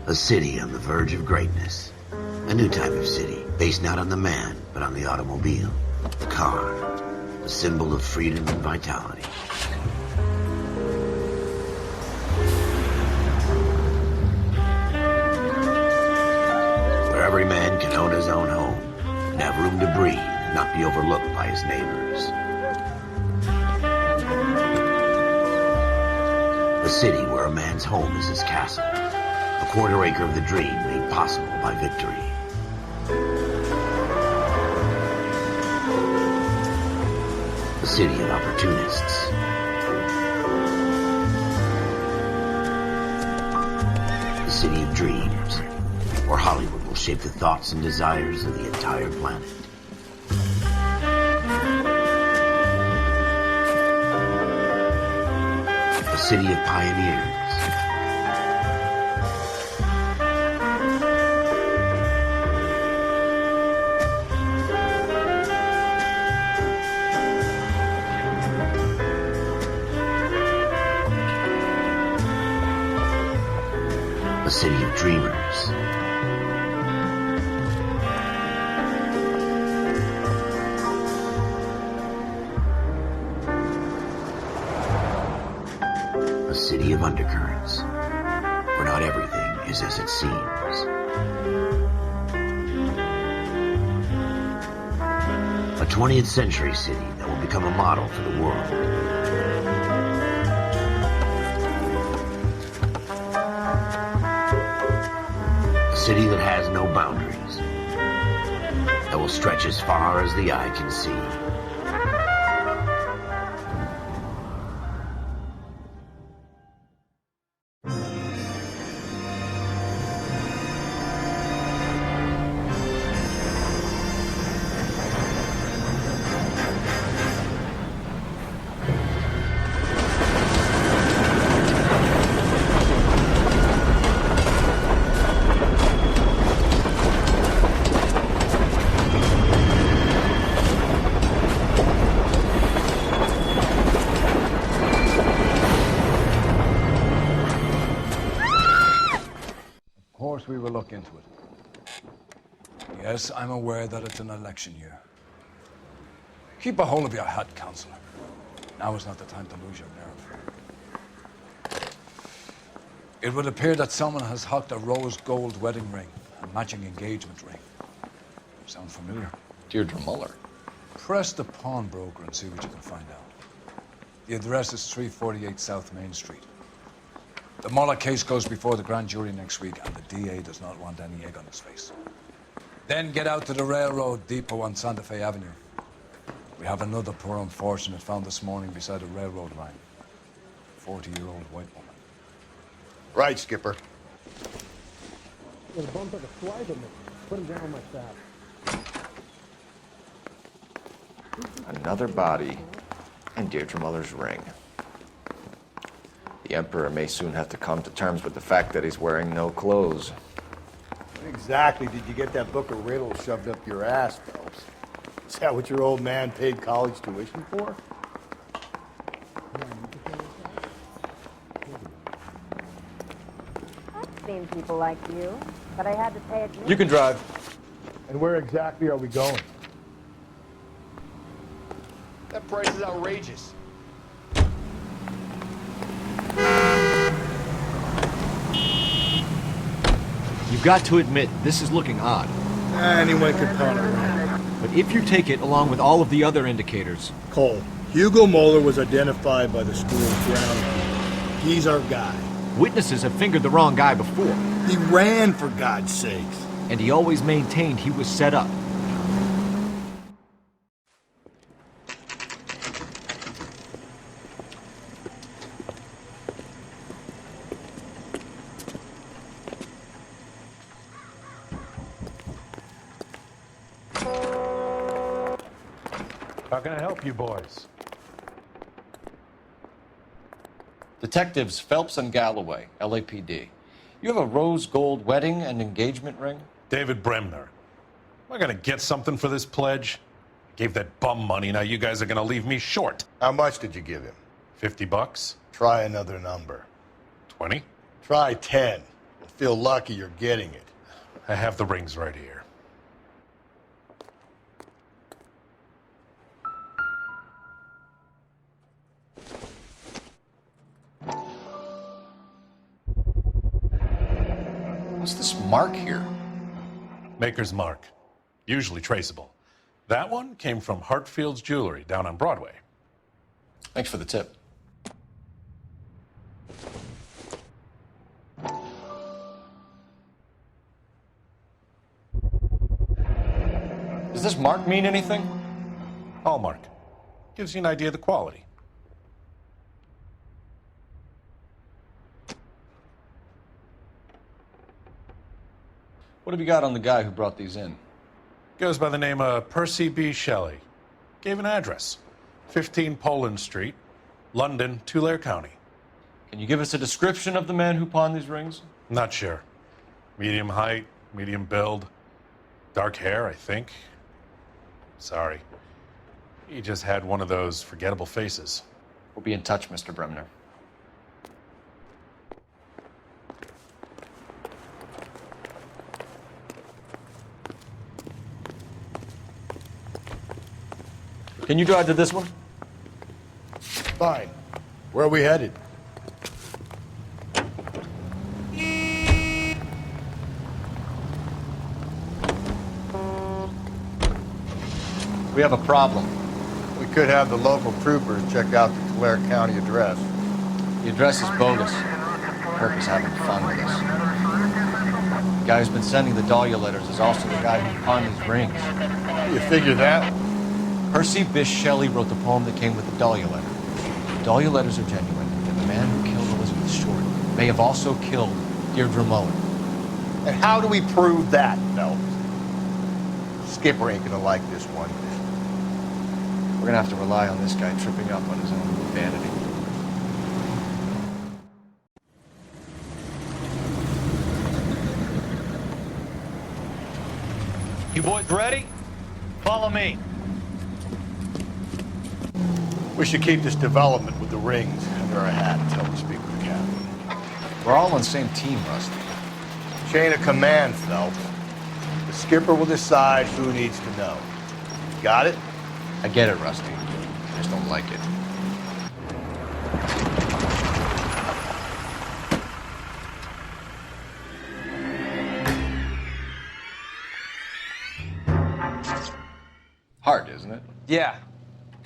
A city on the verge of greatness. A new type of city, based not on the man, but on the automobile. The car. The symbol of freedom and vitality. Where every man can own his own home, and have room to breathe, and not be overlooked by his neighbors. A city where a man's home is his castle. A quarter acre of the dream made possible by victory. A city of opportunists. A city of dreams, where Hollywood will shape the thoughts and desires of the entire planet. A city of pioneers. A city of dreamers. A city of undercurrents, where not everything is as it seems. A 20th century city that will become a model for the world. A city that has no boundaries, that will stretch as far as the eye can see. We will look into it. Yes, I'm aware that it's an election year. Keep a hold of your hat, Counselor. Now is not the time to lose your nerve. It would appear that someone has hocked a rose gold wedding ring, a matching engagement ring. Sound familiar? Deirdre Muller. Press the pawnbroker and see what you can find out. The address is 348 South Main Street. The Muller case goes before the grand jury next week, and the DA does not want any egg on his face. Then get out to the railroad depot on Santa Fe Avenue. We have another poor unfortunate found this morning beside a railroad line. 40-year-old white woman. Right, Skipper. There's a bump like a fly to me. Put him down like that. Another body and Deirdre Muller's ring. The Emperor may soon have to come to terms with the fact that he's wearing no clothes. When exactly did you get that book of riddles shoved up your ass, Phelps? Is that what your old man paid college tuition for? I've seen people like you, but I had to pay attention. You can drive. And where exactly are we going? That price is outrageous. You've got to admit, this is looking odd. Anyone could pound around. But if you take it along with all of the other indicators... Cole, Hugo Moeller was identified by the school's groundskeeper. He's our guy. Witnesses have fingered the wrong guy before. He ran, for God's sakes. And he always maintained he was set up. How can I help you boys? Detectives Phelps and Galloway, LAPD. You have a rose gold wedding and engagement ring? David Bremner. Am I gonna get something for this pledge? Gave that bum money, now you guys are gonna leave me short. How much did you give him? $50? Try another number. 20? Try 10. We'll Feel lucky you're getting it. I have the rings right here. What's this mark here? Maker's mark. Usually traceable. That one came from Hartfield's Jewelry down on Broadway. Thanks for the tip. Does this mark mean anything? Hallmark. Gives you an idea of the quality. What have you got on the guy who brought these in? Goes by the name of Percy B. Shelley. Gave an address. 15 Poland Street, London, Tulare County. Can you give us a description of the man who pawned these rings? Not sure. Medium height, medium build. Dark hair, I think. Sorry. He just had one of those forgettable faces. We'll be in touch, Mr. Bremner. Can you drive to this one? Fine. Where are we headed? We have a problem. We could have the local troopers check out the Tulare County address. The address is bogus. Kirk is having fun with us. The guy who's been sending the Dahlia letters is also the guy who pawned these rings. You figure that? Percy Bysshe Shelley wrote the poem that came with the Dahlia letter. The Dahlia letters are genuine, and the man who killed Elizabeth Short may have also killed Deirdre Mullen. And how do we prove that, Phelps? Skipper ain't gonna like this one. We're gonna have to rely on this guy tripping up on his own vanity. You boys ready? Follow me. We should keep this development with the rings under our hat until we speak with the captain. We're all on the same team, Rusty. Chain of command, Phelps. The skipper will decide who needs to know. Got it? I get it, Rusty. I just don't like it. Hard, isn't it? Yeah.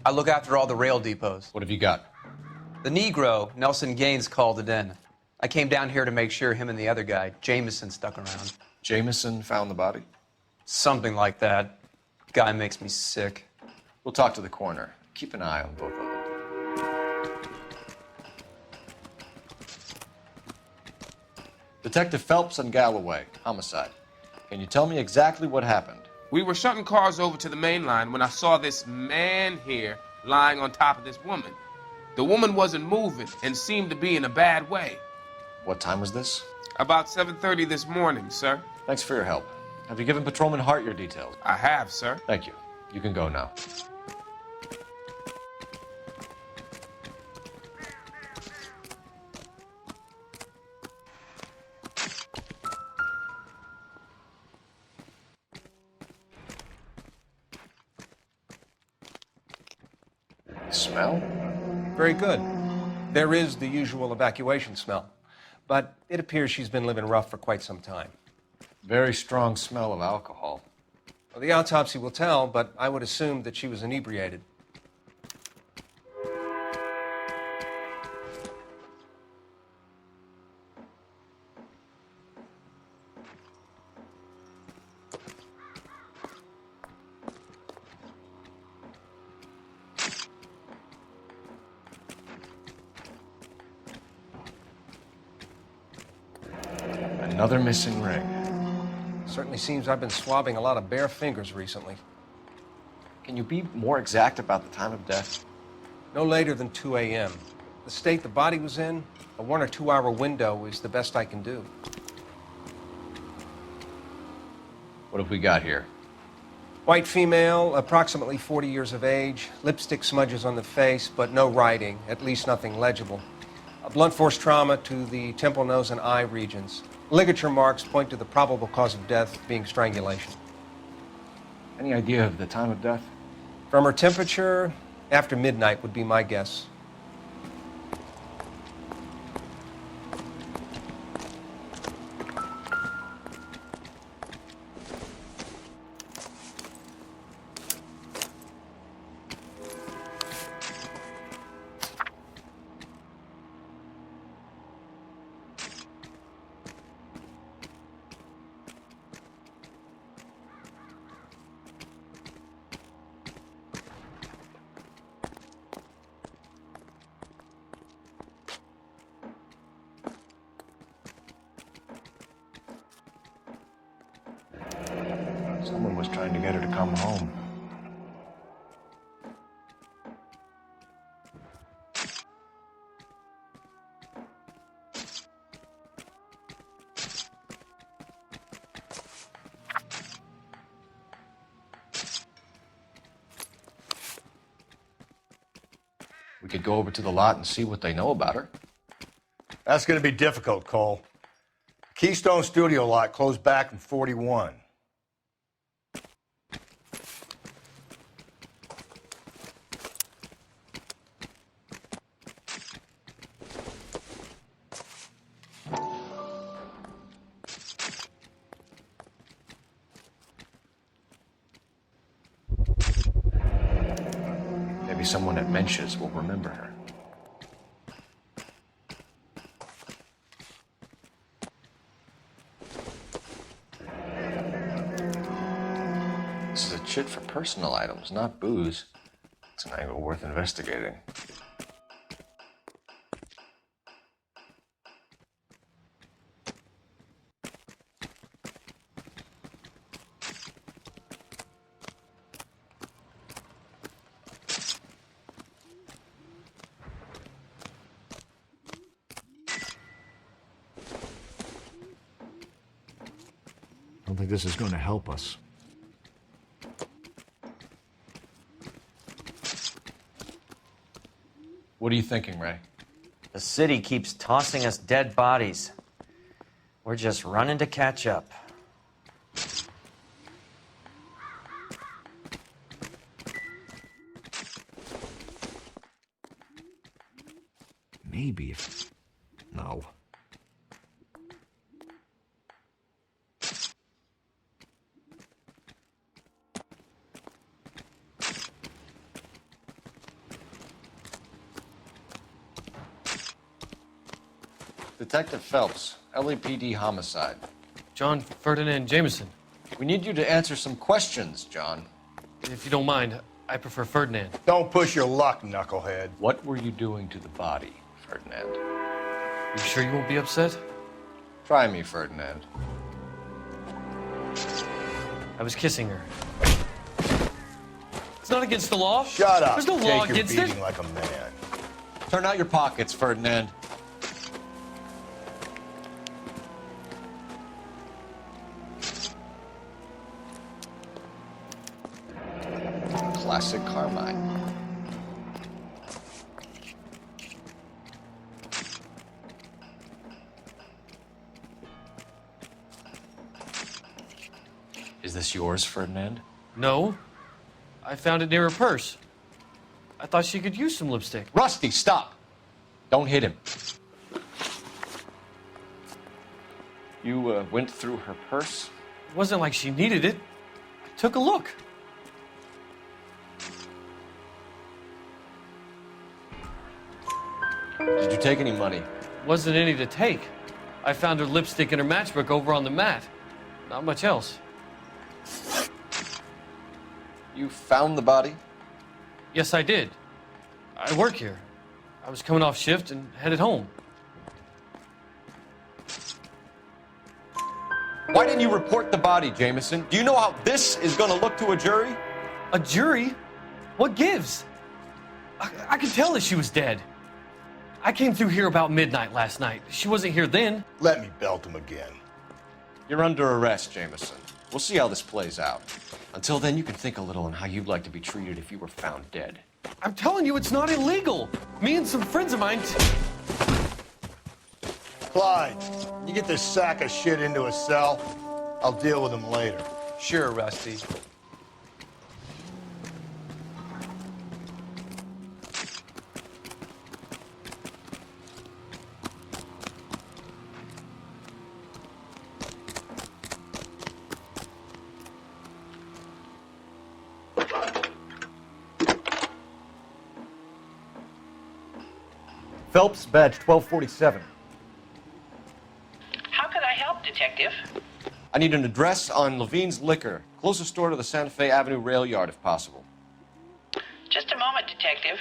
I look after all the rail depots. What have you got? The Negro, Nelson Gaines, called it in. I came down here to make sure him and the other guy, Jameson, stuck around. Jameson found the body? Something like that. Guy makes me sick. We'll talk to the coroner. Keep an eye on both of them. Detective Phelps and Galloway, homicide. Can you tell me exactly what happened? We were shutting cars over to the main line when I saw this man here lying on top of this woman. The woman wasn't moving and seemed to be in a bad way. What time was this? About 7:30 this morning, sir. Thanks for your help. Have you given Patrolman Hart your details? I have, sir. Thank you. You can go now. Smell? Very good. There is the usual evacuation smell, but it appears she's been living rough for quite some time. Very strong smell of alcohol. Well, the autopsy will tell, but I would assume that she was inebriated. Another missing ring. Certainly seems I've been swabbing a lot of bare fingers recently. Can you be more exact about the time of death? No later than 2 a.m. The state the body was in, a 1 or 2 hour window is the best I can do. What have we got here? White female, approximately 40 years of age, lipstick smudges on the face, but no writing, at least nothing legible. A blunt force trauma to the temple, nose, and eye regions. Ligature marks point to the probable cause of death being strangulation. Any idea of the time of death? From her temperature, after midnight would be my guess. Someone was trying to get her to come home. We could go over to the lot and see what they know about her. That's going to be difficult, Cole. Keystone Studio lot closed back in 41. Maybe someone at Mensch's will remember her. This is a chit for personal items, not booze. It's an angle worth investigating. I don't think this is going to help us. What are you thinking, Ray? The city keeps tossing us dead bodies. We're just running to catch up. Maybe if... No. Detective Phelps, LAPD homicide. John Ferdinand Jameson. We need you to answer some questions, John. If you don't mind, I prefer Ferdinand. Don't push your luck, knucklehead. What were you doing to the body, Ferdinand? You sure you won't be upset? Try me, Ferdinand. I was kissing her. It's not against the law. Shut up. There's no law Take your against it. beating like a man. Turn out your pockets, Ferdinand. Classic Carmine. Is this yours, Ferdinand? No. I found it near her purse. I thought she could use some lipstick. Rusty, stop! Don't hit him. You went through her purse? It wasn't like she needed it. I took a look. Did you take any money? Wasn't any to take. I found her lipstick and her matchbook over on the mat. Not much else. You found the body? Yes, I did. I work here. I was coming off shift and headed home. Why didn't you report the body, Jameson? Do you know how this is going to look to a jury? A jury? What gives? I could tell that she was dead. I came through here about midnight last night. She wasn't here then. Let me belt him again. You're under arrest, Jameson. We'll see how this plays out. Until then, you can think a little on how you'd like to be treated if you were found dead. I'm telling you, it's not illegal. Me and some friends of mine... Clyde, you get this sack of shit into a cell. I'll deal with him later. Sure, Rusty. Phelps, badge 1247. How can I help, Detective? I need an address on Levine's Liquor. Closest store to the Santa Fe Avenue rail yard, if possible. Just a moment, Detective.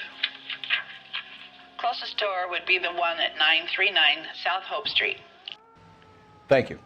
Closest store would be the one at 939 South Hope Street. Thank you.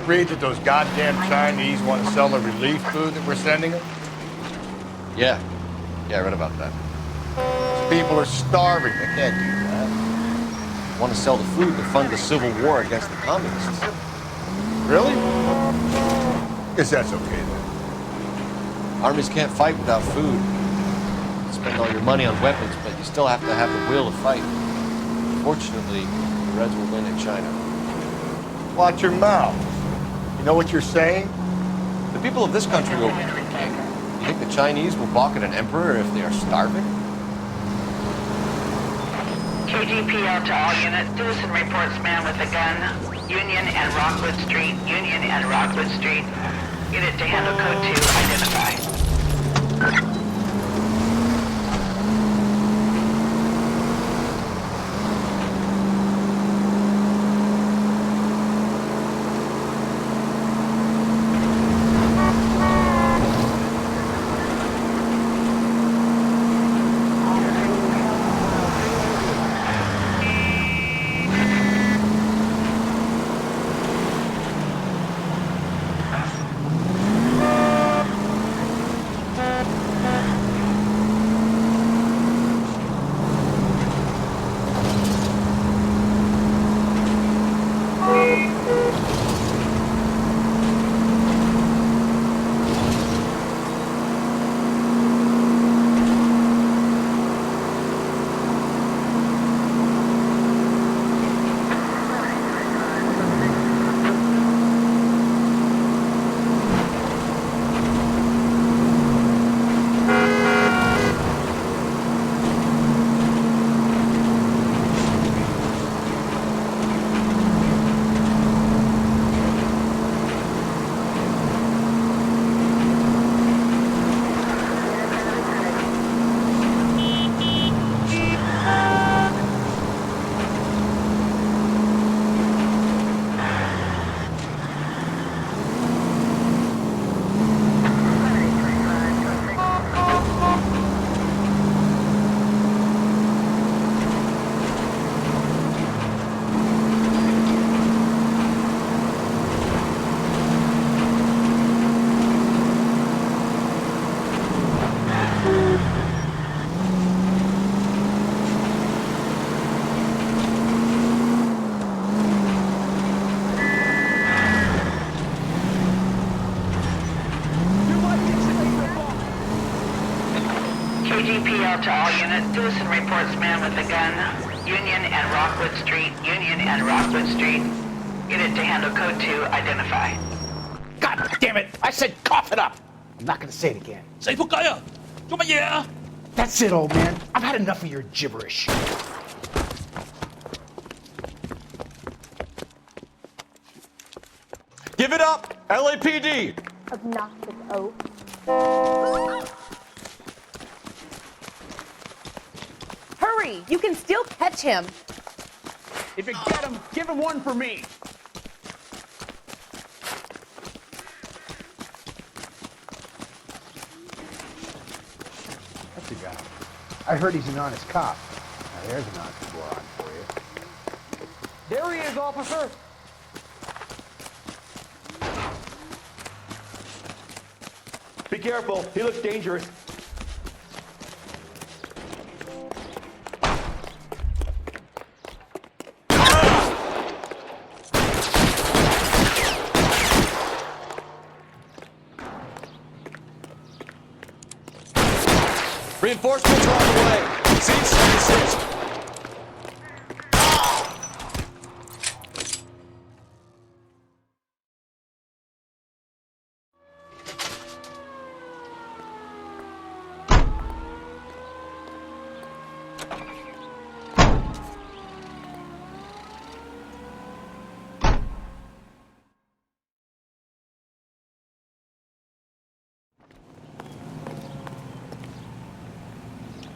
Read that those goddamn Chinese want to sell the relief food that we're sending them? Yeah, I read about that. Those people are starving. They can't do that. Want to sell the food to fund the civil war against the communists. Really? Guess that's okay then. Armies can't fight without food. You spend all your money on weapons, but you still have to have the will to fight. Fortunately, the Reds will win in China. Watch your mouth. You know what you're saying? The people of this country will win, King. You think the Chinese will balk at an emperor if they are starving? KGPL to all units. Citizen reports man with a gun. Union and Rockwood Street. Union and Rockwood Street. Unit to handle code 2. Identify. KGPL to all units. Citizen reports man with a gun. Union and Rockwood Street. Union and Rockwood Street. Unit to handle code 2. Identify. God damn it! I said cough it up! I'm not gonna say it again. Say仆街啊！做乜嘢啊？ That's it, old man. I've had enough of your gibberish. Give it up! LAPD! Obnoxious oaf. Hurry! You can still catch him. If you get him, give him one for me. That's the guy. I heard he's an honest cop. There's an oxymoron for you. There he is, officer. Be careful. He looks dangerous. Reinforcements are on the way. Cease and desist.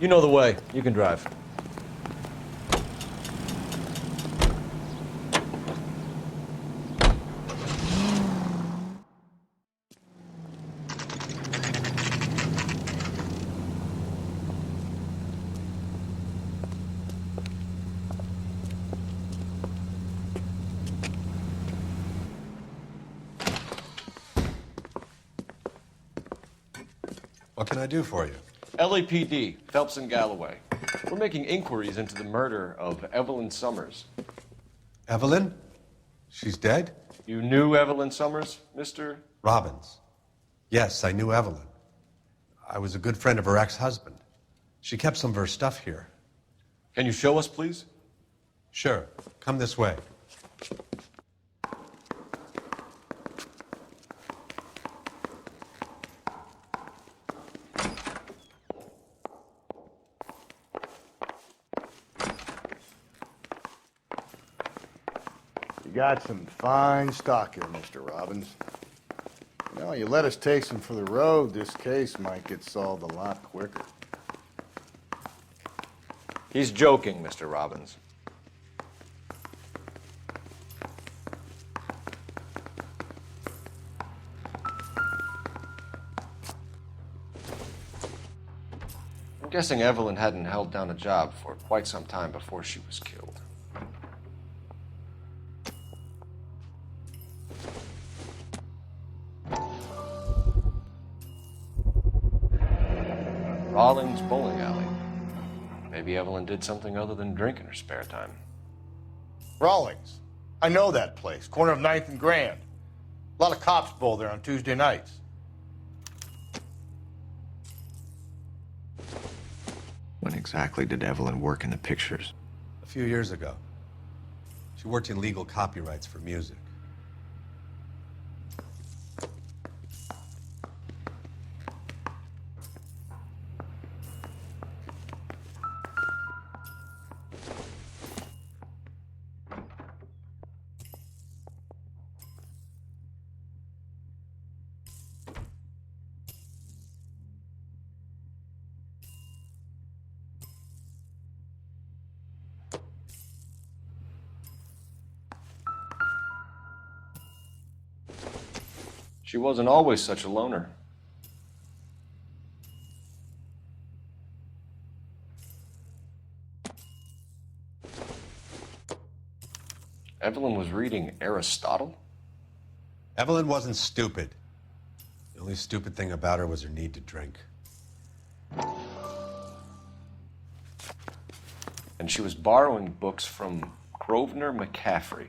You know the way. You can drive. What can I do for you? LAPD, Phelps and Galloway. We're making inquiries into the murder of Evelyn Summers. Evelyn? She's dead? You knew Evelyn Summers, Mr. Robbins. Yes, I knew Evelyn. I was a good friend of her ex-husband. She kept some of her stuff here. Can you show us, please? Sure. Come this way. You got some fine stock here, Mr. Robbins. You know, you let us take some for the road, this case might get solved a lot quicker. He's joking, Mr. Robbins. I'm guessing Evelyn hadn't held down a job for quite some time before she was killed. Rawlings Bowling Alley. Maybe Evelyn did something other than drink in her spare time. Rawlings. I know that place. Corner of 9th and Grand. A lot of cops bowl there on Tuesday nights. When exactly did Evelyn work in the pictures? A few years ago. She worked in legal copyrights for music. She wasn't always such a loner. Evelyn was reading Aristotle? Evelyn wasn't stupid. The only stupid thing about her was her need to drink. And she was borrowing books from Grosvenor McCaffrey.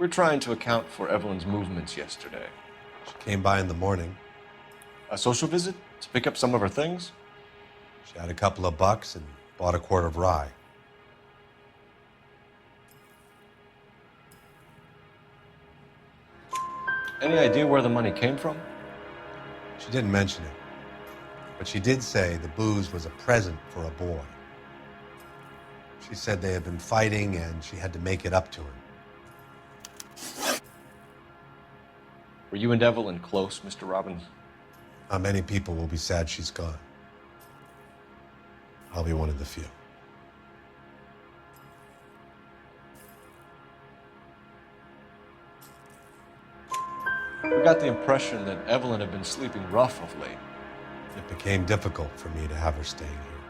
We're trying to account for Evelyn's movements yesterday. She came by in the morning. A social visit to pick up some of her things? She had a couple of bucks and bought a quart of rye. Any idea where the money came from? She didn't mention it, but she did say the booze was a present for a boy. She said they had been fighting and she had to make it up to him. Were you and Evelyn close, Mr. Robbins? Not many people will be sad she's gone. I'll be one of the few. We got the impression that Evelyn had been sleeping rough of late. It became difficult for me to have her staying here.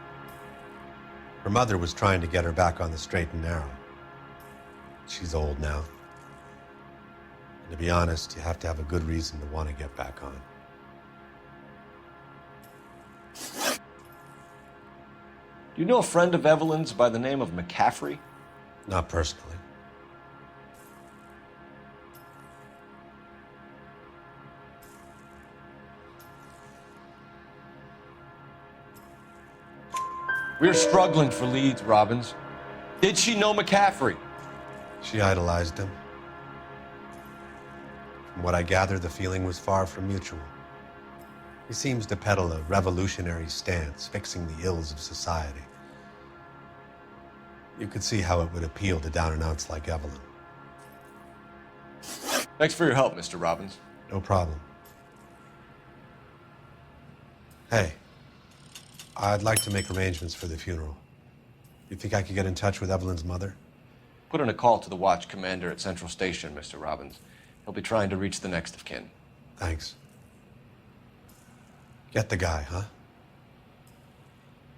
Her mother was trying to get her back on the straight and narrow. She's old now. And to be honest, you have to have a good reason to want to get back on. Do you know a friend of Evelyn's by the name of McCaffrey? Not personally. We're struggling for leads, Robbins. Did she know McCaffrey? She idolized him. From what I gather, the feeling was far from mutual. He seems to peddle a revolutionary stance, fixing the ills of society. You could see how it would appeal to down-and-outs like Evelyn. Thanks for your help, Mr. Robbins. No problem. Hey, I'd like to make arrangements for the funeral. You think I could get in touch with Evelyn's mother? Put in a call to the watch commander at Central Station, Mr. Robbins. He'll be trying to reach the next of kin. Thanks. Get the guy, huh?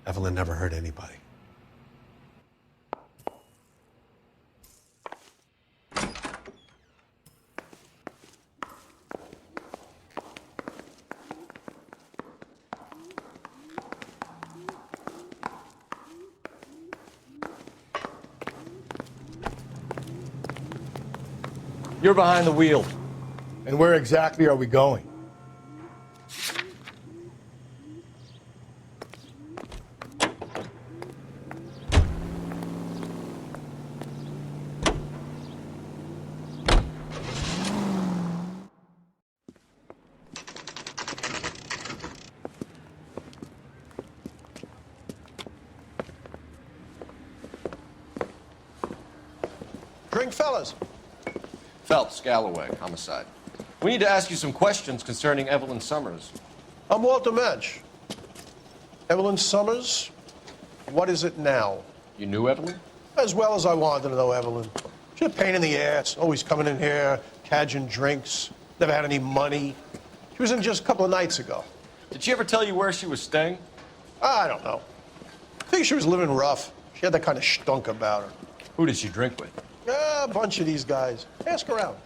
Evelyn never hurt anybody. You're behind the wheel. And where exactly are we going? Drink, fellas. Phelps, Galloway, homicide. We need to ask you some questions concerning Evelyn Summers. I'm Walter Mensch. Evelyn Summers, what is it now? You knew Evelyn? As well as I wanted to know Evelyn. She's a pain in the ass, always coming in here, cadging drinks, never had any money. She was in just a couple of nights ago. Did she ever tell you where she was staying? I don't know. I think she was living rough. She had that kind of stunk about her. Who did she drink with? A bunch of these guys. Ask around.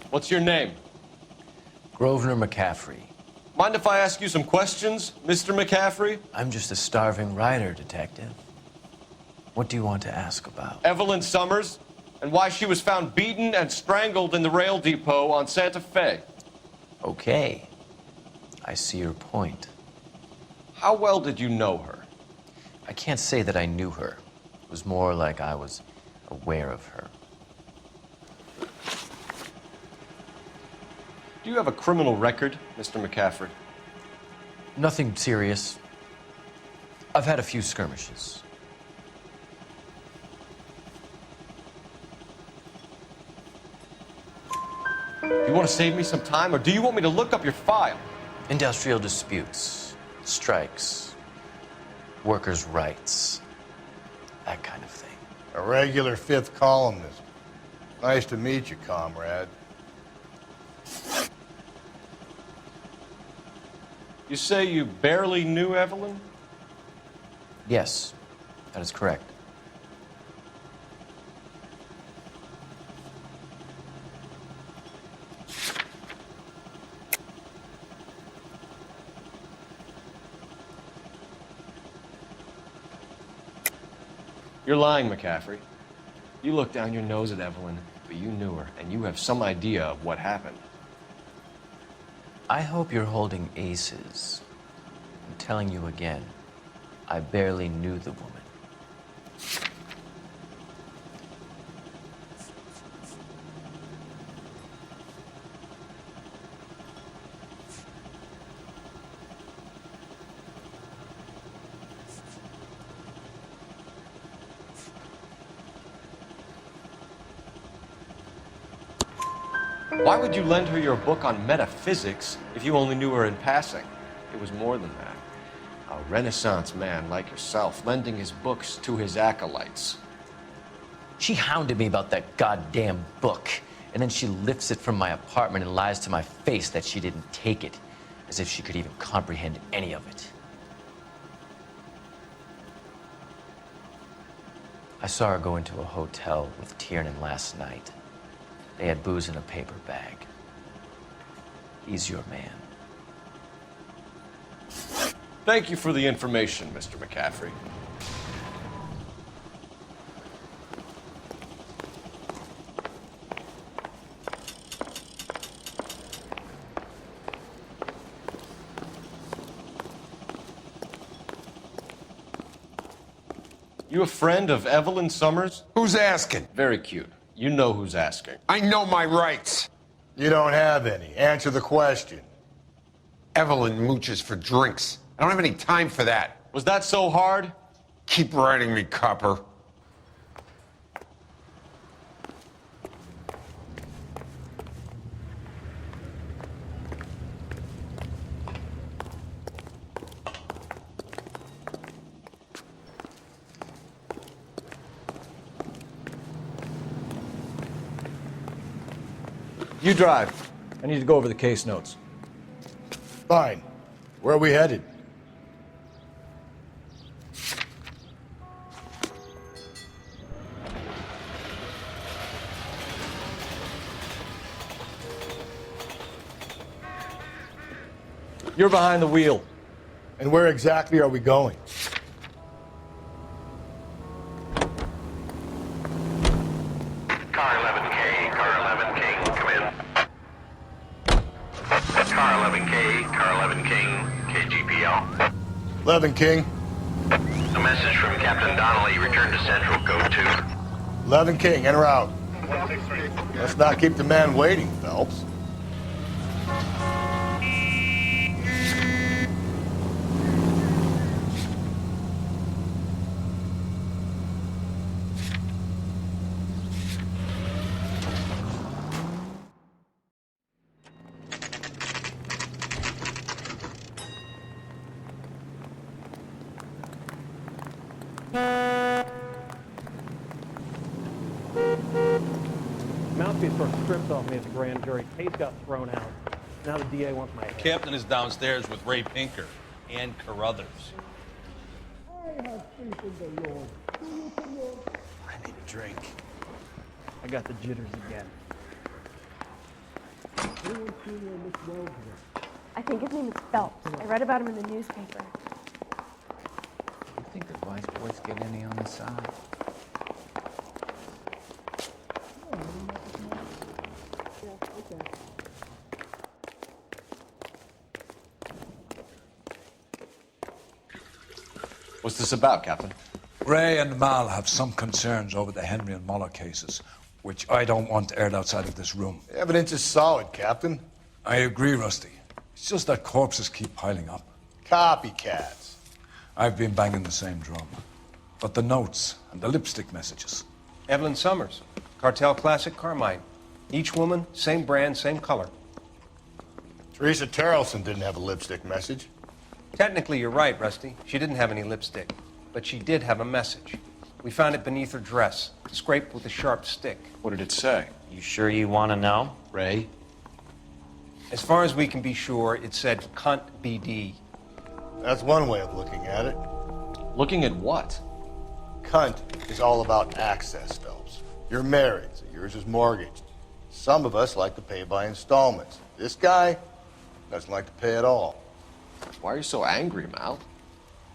What's your name? Grosvenor McCaffrey. Mind if I ask you some questions, Mr. McCaffrey? I'm just a starving writer, Detective. What do you want to ask about? Evelyn Summers, and why she was found beaten and strangled in the rail depot on Santa Fe. Okay. I see your point. How well did you know her? I can't say that I knew her. It was more like I was aware of her. Do you have a criminal record, Mr. McCaffrey? Nothing serious. I've had a few skirmishes. Do you want to save me some time, or do you want me to look up your file? Industrial disputes, strikes, workers' rights, that kind of thing. A regular fifth columnist. Nice to meet you, comrade. You say you barely knew Evelyn? Yes, that is correct. You're lying, McCaffrey. You looked down your nose at Evelyn, but you knew her, and you have some idea of what happened. I hope you're holding aces. I'm telling you again, I barely knew the woman. Why would you lend her your book on metaphysics if you only knew her in passing? It was more than that. A Renaissance man like yourself lending his books to his acolytes. She hounded me about that goddamn book, and then she lifts it from my apartment and lies to my face that she didn't take it, as if she could even comprehend any of it. I saw her go into a hotel with Tiernan last night. They had booze in a paper bag. He's your man. Thank you for the information, Mr. McCaffrey. You a friend of Evelyn Summers? Who's asking? Very cute. You know who's asking. I know my rights. You don't have any. Answer the question. Evelyn mooches for drinks. I don't have any time for that. Was that so hard? Keep writing me, copper. You drive. I need to go over the case notes. Fine. Where are we headed? You're behind the wheel. And where exactly are we going? Car 11K, car 11K, come in. Car 11K, car 11 King, KGPL. 11 King. A message from Captain Donnelly, return to Central, code 2. 11 King, en route. Let's not keep the man waiting, Phelps. Mouthpiece sort of stripped off me at the grand jury. Case got thrown out. Now the DA wants my head. Captain is downstairs with Ray Pinker and Carruthers. I have faith in the Lord. I need a drink. I got the jitters again. I think his name is Phelps. I read about him in the newspaper. You think the wise boys get any on the side? What's this about, Captain? Ray and Mal have some concerns over the Henry and Muller cases, which I don't want aired outside of this room. The evidence is solid, Captain. I agree, Rusty. It's just that corpses keep piling up. Copycats. I've been banging the same drum. But the notes and the lipstick messages. Evelyn Summers, Cartel Classic Carmine. Each woman, same brand, same color. Teresa Terrelson didn't have a lipstick message. Technically, you're right, Rusty. She didn't have any lipstick, but she did have a message. We found it beneath her dress, scraped with a sharp stick. What did it say? You sure you want to know? Ray? As far as we can be sure, it said cunt BD. That's one way of looking at it. Looking at what? Cunt is all about access, Phelps. You're married, so yours is mortgaged. Some of us like to pay by installments. This guy doesn't like to pay at all. Why are you so angry, Mal?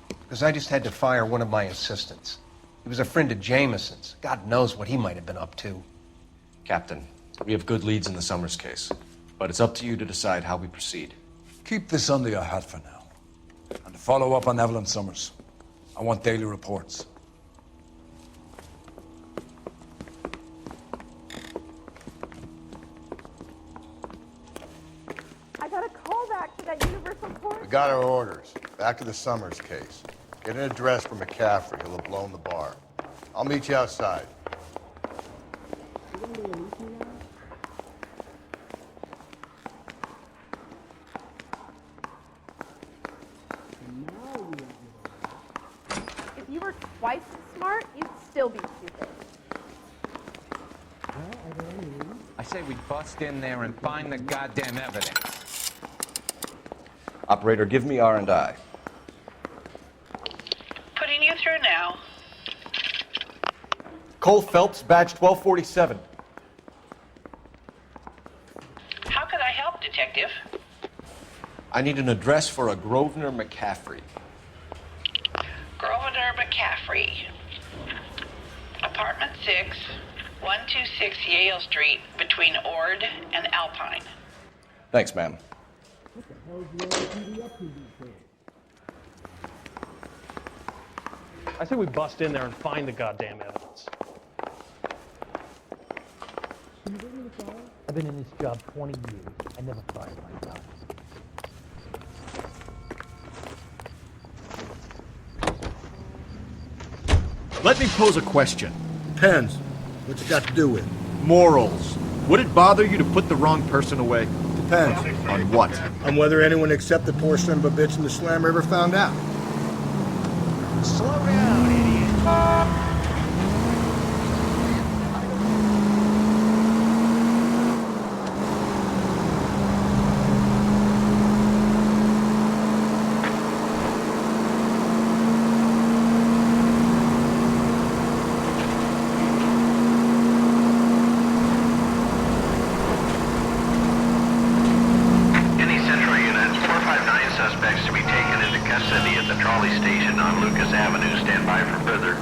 Because I just had to fire one of my assistants. He was a friend of Jameson's. God knows what he might have been up to. Captain, we have good leads in the Summers case, but it's up to you to decide how we proceed. Keep this under your hat for now. And to follow up on Evelyn Summers, I want daily reports. I got a call back to that Universal Court. We got our orders. Back to the Summers case. Get an address for McCaffrey. He'll have blown the bar. I'll meet you outside. If you were twice as smart, you'd still be stupid. I say we bust in there and find the goddamn evidence. Operator, give me R&I. Putting you through now. Cole Phelps, badge 1247. How could I help, Detective? I need an address for a Grosvenor McCaffrey. Grosvenor McCaffrey. Apartment 6, 126 Yale Street, between Ord and Alpine. Thanks, ma'am. I say we bust in there and find the goddamn evidence. I've been in this job 20 years. I never fired myself. Let me pose a question. Depends. What's it got to do with? Morals. Would it bother you to put the wrong person away? Depends. On what? On whether anyone except the poor son of a bitch in the slammer ever found out. Slow down, idiot. Any Central units, 459 suspects to be taken into custody at the trolley station on Lucas Avenue. Stand by for further.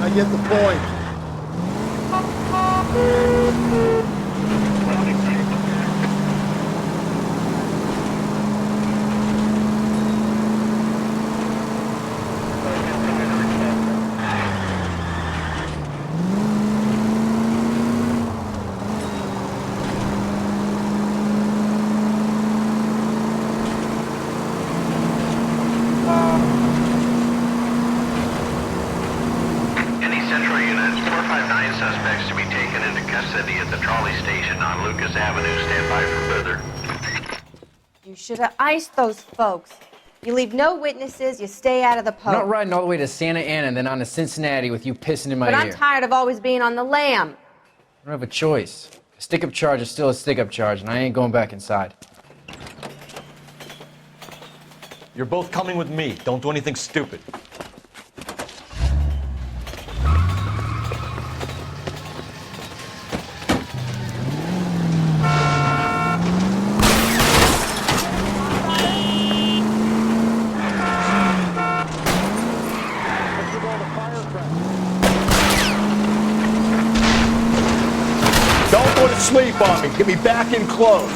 I get the point. Any Central units, 459 suspects to be taken into custody at the trolley station on Lucas Avenue. Stand by for further. You should have iced those folks. You leave no witnesses, you stay out of the I'm poke. not riding all the way to Santa Ana and then on to Cincinnati with you pissing in my But ear. I'm tired of always being on the lam. I don't have a choice. A stick-up charge is still a stick-up charge, and I ain't going back inside. You're both coming with me. Don't do anything stupid. Don't go to sleep on me. Get me back in close.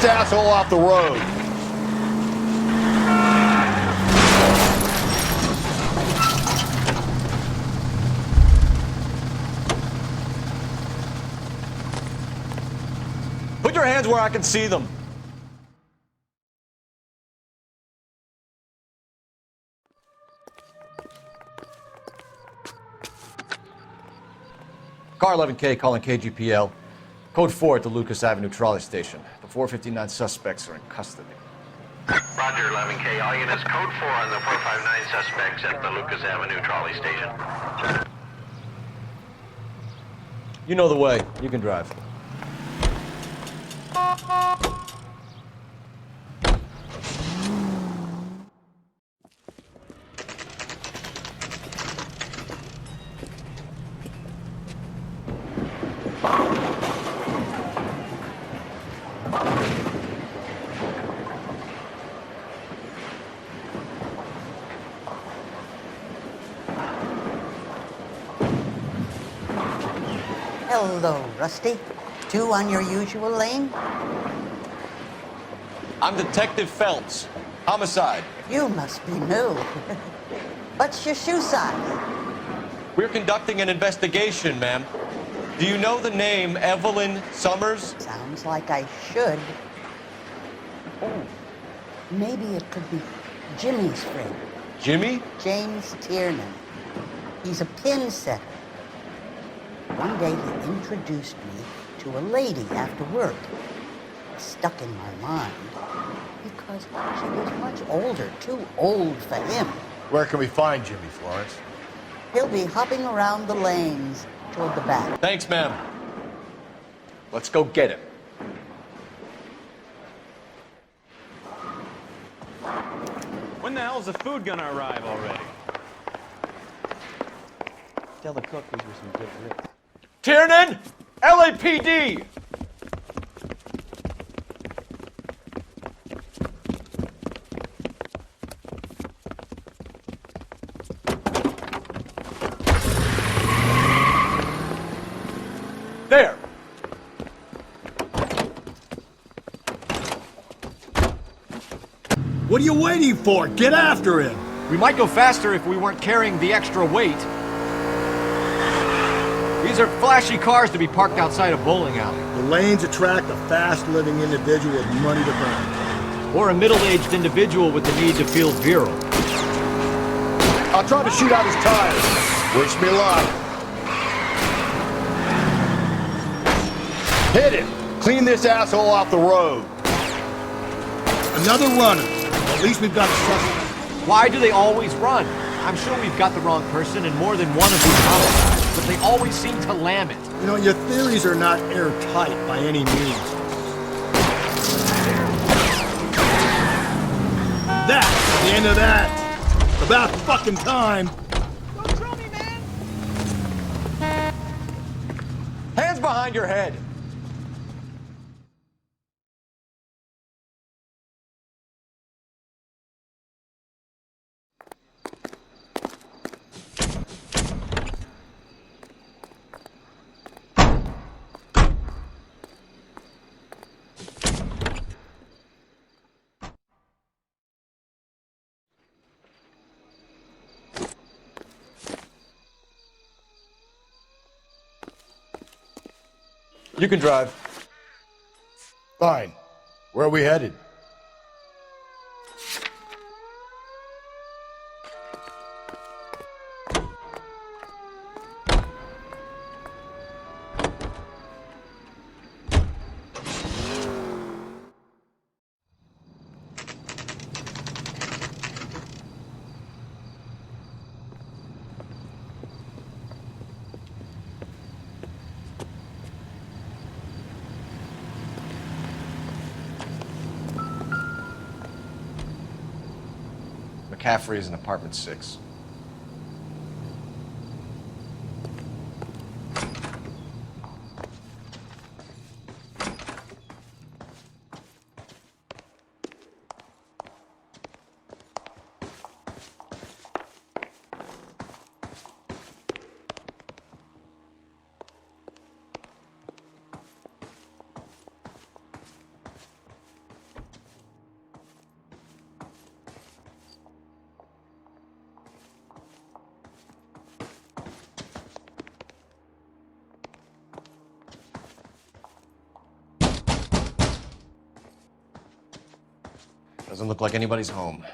asshole off the road. Put your hands where I can see them. Car 11K calling KGPL. Code 4 at the Lucas Avenue trolley station. The 459 suspects are in custody. Roger, 11K. All units, code 4 on the 459 suspects at the Lucas Avenue trolley station. You know the way. You can drive. Hello, Rusty. Two on your usual lane? I'm Detective Phelps. Homicide. You must be new. What's your shoe size? We're conducting an investigation, ma'am. Do you know the name Evelyn Summers? Sounds like I should. Oh, maybe it could be Jimmy's friend. Jimmy? James Tiernan. He's a pin setter. One day he introduced me to a lady after work. It stuck in my mind because she was much older, too old for him. Where can we find Jimmy, Florence? He'll be hopping around the lanes toward the back. Thanks, ma'am. Let's go get him. When the hell's the food gonna arrive already? Tell the cook these were some good grits. Tiernan! LAPD! There! What are you waiting for? Get after him! We might go faster if we weren't carrying the extra weight. These are flashy cars to be parked outside a bowling alley. The lanes attract a fast-living individual with money to burn. Or a middle-aged individual with the need to feel virile. I'll try to shoot out his tires. Wish me luck. Hit him! Clean this asshole off the road. Another runner. At least we've got a suspect. Why do they always run? I'm sure we've got the wrong person in more than one of these homicides, but they always seem to lam it. You know, your theories are not airtight by any means. That's the end of that. About fucking time. Don't throw me, man! Hands behind your head. You can drive. Fine. Where are we headed? McCaffrey is in apartment 6. Doesn't look like anybody's home.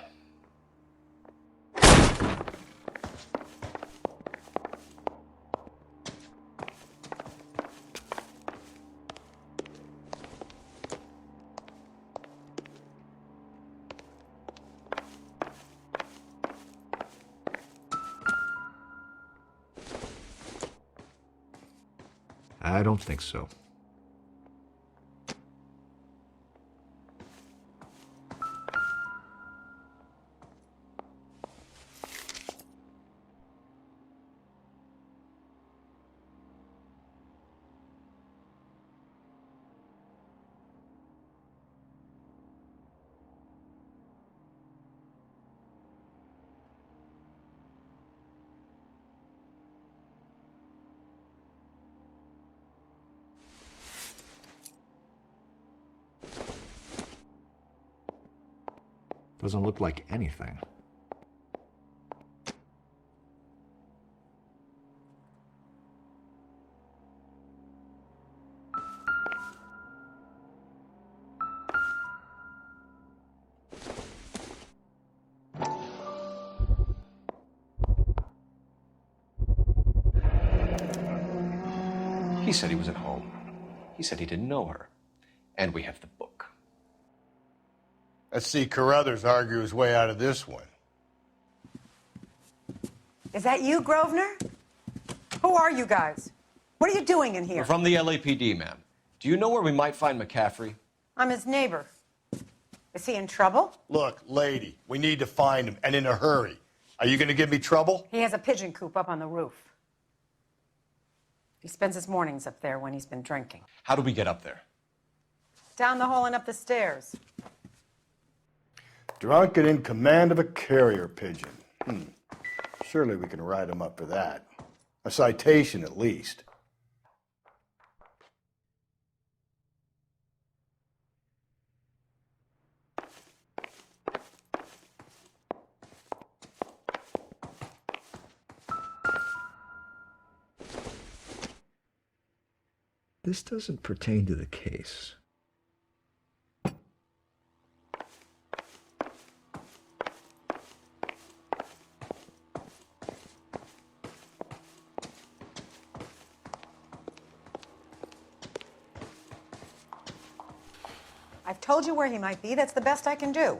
I don't think so. Doesn't look like anything. He said he was at home. He said he didn't know her. And we have the book. Let's see Carruthers argue his way out of this one. Is that you, Grosvenor? Who are you guys? What are you doing in here? We're from the LAPD, ma'am. Do you know where we might find McCaffrey? I'm his neighbor. Is he in trouble? Look, lady, we need to find him, and in a hurry. Are you going to give me trouble? He has a pigeon coop up on the roof. He spends his mornings up there when he's been drinking. How do we get up there? Down the hall and up the stairs. Drunk and in command of a carrier pigeon. Surely we can write him up for that. A citation, at least. This doesn't pertain to the case. I've told you where he might be. That's the best I can do.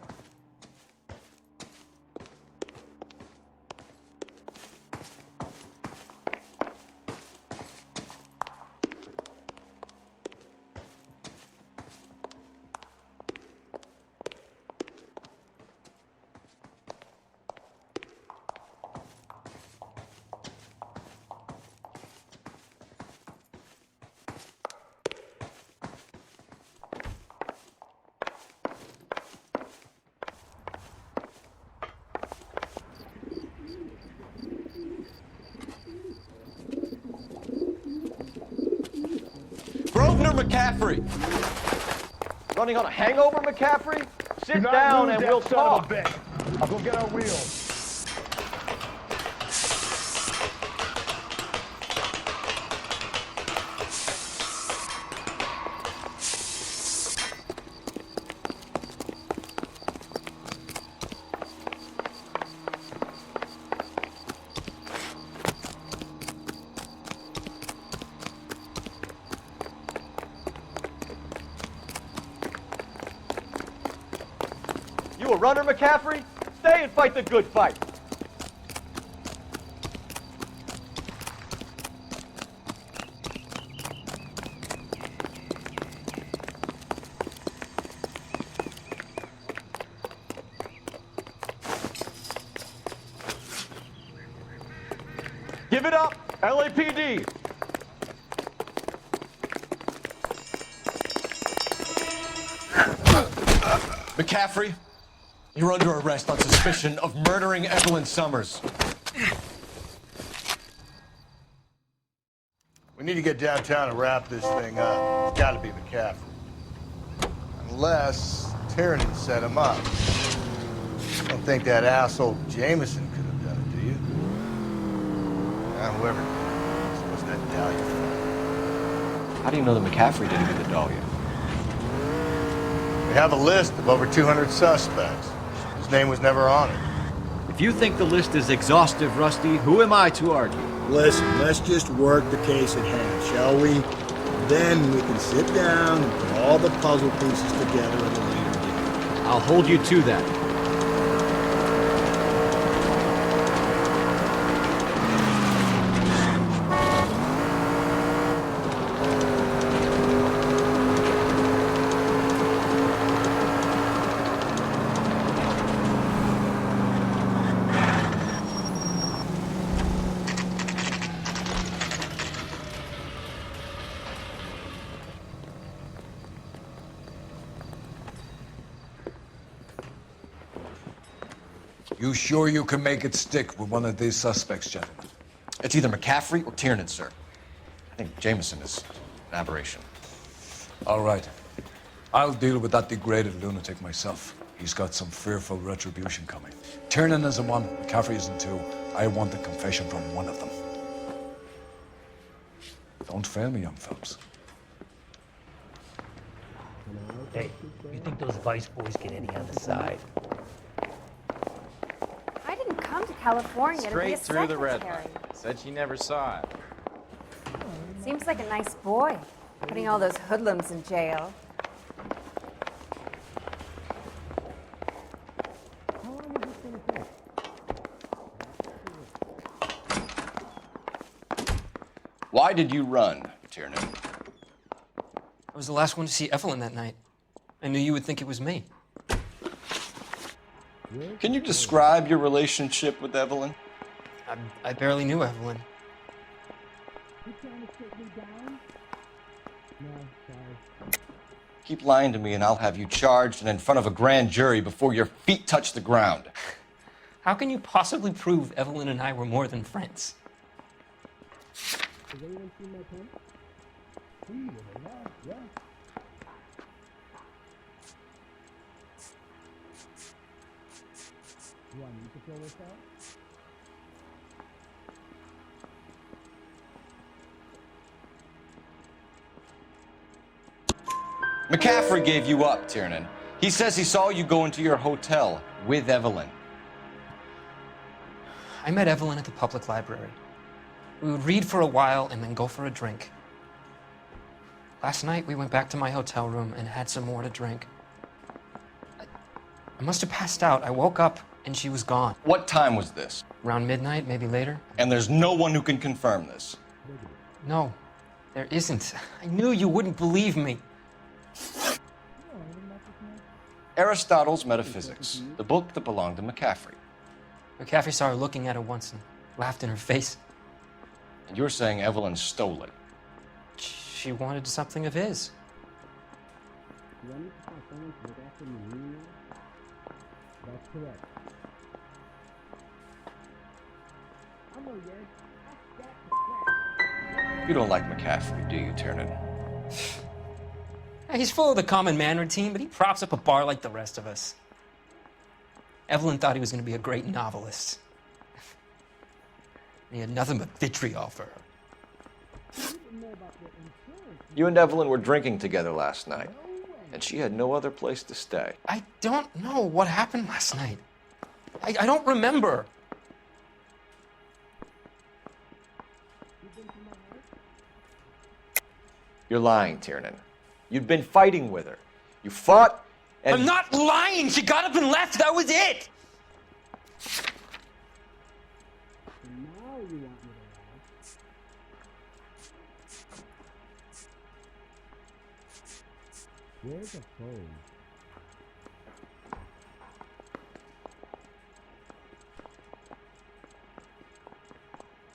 Grosvenor McCaffrey! Running on a hangover, McCaffrey? Sit down and we'll talk. I'll go get our wheels. You a runner, McCaffrey? Stay and fight the good fight. Give it up, LAPD. McCaffrey, you're under arrest on suspicion of murdering Evelyn Summers. We need to get downtown and wrap this thing up. It's got to be McCaffrey. Unless Tiernan set him up. I don't think that asshole Jameson could have done it, do you? Whoever did it. What's that Dahlia? How do you know that McCaffrey didn't get the Dahlia? We have a list of over 200 suspects. His name was never on it. If you think the list is exhaustive, Rusty, who am I to argue? Listen, let's just work the case at hand, shall we? Then we can sit down and put all the puzzle pieces together at a later date. I'll hold you to that. You sure you can make it stick with one of these suspects, gentlemen? It's either McCaffrey or Tiernan, sir. I think Jameson is an aberration. All right. I'll deal with that degraded lunatic myself. He's got some fearful retribution coming. Tiernan isn't one, McCaffrey isn't two. I want the confession from one of them. Don't fail me, young fellas. Hey, you think those Vice boys get any on the side? I didn't come to California to be a Straight through the red secretary. light. Said she never saw it. Seems like a nice boy, putting all those hoodlums in jail. Why did you run, Tiernan? I was the last one to see Evelyn that night. I knew you would think it was me. Can you describe your relationship with Evelyn? I barely knew Evelyn. Keep lying to me and I'll have you charged and in front of a grand jury before your feet touch the ground. How can you possibly prove Evelyn and I were more than friends? McCaffrey gave you up, Tiernan. He says he saw you go into your hotel with Evelyn. I met Evelyn at the public library. We would read for a while and then go for a drink. Last night, we went back to my hotel room and had some more to drink. I must have passed out. I woke up and she was gone. What time was this? Around midnight, maybe later. And there's no one who can confirm this. No, there isn't. I knew you wouldn't believe me. Aristotle's Metaphysics, the book that belonged to McCaffrey. McCaffrey saw her looking at her once and laughed in her face. And you're saying Evelyn stole it? She wanted something of his. That's correct. You don't like McCaffrey, do you, Tiernan? He's full of the common man routine, but he props up a bar like the rest of us. Evelyn thought he was going to be a great novelist. And he had nothing but vitriol for her. You and Evelyn were drinking together last night, and she had no other place to stay. I don't know what happened last night. I don't remember. You're lying, Tiernan. You'd been fighting with her. You fought, and... I'm not lying! She got up and left! That was it! Where's the phone?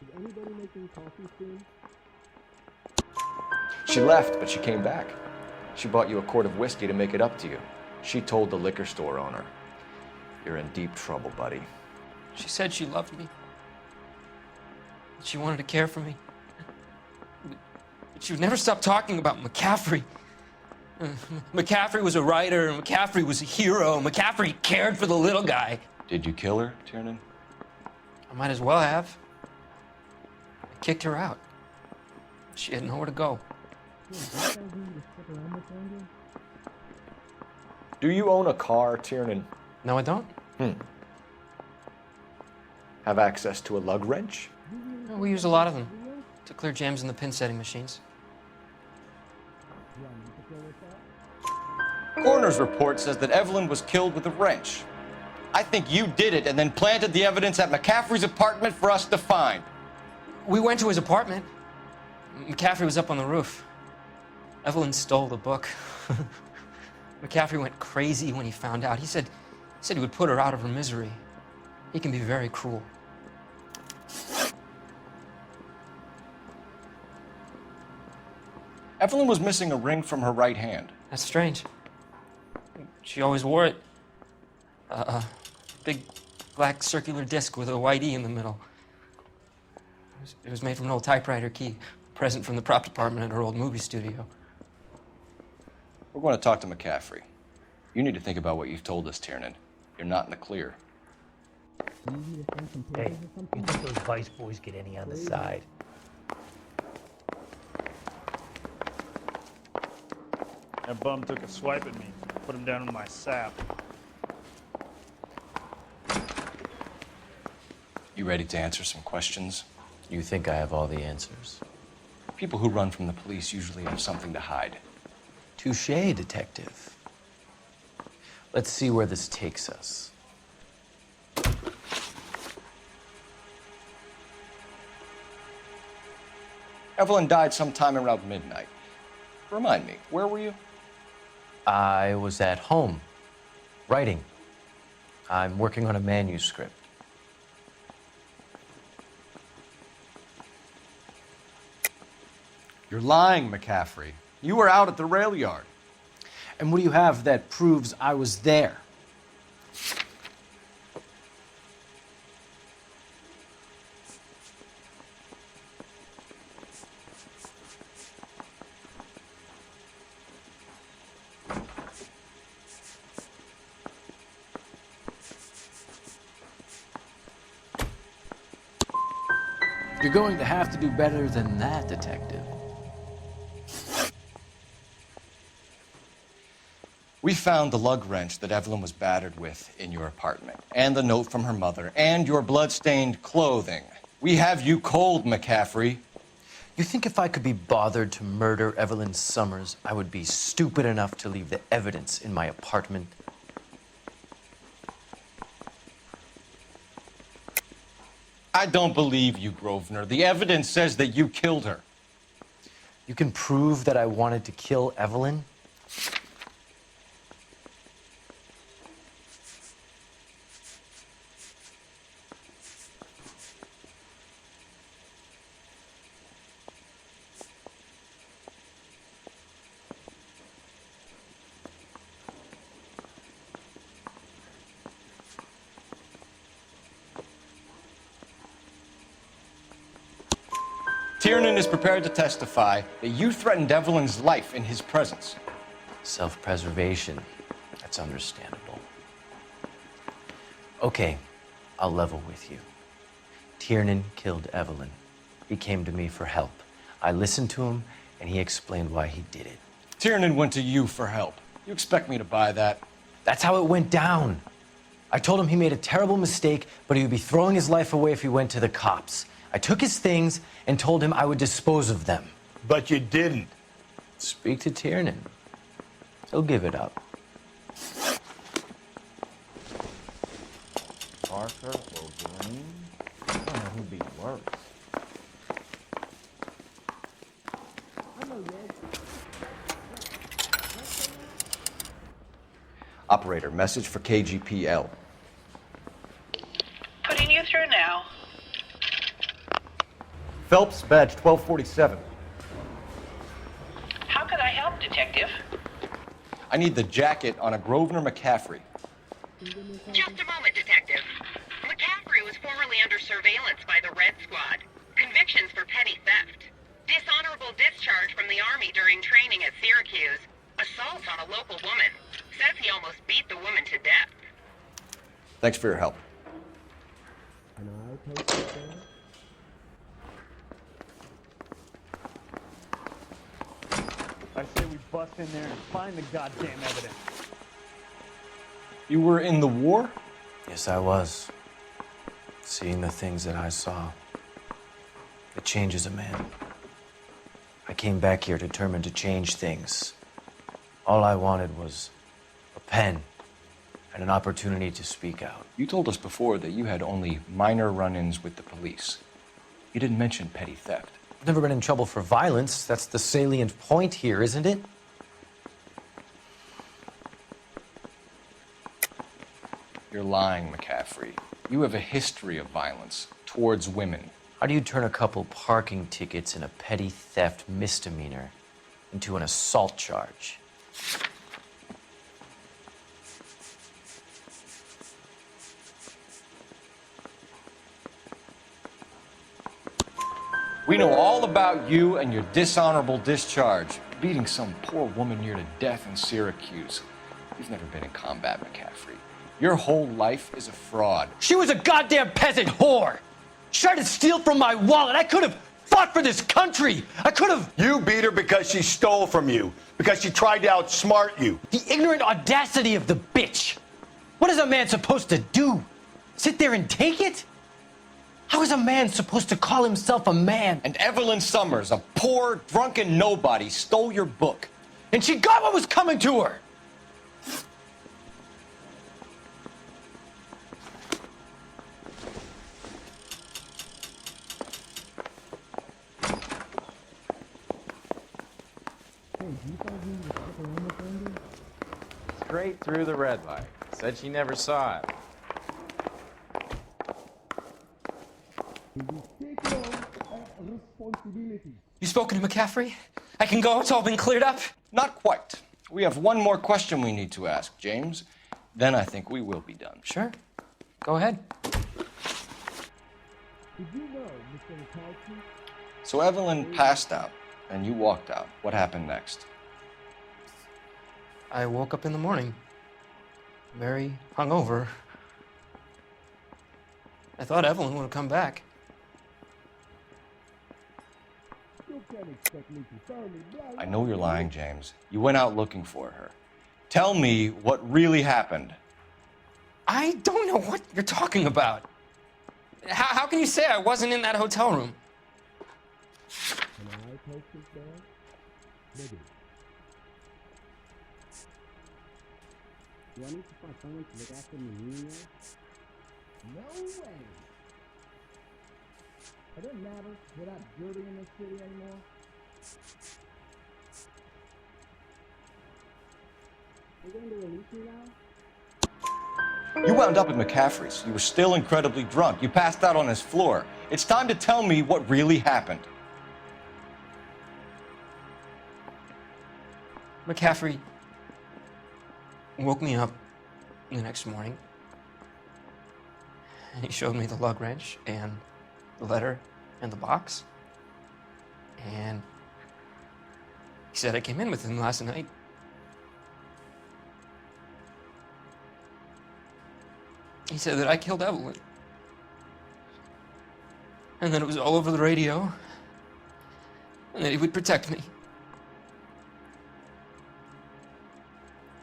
Is anybody making coffee soon? She left, but she came back. She bought you a quart of whiskey to make it up to you. She told the liquor store owner. You're in deep trouble, buddy. She said she loved me. She wanted to care for me. But she would never stop talking about McCaffrey. McCaffrey was a writer, and McCaffrey was a hero. McCaffrey cared for the little guy. Did you kill her, Tiernan? I might as well have. I kicked her out. She had nowhere to go. Do you own a car, Tiernan? No, I don't. Have access to a lug wrench? No, we use a lot of them to clear jams in the pin setting machines. Coroner's report says that Evelyn was killed with a wrench. I think you did it and then planted the evidence at McCaffrey's apartment for us to find. We went to his apartment. McCaffrey was up on the roof. Evelyn stole the book. McCaffrey went crazy when he found out. He said he would put her out of her misery. He can be very cruel. Evelyn was missing a ring from her right hand. That's strange. She always wore it. Big black circular disc with a white E in the middle. It was made from an old typewriter key, a present from the prop department at her old movie studio. We're going to talk to McCaffrey. You need to think about what you've told us, Tiernan. You're not in the clear. Hey, you think those Vice boys get any on the side? That bum took a swipe at me. Put him down in my sap. You ready to answer some questions? You think I have all the answers? People who run from the police usually have something to hide. Touché, detective. Let's see where this takes us. Evelyn died sometime around midnight. Remind me, where were you? I was at home, writing. I'm working on a manuscript. You're lying, McCaffrey. You were out at the rail yard. And what do you have that proves I was there? You're going to have to do better than that, detective. We found the lug wrench that Evelyn was battered with in your apartment, and the note from her mother, and your blood-stained clothing. We have you cold, McCaffrey. You think if I could be bothered to murder Evelyn Summers, I would be stupid enough to leave the evidence in my apartment? I don't believe you, Grosvenor. The evidence says that you killed her. You can prove that I wanted to kill Evelyn? Tiernan is prepared to testify that you threatened Evelyn's life in his presence. Self-preservation. That's understandable. Okay, I'll level with you. Tiernan killed Evelyn. He came to me for help. I listened to him, and he explained why he did it. Tiernan went to you for help. You expect me to buy that? That's how it went down. I told him he made a terrible mistake, but he would be throwing his life away if he went to the cops. I took his things and told him I would dispose of them. But you didn't. Speak to Tiernan. He'll give it up. Parker or Green? I don't know who'd be worse. Operator, message for KGPL. Putting you through now. Phelps, badge 1247. How could I help, Detective? I need the jacket on a Grosvenor McCaffrey. Just a moment, Detective. McCaffrey was formerly under surveillance by the Red Squad. Convictions for petty theft. Dishonorable discharge from the Army during training at Syracuse. Assault on a local woman. Says he almost beat the woman to death. Thanks for your help. I say we bust in there and find the goddamn evidence. You were in the war? Yes, I was. Seeing the things that I saw, it changes a man. I came back here determined to change things. All I wanted was a pen and an opportunity to speak out. You told us before that you had only minor run-ins with the police. You didn't mention petty theft. I've never been in trouble for violence. That's the salient point here, isn't it? You're lying, McCaffrey. You have a history of violence towards women. How do you turn a couple parking tickets and a petty theft misdemeanor into an assault charge? We know all about you and your dishonorable discharge, beating some poor woman near to death in Syracuse. You've never been in combat, McCaffrey. Your whole life is a fraud. She was a goddamn peasant whore! She tried to steal from my wallet. I could have fought for this country. I could have... You beat her because she stole from you, because she tried to outsmart you. The ignorant audacity of the bitch. What is a man supposed to do? Sit there and take it? How is a man supposed to call himself a man? And Evelyn Summers, a poor, drunken nobody, stole your book. And she got what was coming to her. Straight through the red light. Said she never saw it. You spoken to McCaffrey? I can go? It's all been cleared up? Not quite. We have one more question we need to ask, James. Then I think we will be done. Sure. Go ahead. So Evelyn passed out, and you walked out. What happened next? I woke up in the morning, very hungover. I thought Evelyn would have come back. I know you're lying, James. You went out looking for her. Tell me what really happened. I don't know what you're talking about. How can you say I wasn't in that hotel room? Do I need to find someone to look after me? No way! It doesn't matter. We're not dirty in this city anymore. Are you going to release me now? You wound up at McCaffrey's. You were still incredibly drunk. You passed out on his floor. It's time to tell me what really happened. McCaffrey woke me up the next morning, and he showed me the lug wrench and the letter and the box, and he said I came in with him last night. He said that I killed Evelyn, and that it was all over the radio, and that he would protect me.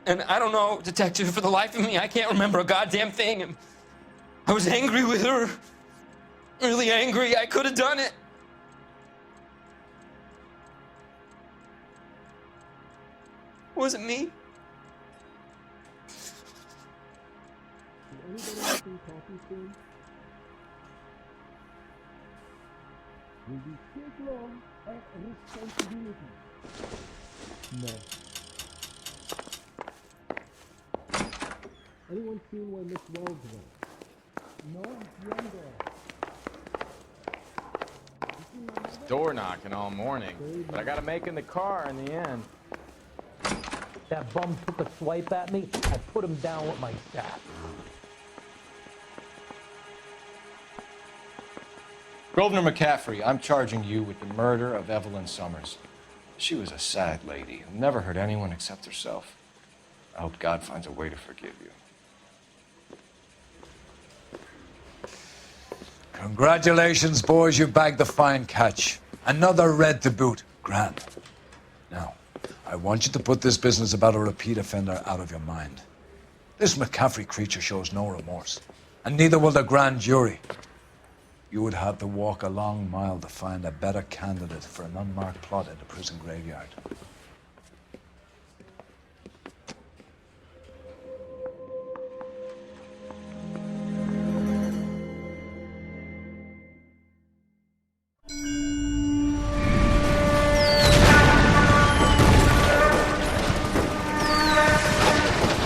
And I don't know, Detective, for the life of me, I can't remember a goddamn thing. And I was angry with her. Really angry. I could have done it. Was it me? Will you take long and responsibility? No. Anyone seen where Miss Wells went? No, younger. Door knocking all morning, but I got to make in the car in the end. That bum took a swipe at me. I put him down with my staff. Grosvenor McCaffrey, I'm charging you with the murder of Evelyn Summers. She was a sad lady who never hurt anyone except herself. I hope God finds a way to forgive you. Congratulations, boys. You bagged the fine catch. Another red to boot. Grand. Now, I want you to put this business about a repeat offender out of your mind. This McCaffrey creature shows no remorse, and neither will the grand jury. You would have to walk a long mile to find a better candidate for an unmarked plot in the prison graveyard.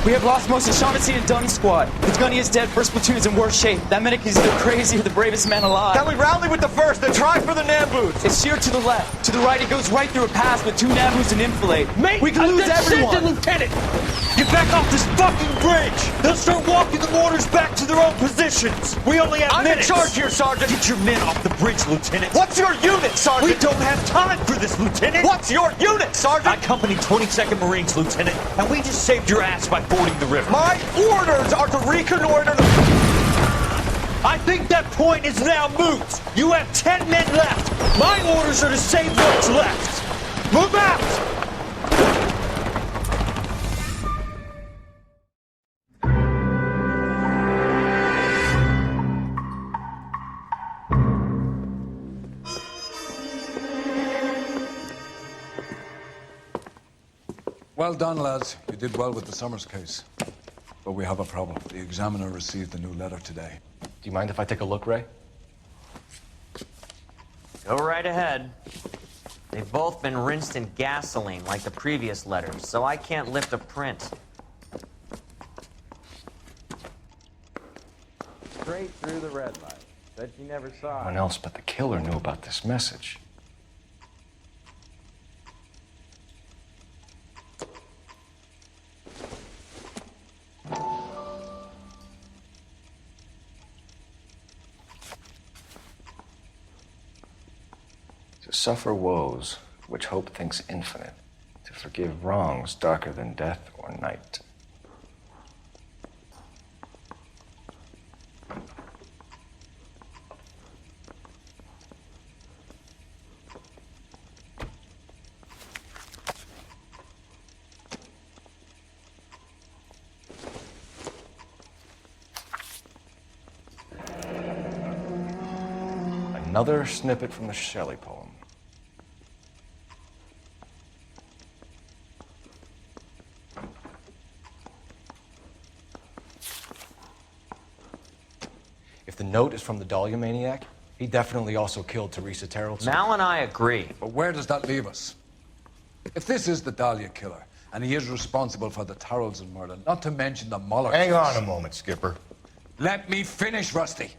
We have lost most of Shaughnessy and Dunn's squad. The gunny is dead, first platoon's in worse shape. That medic is either crazy or the bravest man alive. Can we rally with the first and try for the Nambus? It's sheer to the left. To the right, it goes right through a pass with 2 Nambus and enfilade. Mate, we can lose everyone. Lieutenant! Get back off this fucking bridge! They'll start walking the mortars back to their own positions! We only have minutes! I'm in charge here, Sergeant! Get your men off the bridge, Lieutenant! What's your unit, Sergeant? We don't have time for this, Lieutenant! What's your unit, Sergeant? I company 22nd Marines, Lieutenant, and we just saved your ass by fording the river. My orders are to reconnoiter the... I think that point is now moot! You have 10 men left! My orders are to save what's left! Move out! Well done, lads. You did well with the Summers case. But we have a problem. The examiner received a new letter today. Do you mind if I take a look, Ray? Go right ahead. They've both been rinsed in gasoline like the previous letters, so I can't lift a print. Straight through the red light. Bet you never saw No it. one else but the killer knew about this message. To suffer woes which hope thinks infinite, to forgive wrongs darker than death or night. Another snippet from the Shelley poem. If the note is from the Dahlia maniac, he definitely also killed Teresa Terrell. Mal and I agree. But where does that leave us? If this is the Dahlia killer, and he is responsible for the Tarrelson murder, not to mention the Muller Hang case. on a moment, Skipper. Let me finish, Rusty.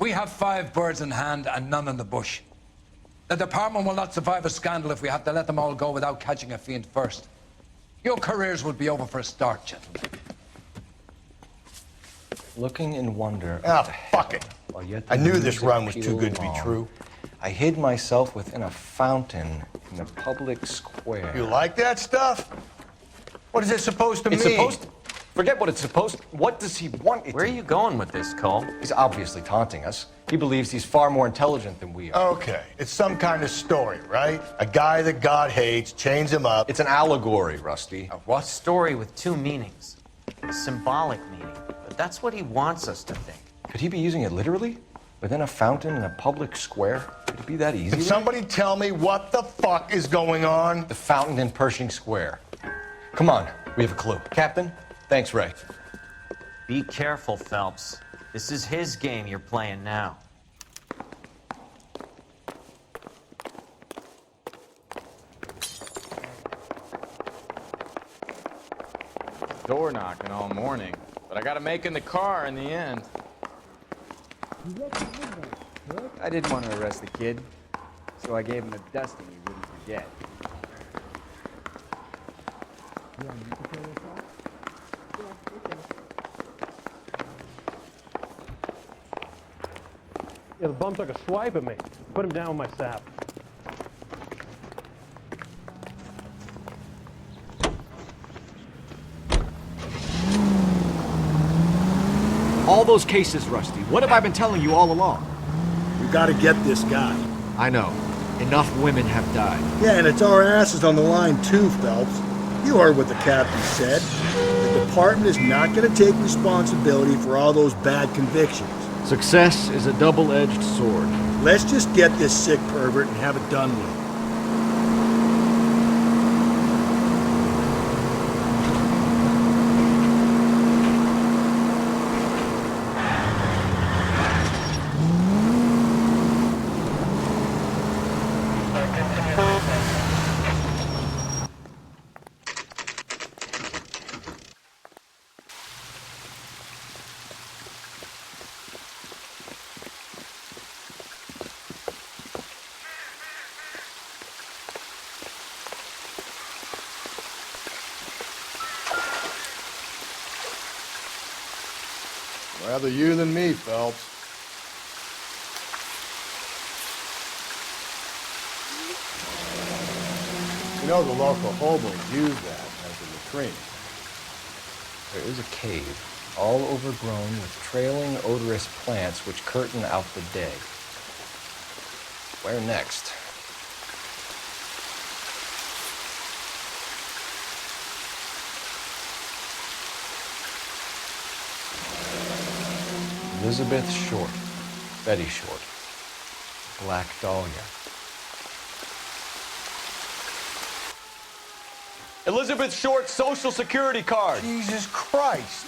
We have 5 birds in hand and none in the bush. The department will not survive a scandal if we have to let them all go without catching a fiend first. Your careers will be over for a start, gentlemen. Looking in wonder. Ah, fuck it. I knew this run was too good to be true. I hid myself within a fountain in the public square. You like that stuff? What is it supposed to mean? It's supposed to... Forget what it's supposed to... What does he want it Where are you going with this, Cole? He's obviously taunting us. He believes he's far more intelligent than we are. Okay, it's some kind of story, right? A guy that God hates, chains him up. It's an allegory, Rusty. A what? Story with 2 meanings. A symbolic meaning. But that's what he wants us to think. Could he be using it literally? Within a fountain in a public square? Could it be that easy? Can somebody tell me what the fuck is going on? The fountain in Pershing Square. Come on, we have a clue. Captain, thanks, Ray. Be careful, Phelps. This is his game you're playing now. Door knocking all morning, but I got to make in the car in the end. I didn't want to arrest the kid, so I gave him a dusting he wouldn't forget. Yeah, the bum took a swipe at me. Put him down with my sap. All those cases, Rusty. What have I been telling you all along? We gotta get this guy. I know. Enough women have died. Yeah, and it's our asses on the line too, Phelps. You heard what the captain said. The department is not going to take responsibility for all those bad convictions. Success is a double-edged sword. Let's just get this sick pervert and have it done with. Rather you than me, Phelps. You know the local hobos use that as a latrine. There is a cave, all overgrown with trailing, odorous plants which curtain out the day. Where next? Elizabeth Short, Betty Short, Black Dahlia. Elizabeth Short's social security card. Jesus Christ.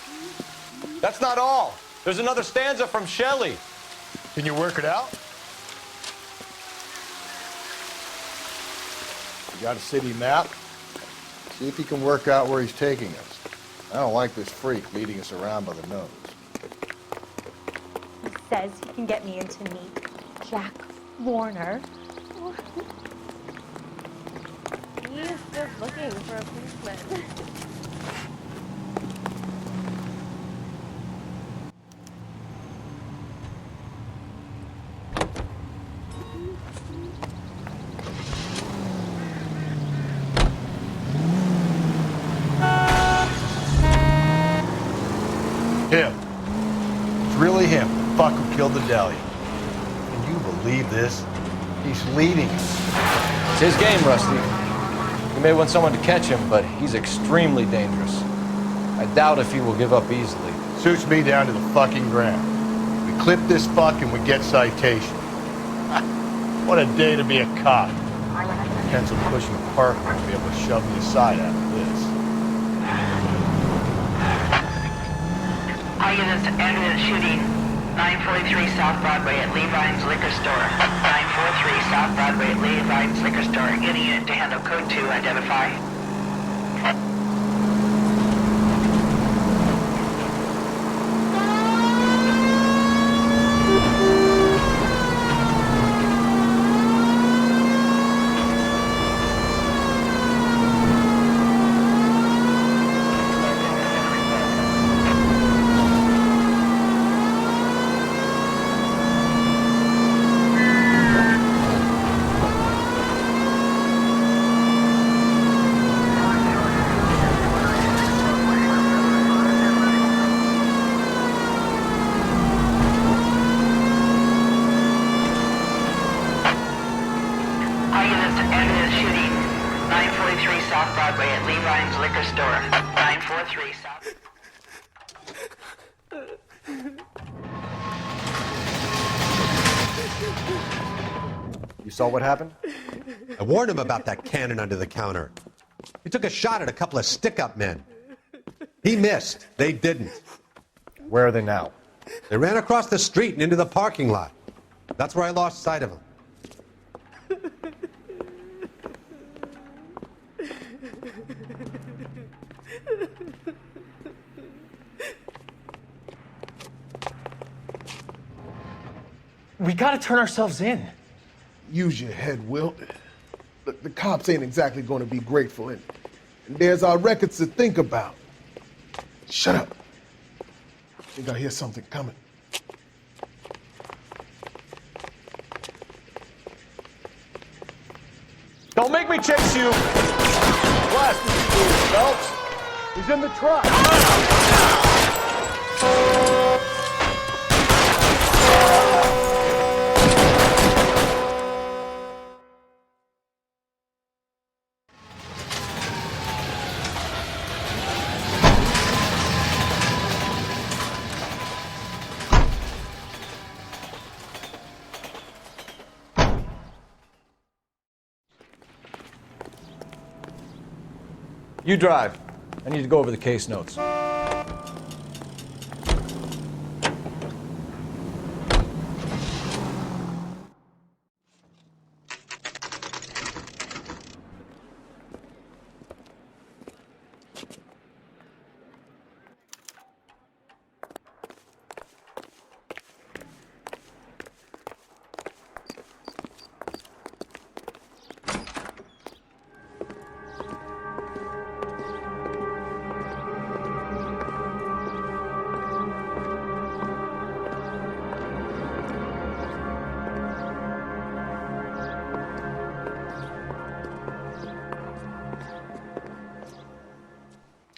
That's not all. There's another stanza from Shelley. Can you work it out? You got a city map? See if you can work out where he's taking us. I don't like this freak leading us around by the nose. He says he can get me in to meet Jack Warner. He's just looking for a policeman. Him. It's really him. The fuck who killed the Dahlia. Can you believe this? He's leading us. It's his game, Rusty. He may want someone to catch him, but he's extremely dangerous. I doubt if he will give up easily. Suits me down to the fucking ground. We clip this fuck and we get citation. What a day to be a cop. Pencil pushing Parker will be able to shove me aside after this. All units ended at shooting 943 South Broadway at Levine's Liquor Store. 943 South Broadway at Levine's Liquor Store. Any unit to handle code 2, identify. You saw what happened? I warned him about that cannon under the counter. He took a shot at a couple of stick-up men. He missed. They didn't. Where are they now? They ran across the street and into the parking lot. That's where I lost sight of them. We gotta turn ourselves in. Use your head, Wilt. The cops ain't exactly going to be grateful, and there's our records to think about. Shut up. I think I hear something coming. Don't make me chase you! Blast this Phelps. He's in the truck. You drive. I need to go over the case notes.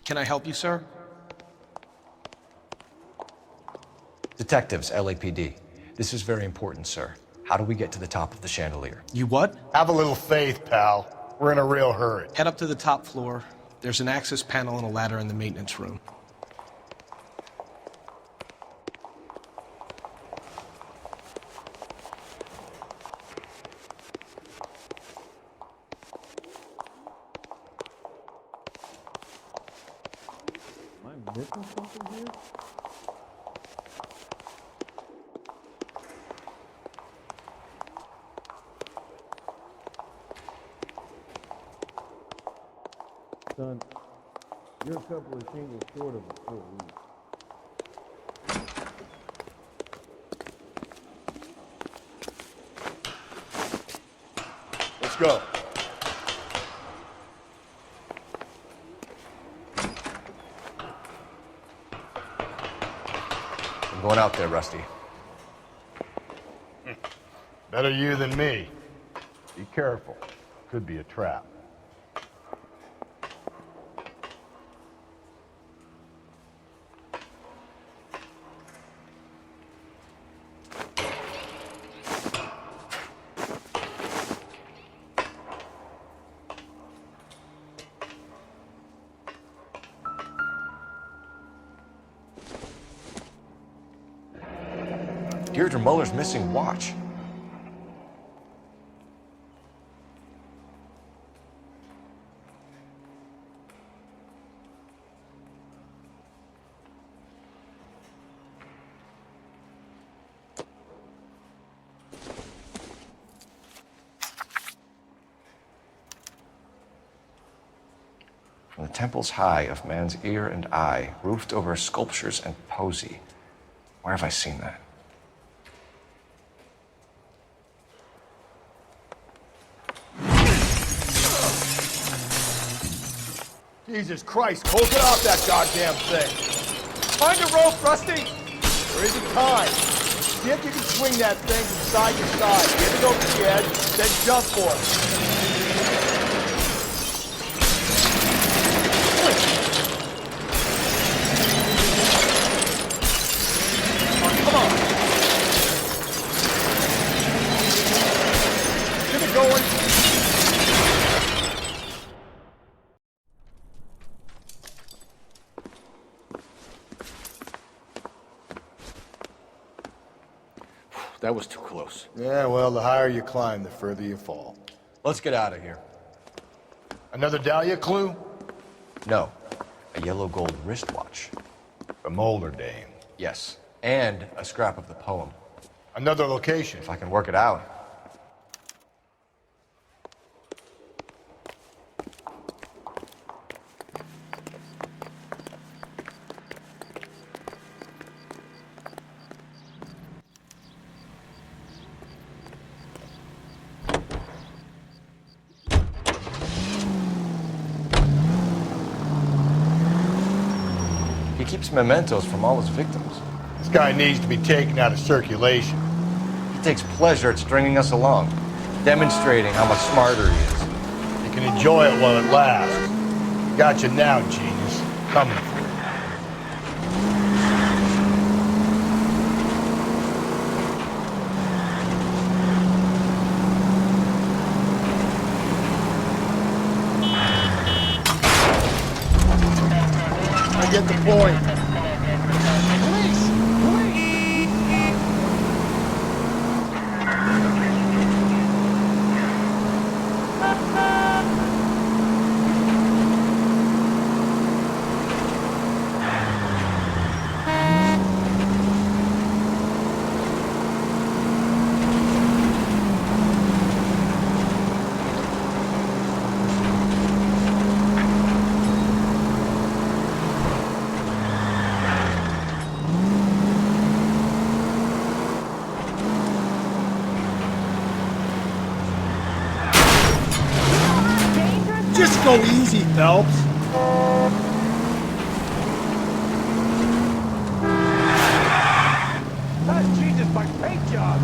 Can I help you, sir? Detectives, LAPD. This is very important, sir. How do we get to the top of the chandelier? You what? Have a little faith, pal. We're in a real hurry. Head up to the top floor. There's an access panel and a ladder in the maintenance room. Am I missing something here? Son, you're a couple of shingles short of a full week. Let's go. I'm going out there, Rusty. Better you than me. Be careful. Could be a trap. Deirdre Muller's missing watch. From the temples high of man's ear and eye, roofed over sculptures and poesy. Where have I seen that? Jesus Christ, close it off that goddamn thing. Find a rope, Rusty. There isn't time. See if you can swing that thing from side to side. Get it over the edge, then jump for it. Oh, come on. Get it going. That was too close. Yeah, well, the higher you climb, the further you fall. Let's get out of here. Another Dahlia clue? No. A yellow gold wristwatch. A Molder dame. Yes. And a scrap of the poem. Another location. If I can work it out. He keeps mementos from all his victims. This guy needs to be taken out of circulation. He takes pleasure at stringing us along, demonstrating how much smarter he is. You can enjoy it while it lasts. Gotcha now, genius. Coming for you. I get the point. Go easy, Phelps. Ah, Jesus, my paint job!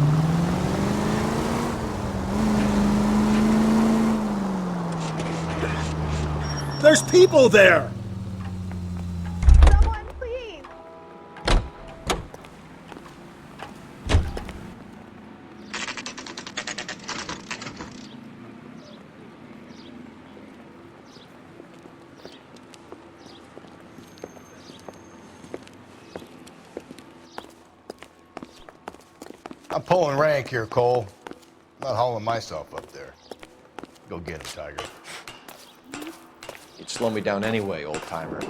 There's people there! Someone, please! I'm pulling rank here, Cole. I'm not hauling myself up there. Go get him, Tiger. You'd slow me down anyway, old-timer.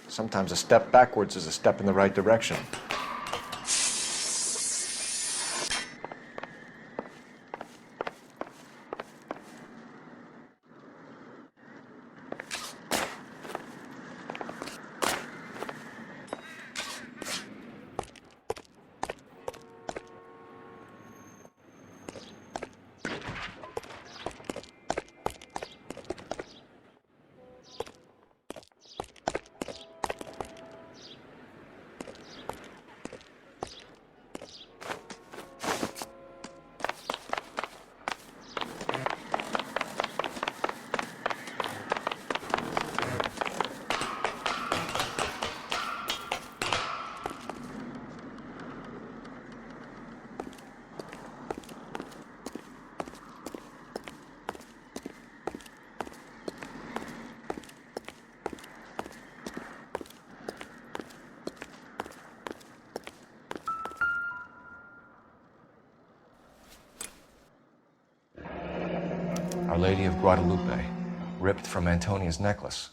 Sometimes a step backwards is a step in the right direction. Our Lady of Guadalupe, ripped from Antonia's necklace.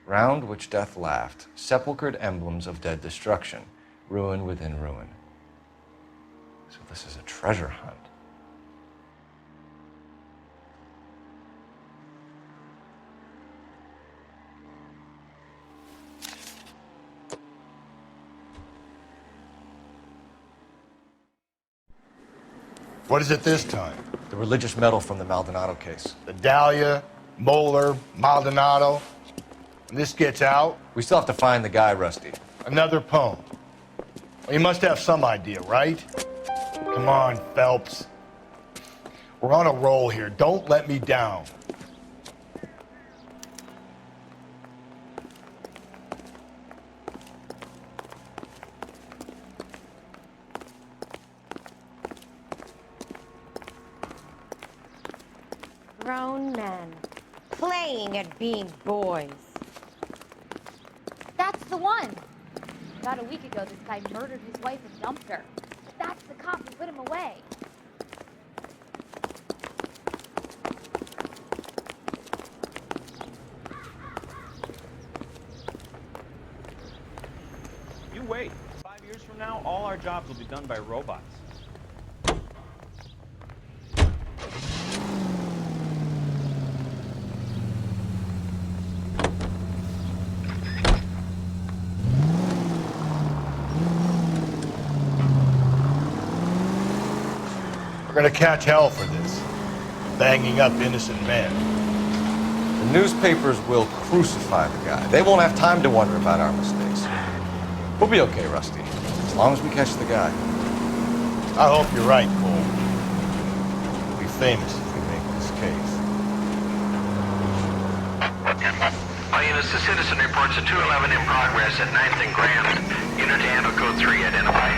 round which death laughed, sepulchred emblems of dead destruction, ruin within ruin. So this is a treasure hunt. What is it this time? The religious medal from the Maldonado case. The Dahlia, Moeller, Maldonado. When this gets out... We still have to find the guy, Rusty. Another poem. Well, you must have some idea, right? Come on, Phelps. We're on a roll here. Don't let me down. Grown men playing at being boys. That's the one. About a week ago, this guy murdered his wife and dumped her. But that's the cop who put him away. You wait. 5 years from now, all our jobs will be done by robots. We're gonna catch hell for this. Banging up innocent men. The newspapers will crucify the guy. They won't have time to wonder about our mistakes. We'll be okay, Rusty, as long as we catch the guy. I hope you're right, Cole. We'll be famous if we make this case. All units, the citizen reports a 211 in progress at 9th and Grand. Unit to handle code 3, identify.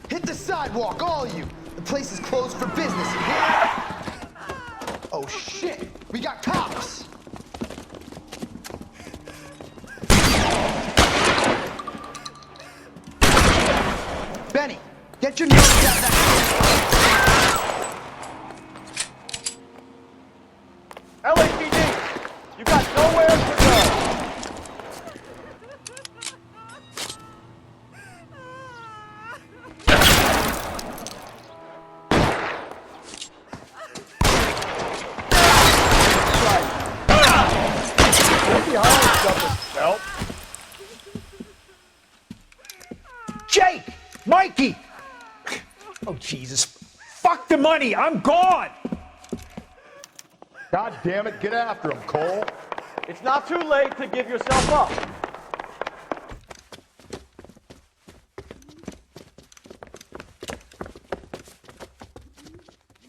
Hit the sidewalk, all of you! The place is closed for business, you hear? Oh shit! We got cops! Benny, get your nose out of that! LAPD, you got nowhere to go. Jake! Mikey! Oh, Jesus. Fuck the money! I'm gone! God damn it, get after him, Cole. It's not too late to give yourself up.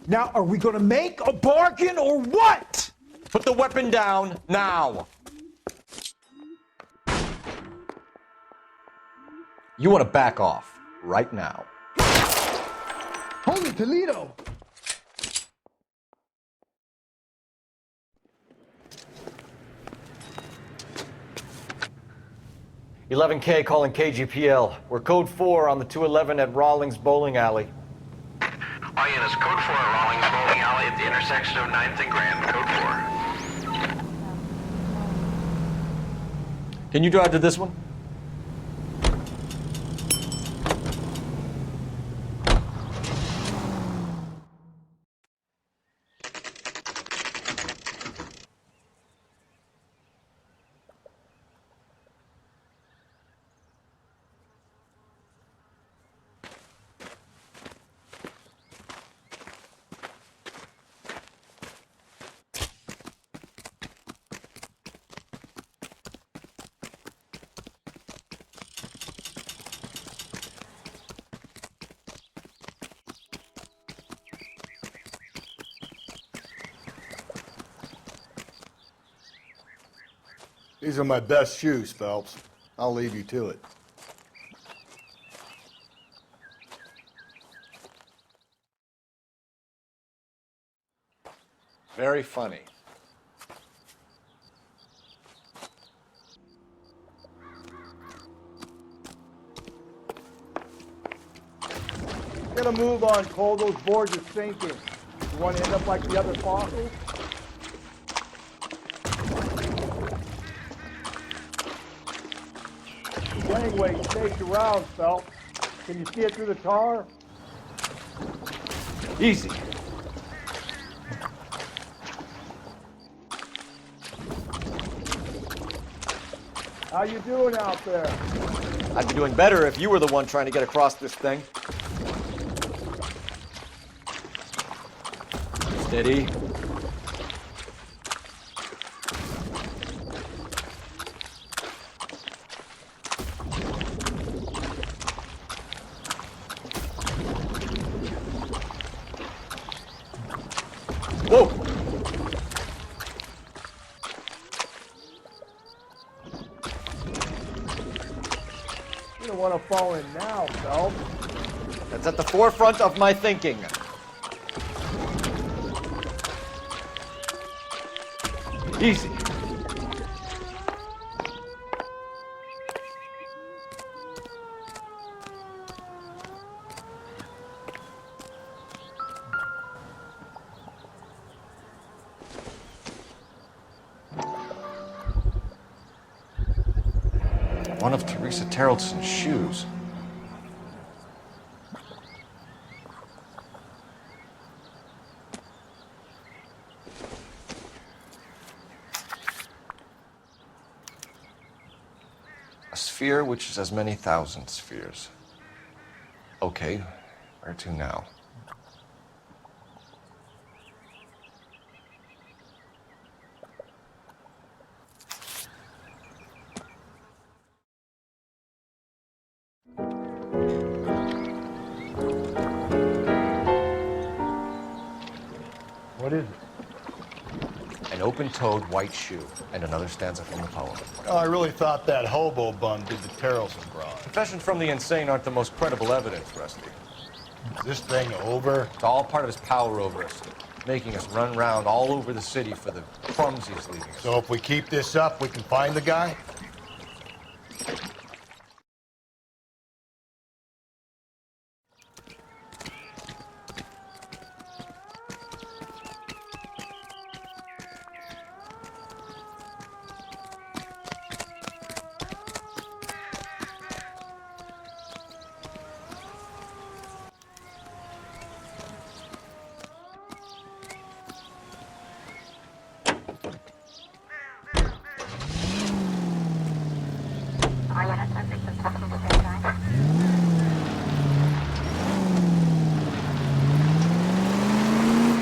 Now, are we gonna make a bargain or what? Put the weapon down now. You want to back off right now. Holy Toledo! $11K calling KGPL. We're code 4 on the 211 at Rawlings Bowling Alley. All units, code 4 at Rawlings Bowling Alley at the intersection of 9th and Grand, code 4. Can you drive to this one? These are my best shoes, Phelps. I'll leave you to it. Very funny. Get a move on, Cole. Those boards are sinking. You want to end up like the other fossils? The gangway staked around, Phelps. Can you see it through the tar? Easy. How you doing out there? I'd be doing better if you were the one trying to get across this thing. Steady. Whoa! You don't want to fall in now, Phelps. That's at the forefront of my thinking. Easy. One of Teresa Terrelson's shoes. A sphere which is as many thousand spheres. Okay, where to now? What is it? An open-toed white shoe, and another stanza from the poem. Oh, I really thought that hobo bum did the Terrelson broad. Confessions from the insane aren't the most credible evidence, Rusty. Is this thing over? It's all part of his power over us, making us run around all over the city for the crumbs he's leaving us. So if we keep this up, we can find the guy?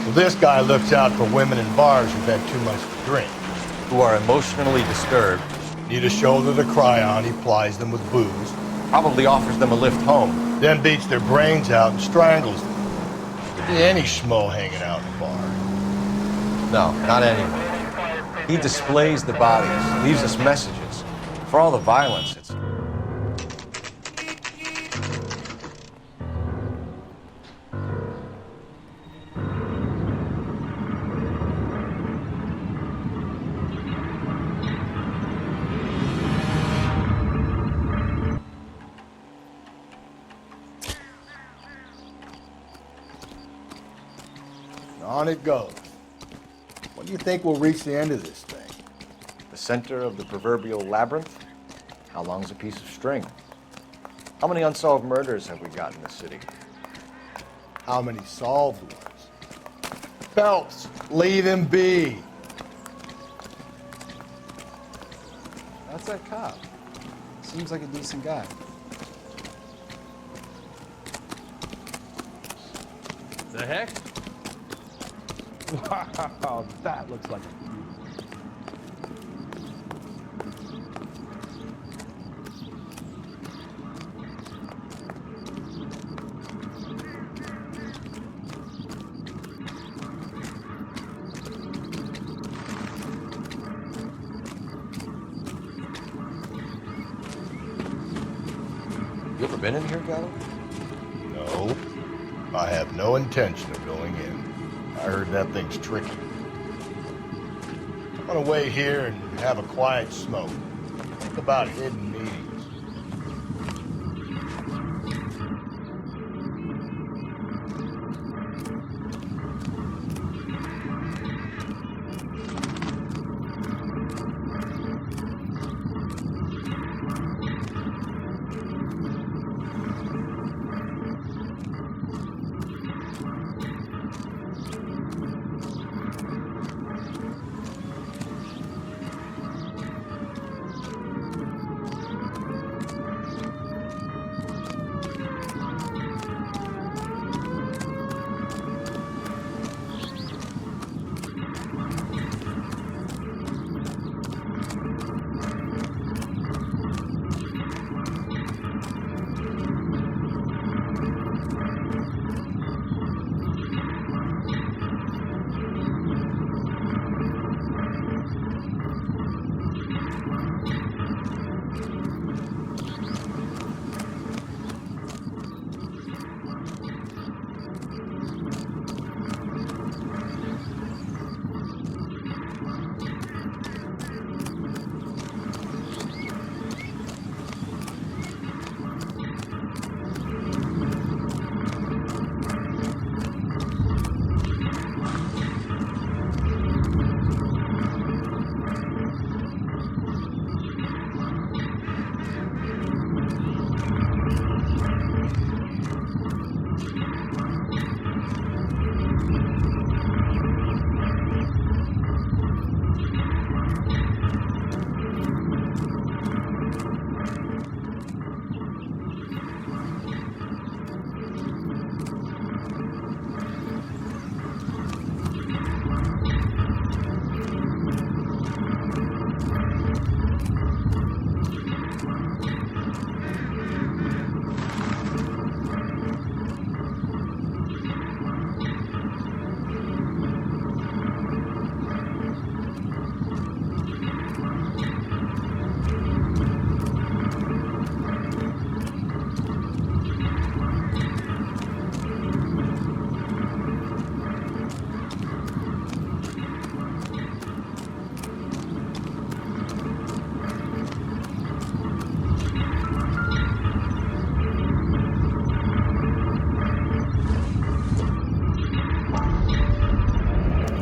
So this guy looks out for women in bars who've had too much to drink. Who are emotionally disturbed. Need a shoulder to cry on, he plies them with booze. Probably offers them a lift home. Then beats their brains out and strangles them. Could be any schmo hanging out in the bar. No, not anyone. He displays the bodies, leaves us messages. For all the violence, it's... On it goes. When do you think we'll reach the end of this thing? The center of the proverbial labyrinth? How long's a piece of string? How many unsolved murders have we got in the city? How many solved ones? Phelps, leave him be. That's that cop. Seems like a decent guy. The heck? Wow, that looks like a You ever been in here, Gallo? No. I have no intention of going in. I heard that thing's tricky. I'm gonna wait here and have a quiet smoke. Think about hidden meetings.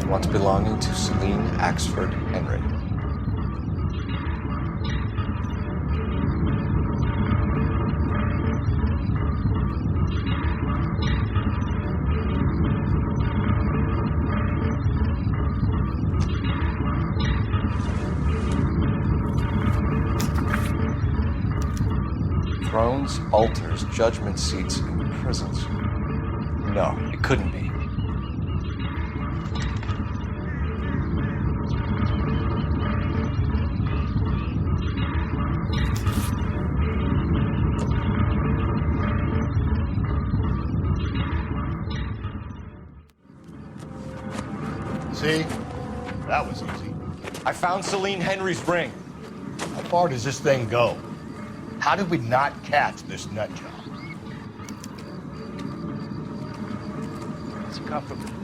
Once belonging to Celine Axford Henry. Thrones, altars, judgment seats, and prisons. No, it couldn't be. See? That was easy. I found Celine Henry's ring. How far does this thing go? How did we not catch this nut job? It's come from the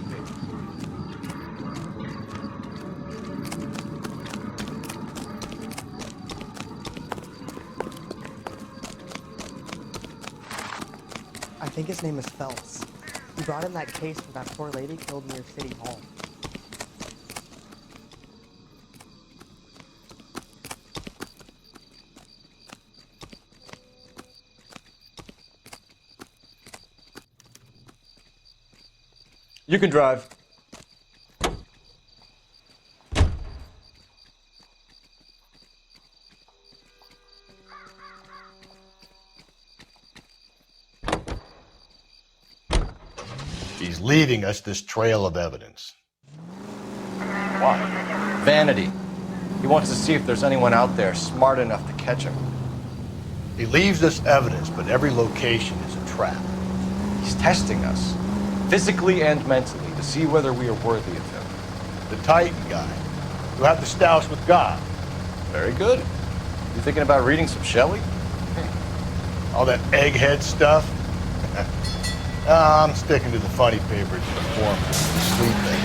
I think his name is Phelps. He brought in that case for that poor lady killed near City Hall. You can drive. He's leaving us this trail of evidence. Why? Vanity. He wants to see if there's anyone out there smart enough to catch him. He leaves us evidence, but every location is a trap. He's testing us, physically and mentally, to see whether we are worthy of him. The Titan guy, who had the stoush with God. Very good. You thinking about reading some Shelley? All that egghead stuff? I'm sticking to the funny papers and the formal sleep thing.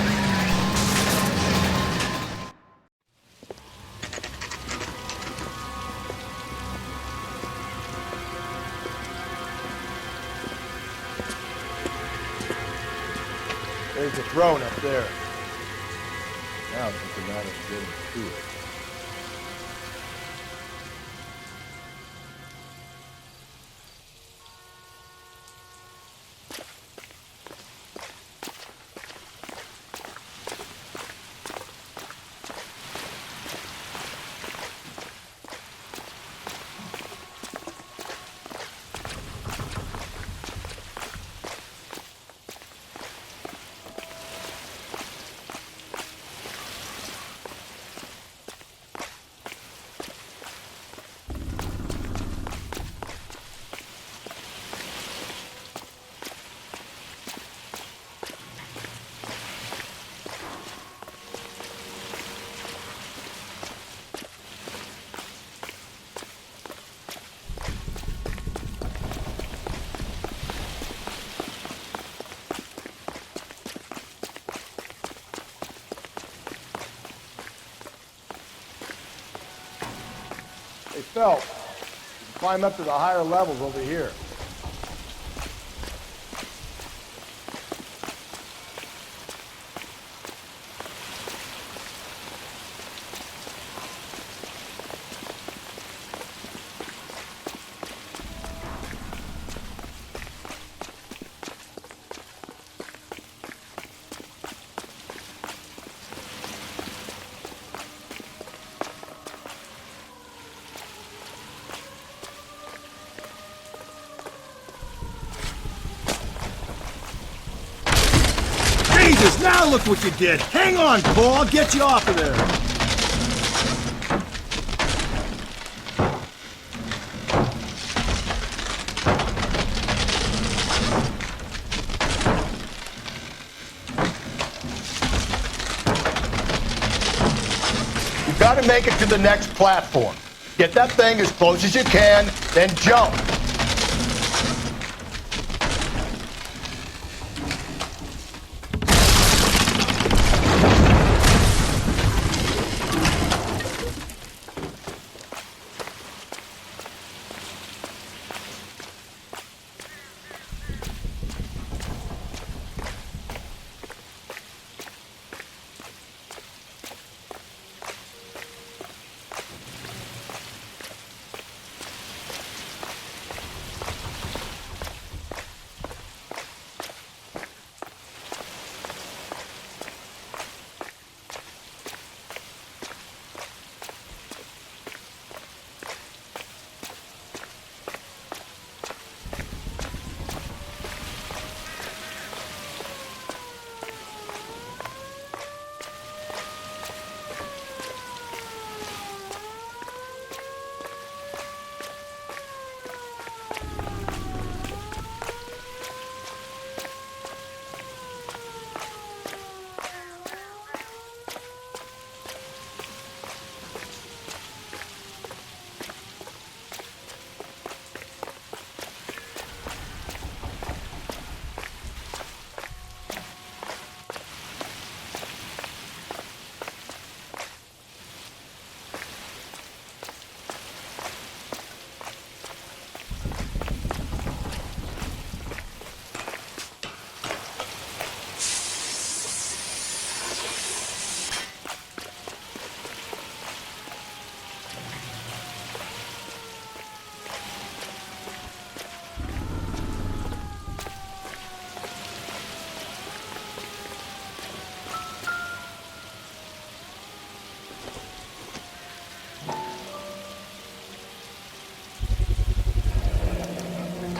There's the throne up there. Now it's just a matter of getting to it. Hey, Phelps, you can climb up to the higher levels over here. Jesus, now look what you did! Hang on, Paul, I'll get you off of there! You've got to make it to the next platform. Get that thing as close as you can, then jump.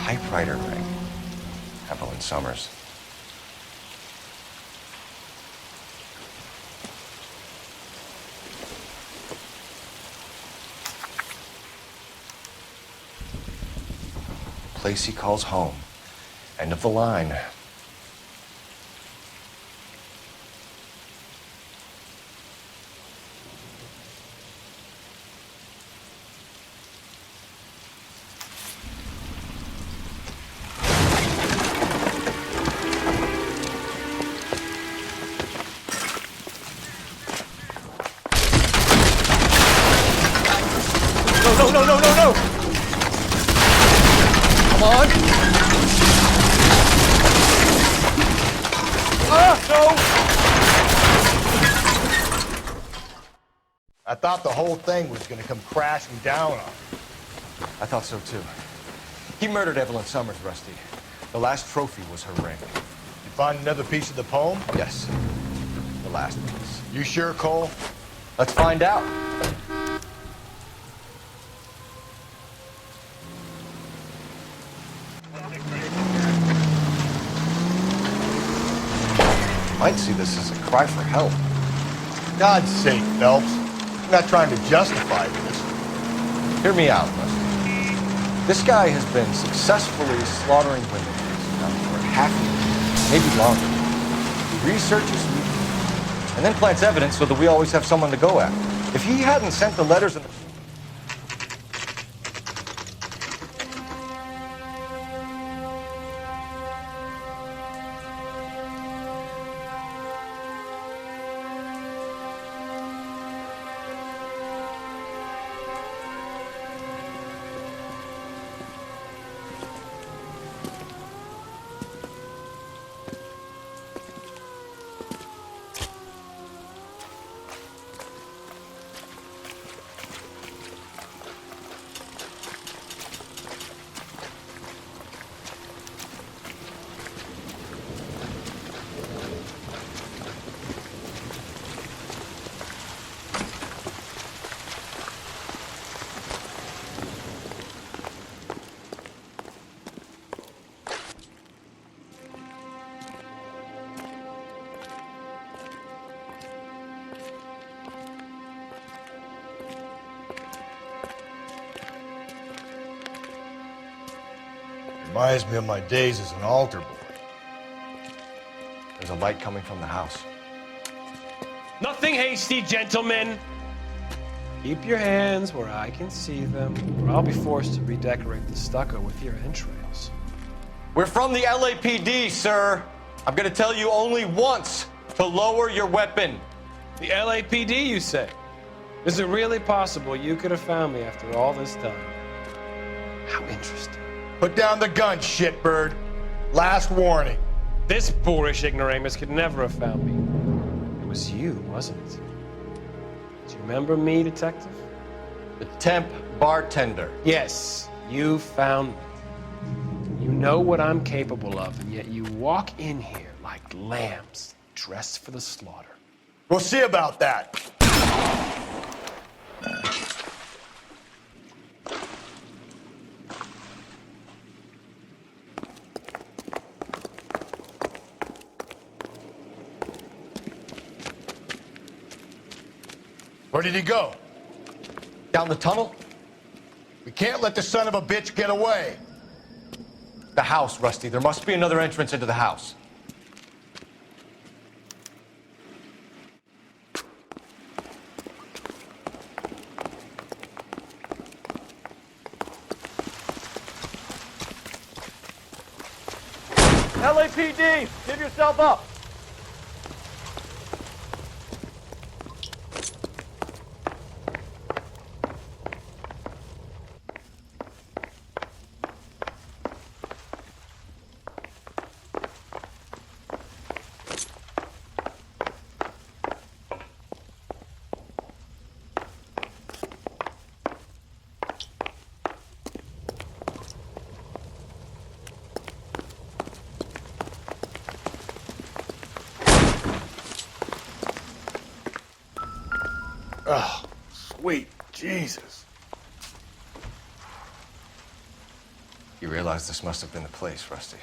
Typewriter ring. Evelyn Summers. Place he calls home. End of the line. no, no, no, no, no! Come on! No! I thought the whole thing was gonna come crashing down on him. I thought so too. He murdered Evelyn Summers, Rusty. The last trophy was her ring. You find another piece of the poem? Yes. The last piece. You sure, Cole? Let's find out. Might see this as a cry for help. God's sake, Phelps. I'm not trying to justify this. Hear me out, Rusty. This guy has been successfully slaughtering women now for half a year, maybe longer. He researches and then plants evidence so that we always have someone to go after. If he hadn't sent the letters and Reminds me of my days as an altar boy. there's a light coming from the house. Nothing hasty, gentlemen. Keep your hands where I can see them, or I'll be forced to redecorate the stucco with your entrails. We're from the LAPD, sir. I'm gonna tell you only once to lower your weapon. The LAPD, you say? Is it really possible you could have found me after all this time? How interesting. Put down the gun, shitbird. Last warning. This boorish ignoramus could never have found me. It was you, wasn't it? Do you remember me, detective? The temp bartender. Yes, you found me. You know what I'm capable of, and yet you walk in here like lambs dressed for the slaughter. We'll see about that. Where did he go? Down the tunnel? We can't let the son of a bitch get away. The house, Rusty. There must be another entrance into the house. LAPD, give yourself up. Oh, sweet Jesus. You realize this must have been the place, Rusty.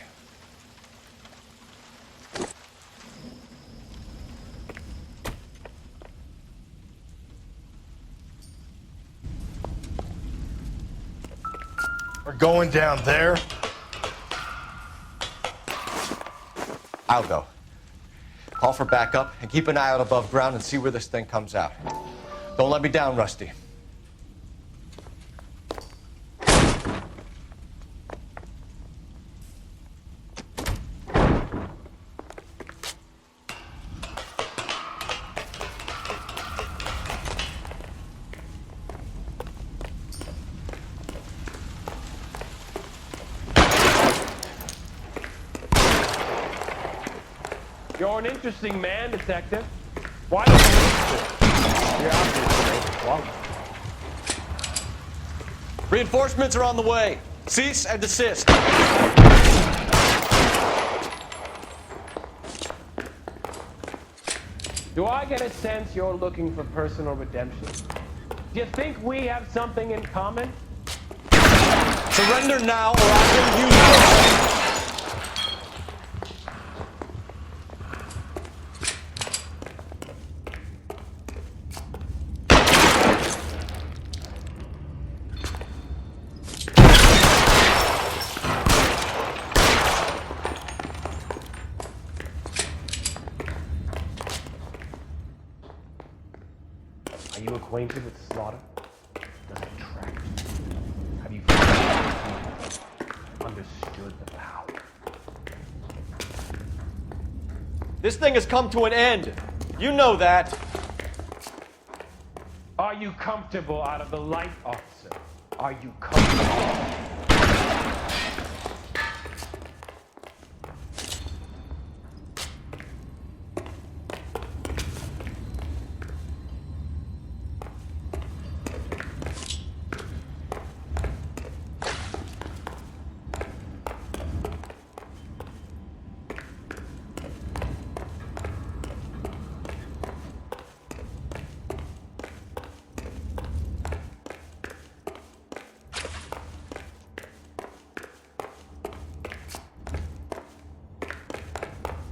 We're going down there. I'll go. Call for backup and keep an eye out above ground and see where this thing comes out. Don't let me down, Rusty. You're an interesting man, Detective. Why don't you listen? You're obviously qualified. Reinforcements are on the way. Cease and desist. Do I get a sense you're looking for personal redemption? Do you think we have something in common? Surrender now or I will use you. Are you acquainted with slaughter? Does it attract you? Have you understood the power? This thing has come to an end. You know that. Are you comfortable out of the light, officer? Are you comfortable?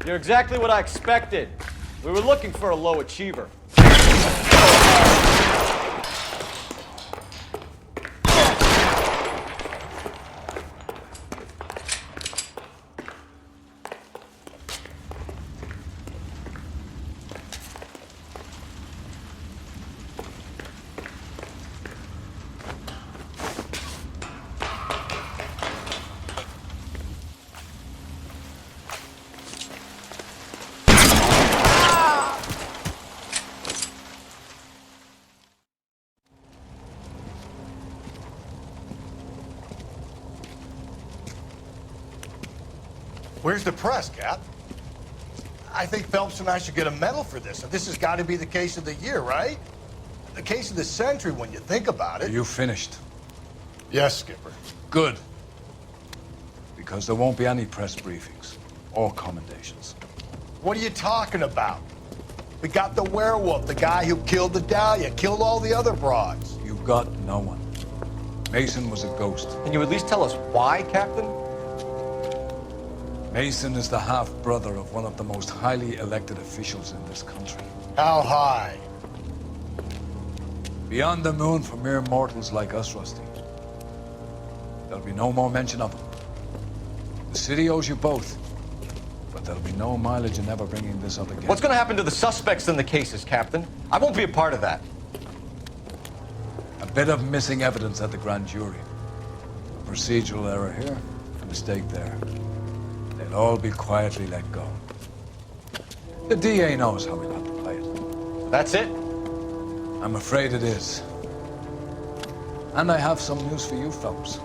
You're exactly what I expected. We were looking for a low achiever. Where's the press, Cap? I think Phelps and I should get a medal for this. And this has got to be the case of the year, right? The case of the century when you think about it. Are you finished? Yes, Skipper. Good. Because there won't be any press briefings or commendations. What are you talking about? We got the werewolf, the guy who killed the Dahlia, killed all the other broads. You got no one. Mason was a ghost. Can you at least tell us why, Captain? Mason is the half-brother of one of the most highly elected officials in this country. How high? Beyond the moon for mere mortals like us, Rusty. There'll be no more mention of him. The city owes you both, but there'll be no mileage in ever bringing this up again. What's going to happen to the suspects in the cases, Captain? I won't be a part of that. A bit of missing evidence at the grand jury. A procedural error here, a mistake there. They'll all be quietly let go. The DA knows how we got to play it. That's it? I'm afraid it is. And I have some news for you, Phelps.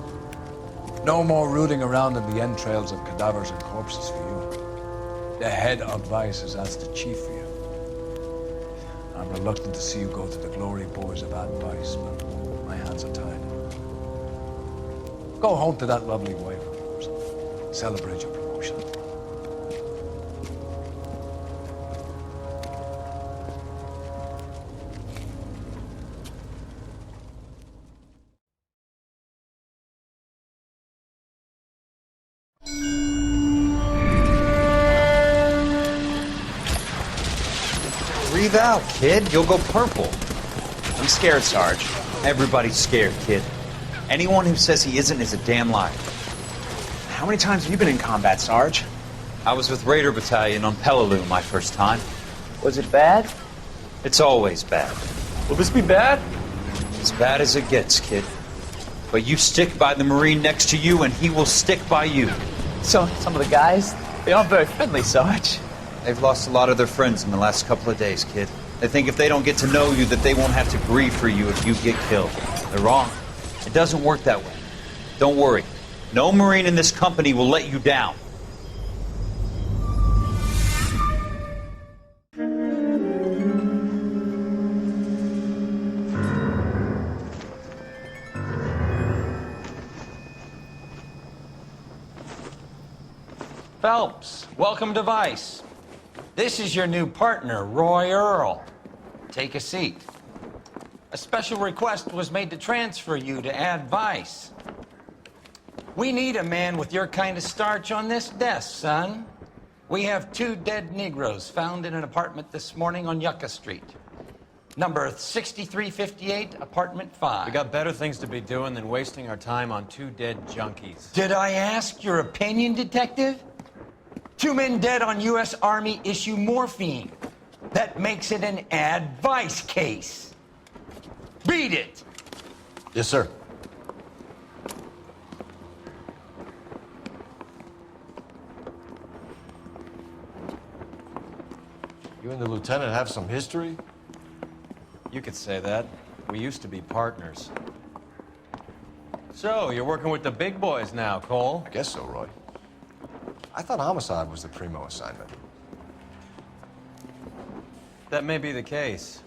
No more rooting around in the entrails of cadavers and corpses for you. The head of Vice has asked the chief for you. I'm reluctant to see you go to the glory boys of advice, but my hands are tied. Go home to that lovely wife of yours. Celebrate your promotion. Breathe out, kid. You'll go purple. I'm scared, Sarge. Everybody's scared, kid. Anyone who says he isn't is a damn liar. How many times have you been in combat, Sarge? I was with Raider Battalion on Peleliu my first time. Was it bad? It's always bad. Will this be bad? As bad as it gets, kid. But you stick by the Marine next to you, and he will stick by you. So, some of the guys, they aren't very friendly, Sarge. They've lost a lot of their friends in the last couple of days, kid. They think if they don't get to know you, that they won't have to grieve for you if you get killed. They're wrong. It doesn't work that way. Don't worry. No Marine in this company will let you down. Phelps, welcome to Vice. This is your new partner, Roy Earl. Take a seat. A special request was made to transfer you to Ad Vice. We need a man with your kind of starch on this desk, son. We have 2 dead Negroes found in an apartment this morning on Yucca Street. Number 6358, apartment 5. We got better things to be doing than wasting our time on 2 dead junkies. Did I ask your opinion, detective? 2 men dead on U.S. Army issue morphine. That makes it an Ad Vice case. Beat it! Yes, sir. You and the lieutenant have some history? You could say that. We used to be partners. So, you're working with the big boys now, Cole? I guess so, Roy. I thought homicide was the primo assignment. That may be the case.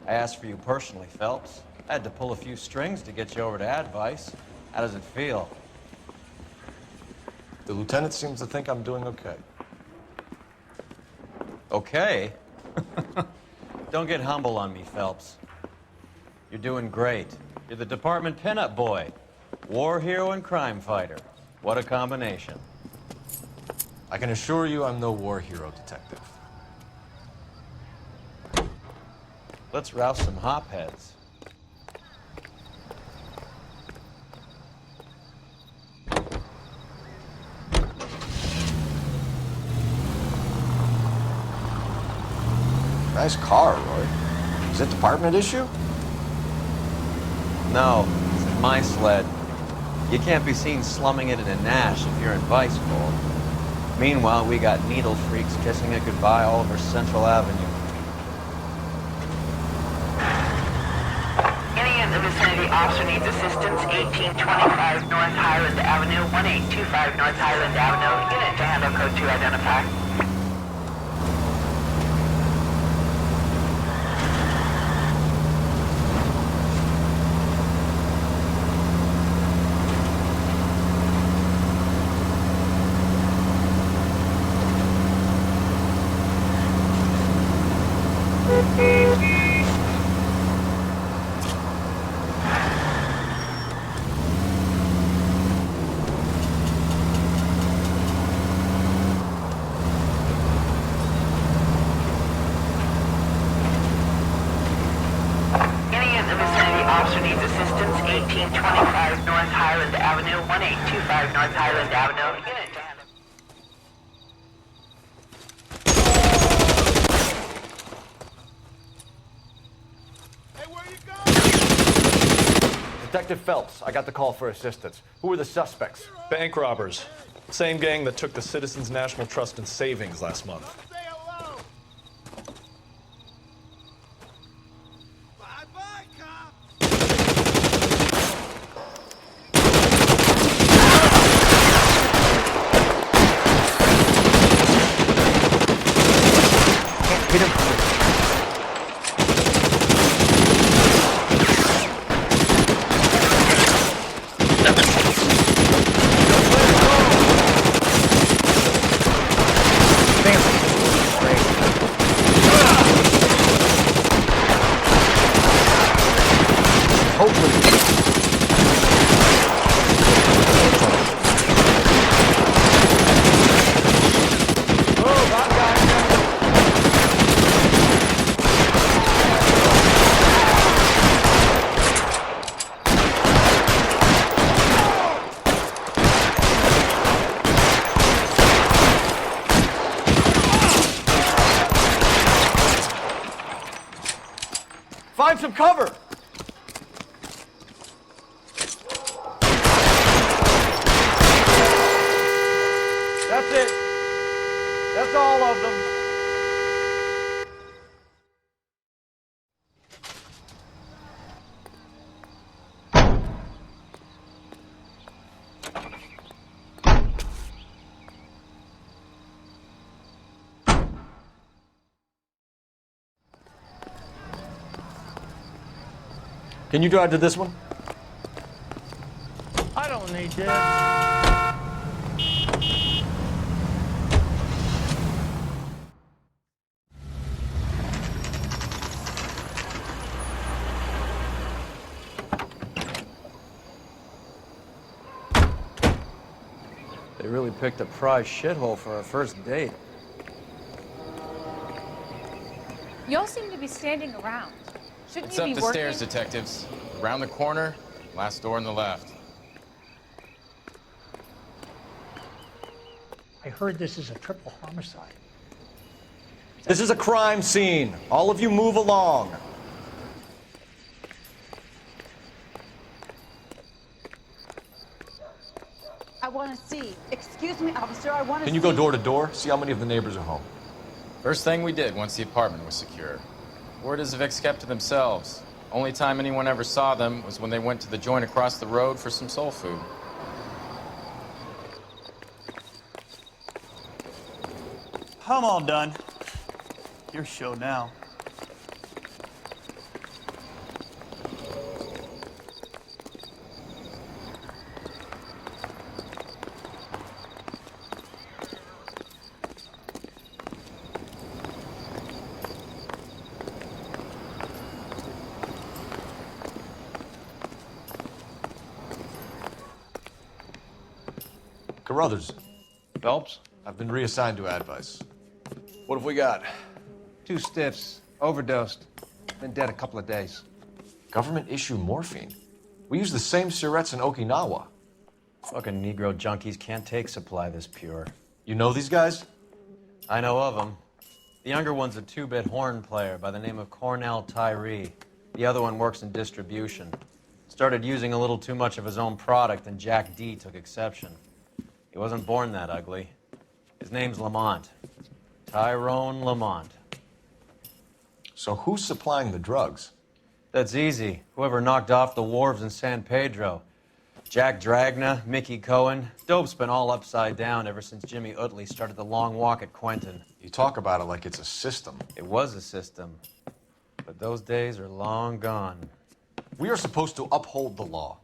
I asked for you personally, Phelps. I had to pull a few strings to get you over to Ad Vice. How does it feel? The lieutenant seems to think I'm doing okay. Okay? Don't get humble on me, Phelps. You're doing great. You're the department pinup boy. War hero and crime fighter. What a combination. I can assure you I'm no war hero, detective. Let's rouse some hopheads. Nice car, Roy. Is it department issue? No, it's my sled. You can't be seen slumming it in a Nash if you're in Vice, Cole. Meanwhile, we got needle freaks kissing it goodbye all over Central Avenue. Any in the vicinity officer needs assistance, 1825 North Highland Avenue, 1825 North Highland Avenue. Unit to handle code 2 identify. Officer needs assistance, 1825 North Highland Avenue, 1825 North Highland Avenue. Unit to handle. Detective Phelps, I got the call for assistance. Who were the suspects? Bank robbers. Same gang that took the Citizens National Trust and Savings last month. Find some cover! That's it. That's all of them. Can you drive to this one? I don't need this. They really picked a prize shithole for our first date. You all seem to be standing around. Shouldn't It's you up be the working? stairs, detectives. Around the corner, last door on the left. I heard this is a triple homicide. This is a crime scene. All of you move along. I want to see. Excuse me, officer, I want to see. Can you go door to door? See how many of the neighbors are home. First thing we did once the apartment was secure. Word is the Vicks kept to themselves. Only time anyone ever saw them was when they went to the joint across the road for some soul food. I'm all done. Your show now. Carruthers, Phelps? I've been reassigned to advice. What have we got? 2 stiffs. Overdosed. Been dead a couple of days. Government issue morphine. We use the same syrettes in Okinawa. Fucking Negro junkies can't take supply this pure. You know these guys? I know of them. The younger one's a 2-bit horn player by the name of Cornell Tyree. The other one works in distribution. Started using a little too much of his own product, and Jack D took exception. He wasn't born that ugly. His name's Lamont. Tyrone Lamont. So who's supplying the drugs? That's easy. Whoever knocked off the wharves in San Pedro. Jack Dragna, Mickey Cohen. Dope's been all upside down ever since Jimmy Utley started the long walk at Quentin. You talk about it like it's a system. It was a system. But those days are long gone. We are supposed to uphold the law.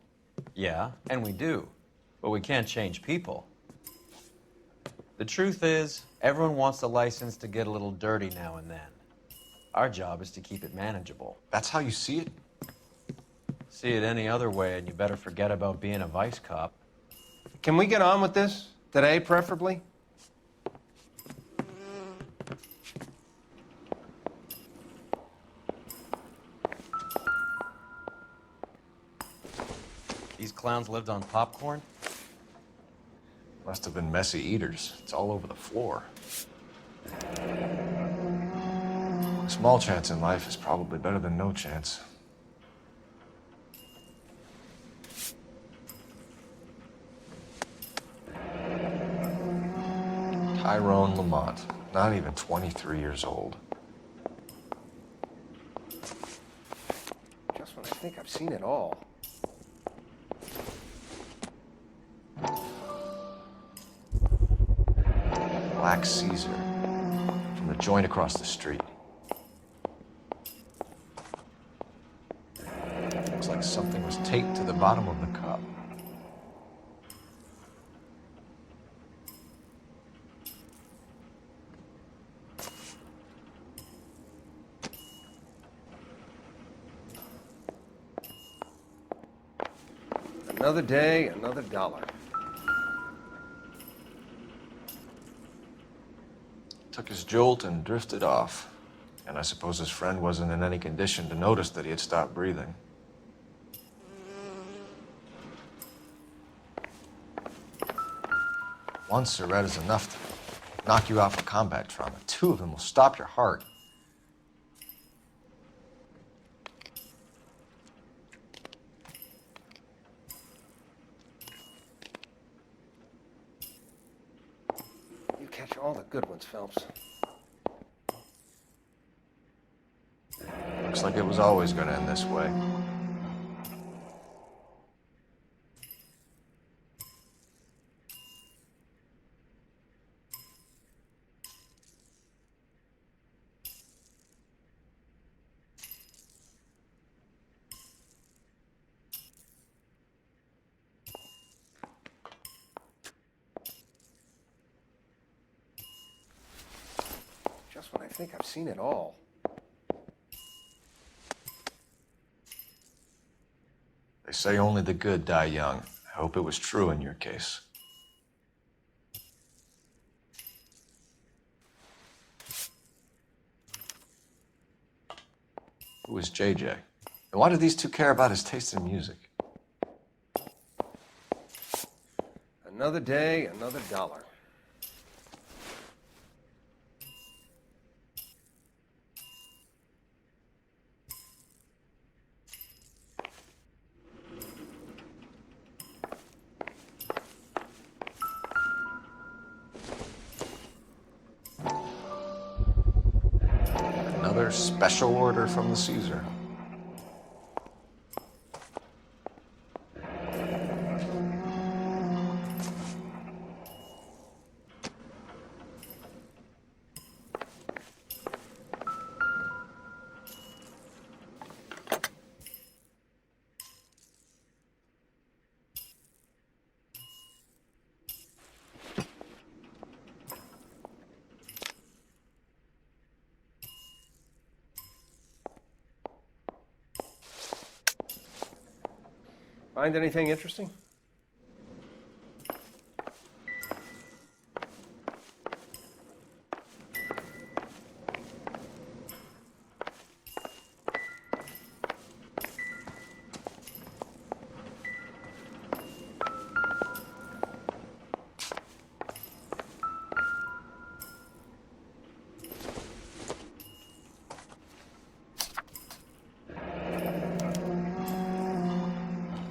Yeah, and we do. But we can't change people. The truth is, everyone wants the license to get a little dirty now and then. Our job is to keep it manageable. That's how you see it? See it any other way, and you better forget about being a vice cop. Can we get on with this? Today, preferably? These clowns lived on popcorn? Must have been messy eaters. It's all over the floor. Small chance in life is probably better than no chance. Tyrone Lamont, not even 23 years old. Just when I think I've seen it all. Black Caesar, from the joint across the street. Looks like something was taped to the bottom of the cup. Another day, another dollar. Took his jolt and drifted off. And I suppose his friend wasn't in any condition to notice that he had stopped breathing. One cigarette is enough to knock you out for combat trauma. 2 of them will stop your heart. You catch all the good ones, Phelps. Looks like it was always going to end this way. Just when I think I've seen it all. They say only the good die young. I hope it was true in your case. Who is JJ? And why do these two care about his taste in music? Another day, another dollar. Another special order from the Caesar. Find anything interesting?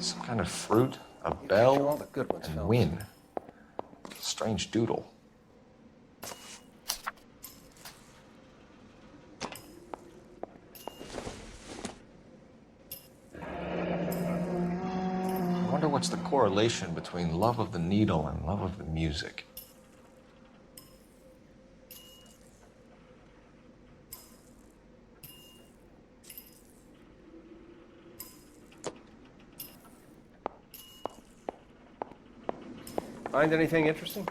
Some kind of fruit, a bell, and win. Strange doodle. I wonder what's the correlation between love of the needle and love of the music. Find anything interesting?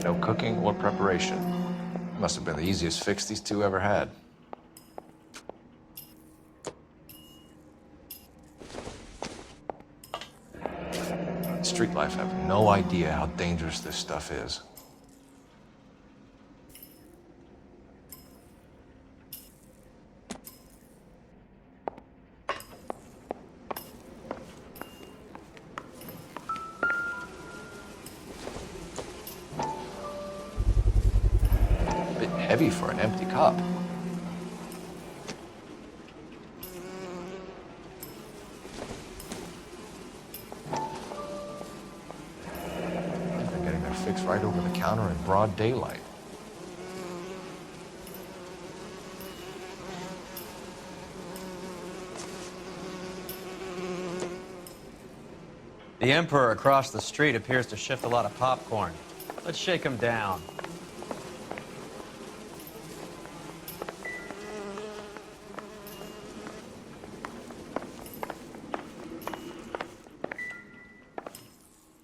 No cooking or preparation. Must have been the easiest fix these two ever had. Street life have no idea how dangerous this stuff is. Bit heavy for an empty cup. They're getting their fix right over the counter in broad daylight. The Emperor across the street appears to shift a lot of popcorn. Let's shake him down.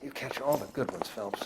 You catch all the good ones, Phelps.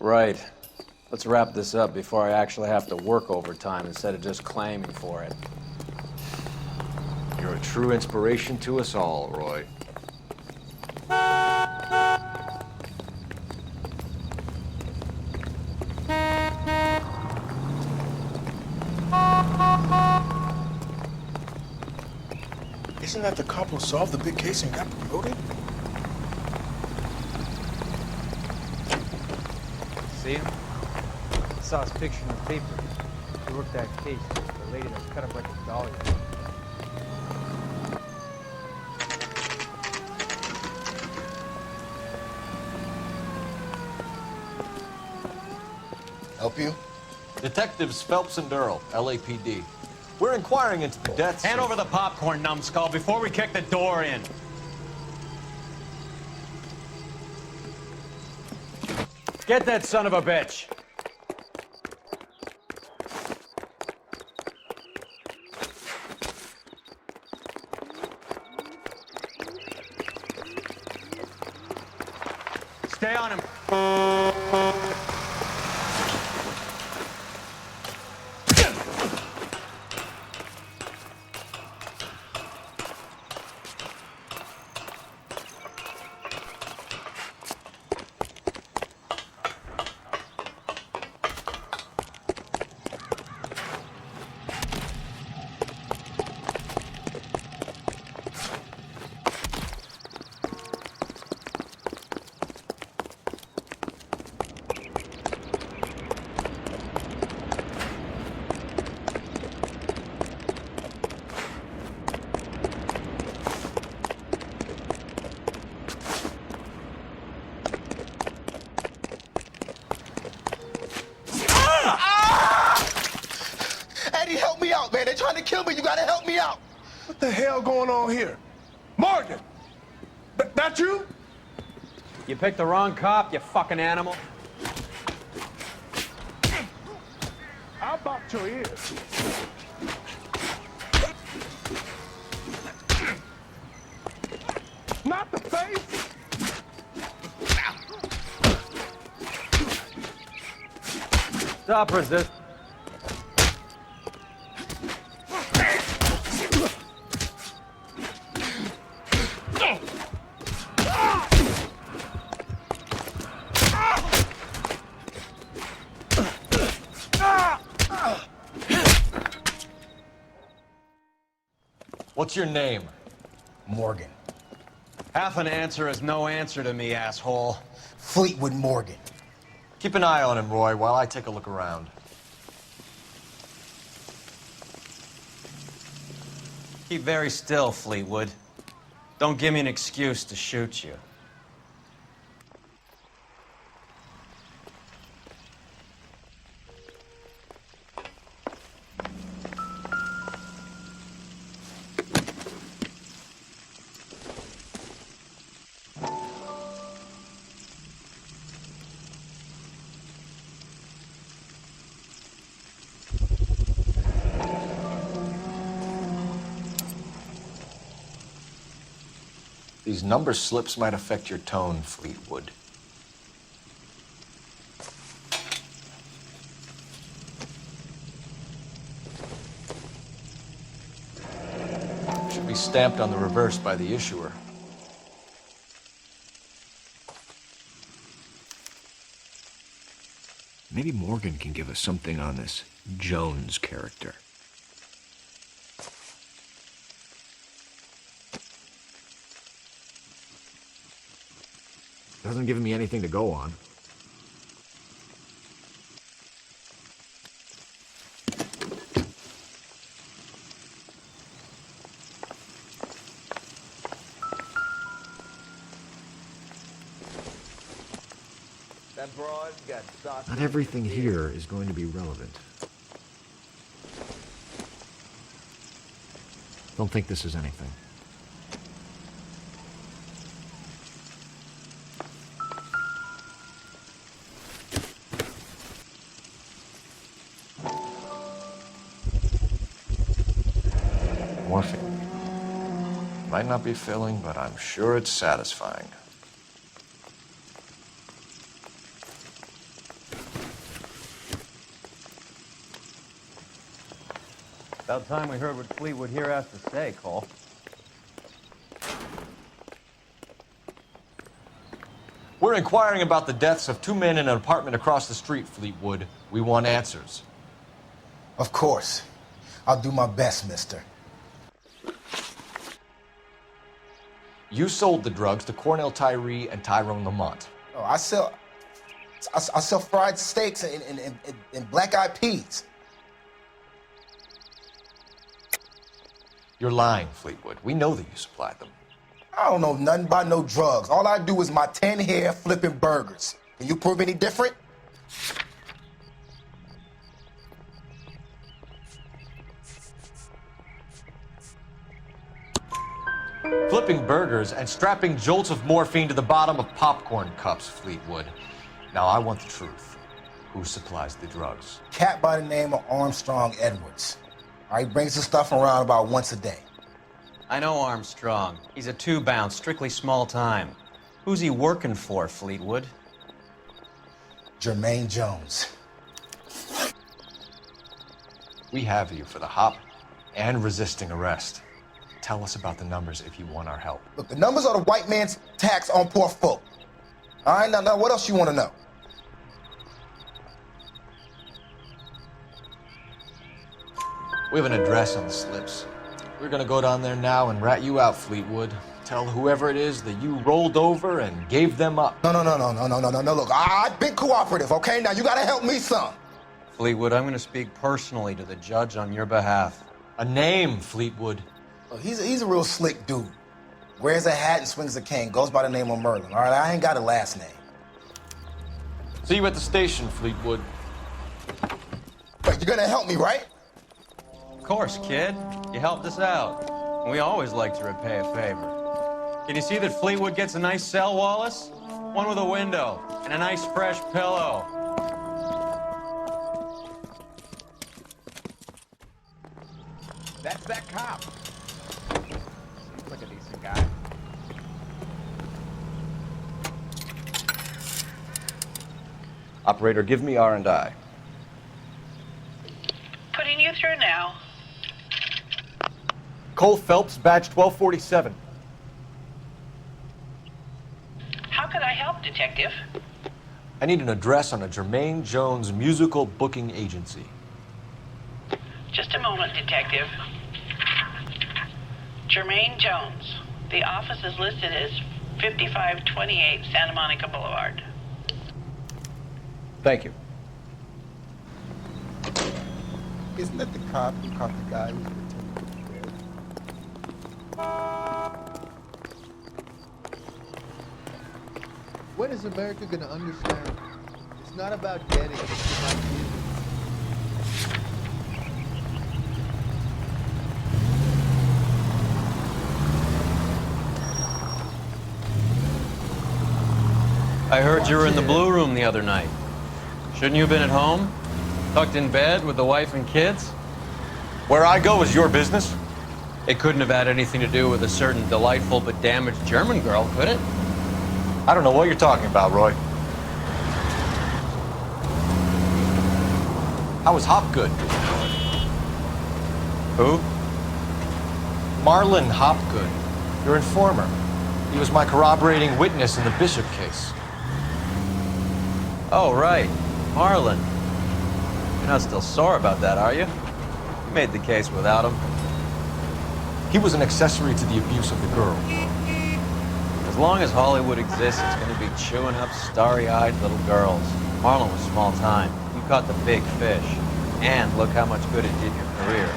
Right. Let's wrap this up before I actually have to work overtime instead of just claiming for it. You're a true inspiration to us all, Roy. Isn't that the cop who solved the big case and got promoted? See him? I saw his picture in the paper. He worked that case. The lady that cut up like a dolly. Help you? Detectives Phelps and Earl, LAPD. We're inquiring into the deaths. Hand over the popcorn, numbskull, before we kick the door in. Get that son of a bitch. Stay on him. Eddie, help me out, man. They're trying to kill me. You gotta help me out. What the hell going on here? Morgan! That you? You picked the wrong cop, you fucking animal. How about your ears? Not the face! Stop resist. What's your name? Morgan. Half an answer is no answer to me, asshole. Fleetwood Morgan. Keep an eye on him, Roy, while I take a look around. Keep very still, Fleetwood. Don't give me an excuse to shoot you. These number slips might affect your tone, Fleetwood. Should be stamped on the reverse by the issuer. Maybe Morgan can give us something on this Jones character. Hasn't given me anything to go on. That broad got sausage. Not everything here is going to be relevant. Don't think this is anything. Morphine. Might not be filling, but I'm sure it's satisfying. About time we heard what Fleetwood here has to say, Cole. We're inquiring about the deaths of two men in an apartment across the street, Fleetwood. We want answers. Of course. I'll do my best, mister. You sold the drugs to Cornell Tyree and Tyrone Lamont. Oh, I sell fried steaks and black-eyed peas. You're lying, Fleetwood. We know that you supplied them. I don't know nothing about no drugs. All I do is my 10 hair flipping burgers. Can you prove any different? Flipping burgers and strapping jolts of morphine to the bottom of popcorn cups, Fleetwood. Now, I want the truth. Who supplies the drugs? Cat by the name of Armstrong Edwards. All right, brings the stuff around about once a day. I know Armstrong. He's a two-bounce, strictly small time. Who's he working for, Fleetwood? Jermaine Jones. We have you for the hop and resisting arrest. Tell us about the numbers if you want our help. Look, the numbers are the white man's tax on poor folk. All right, now what else you want to know? We have an address on the slips. We're gonna go down there now and rat you out, Fleetwood. Tell whoever it is that you rolled over and gave them up. No. Look, I've been cooperative, okay? Now you gotta help me some. Fleetwood, I'm gonna speak personally to the judge on your behalf. A name, Fleetwood. Look, he's a real slick dude. Wears a hat and swings a cane. Goes by the name of Merlin. All right, I ain't got a last name. See you at the station, Fleetwood. Wait, you're gonna help me, right? Of course, kid. You helped us out. We always like to repay a favor. Can you see that Fleetwood gets a nice cell, Wallace? One with a window and a nice fresh pillow. That's that cop. Seems like a decent guy. Operator, give me R&I. Putting you through now. Cole Phelps, badge 1247. How could I help, Detective? I need an address on a Jermaine Jones musical booking agency. Just a moment, Detective. Jermaine Jones. The office is listed as 5528 Santa Monica Boulevard. Thank you. Isn't that the cop who caught the guy who was pretending to be dead? When is America gonna understand? It's not about getting, it's about giving. I heard you were in the Blue Room the other night. Shouldn't you have been at home? Tucked in bed with the wife and kids? Where I go is your business? It couldn't have had anything to do with a certain delightful but damaged German girl, could it? I don't know what you're talking about, Roy. How was Hopgood? Who? Marlon Hopgood, your informer. He was my corroborating witness in the Bishop case. Oh, right. Marlon. You're not still sore about that, are you? You made the case without him. He was an accessory to the abuse of the girl. As long as Hollywood exists, it's going to be chewing up starry-eyed little girls. Marlon was small time. You caught the big fish. And look how much good it did your career.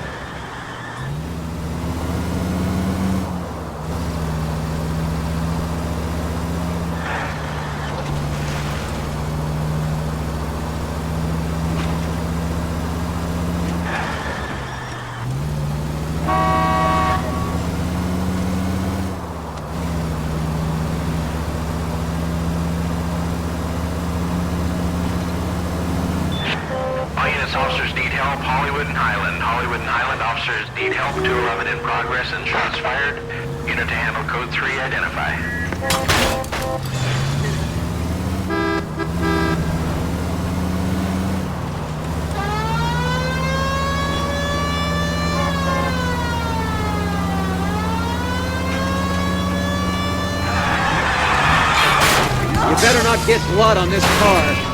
Officers need help, Hollywood and Highland. Hollywood and Highland officers need help. 211 in progress and shots fired. Unit to handle code 3, identify. You better not get blood on this car.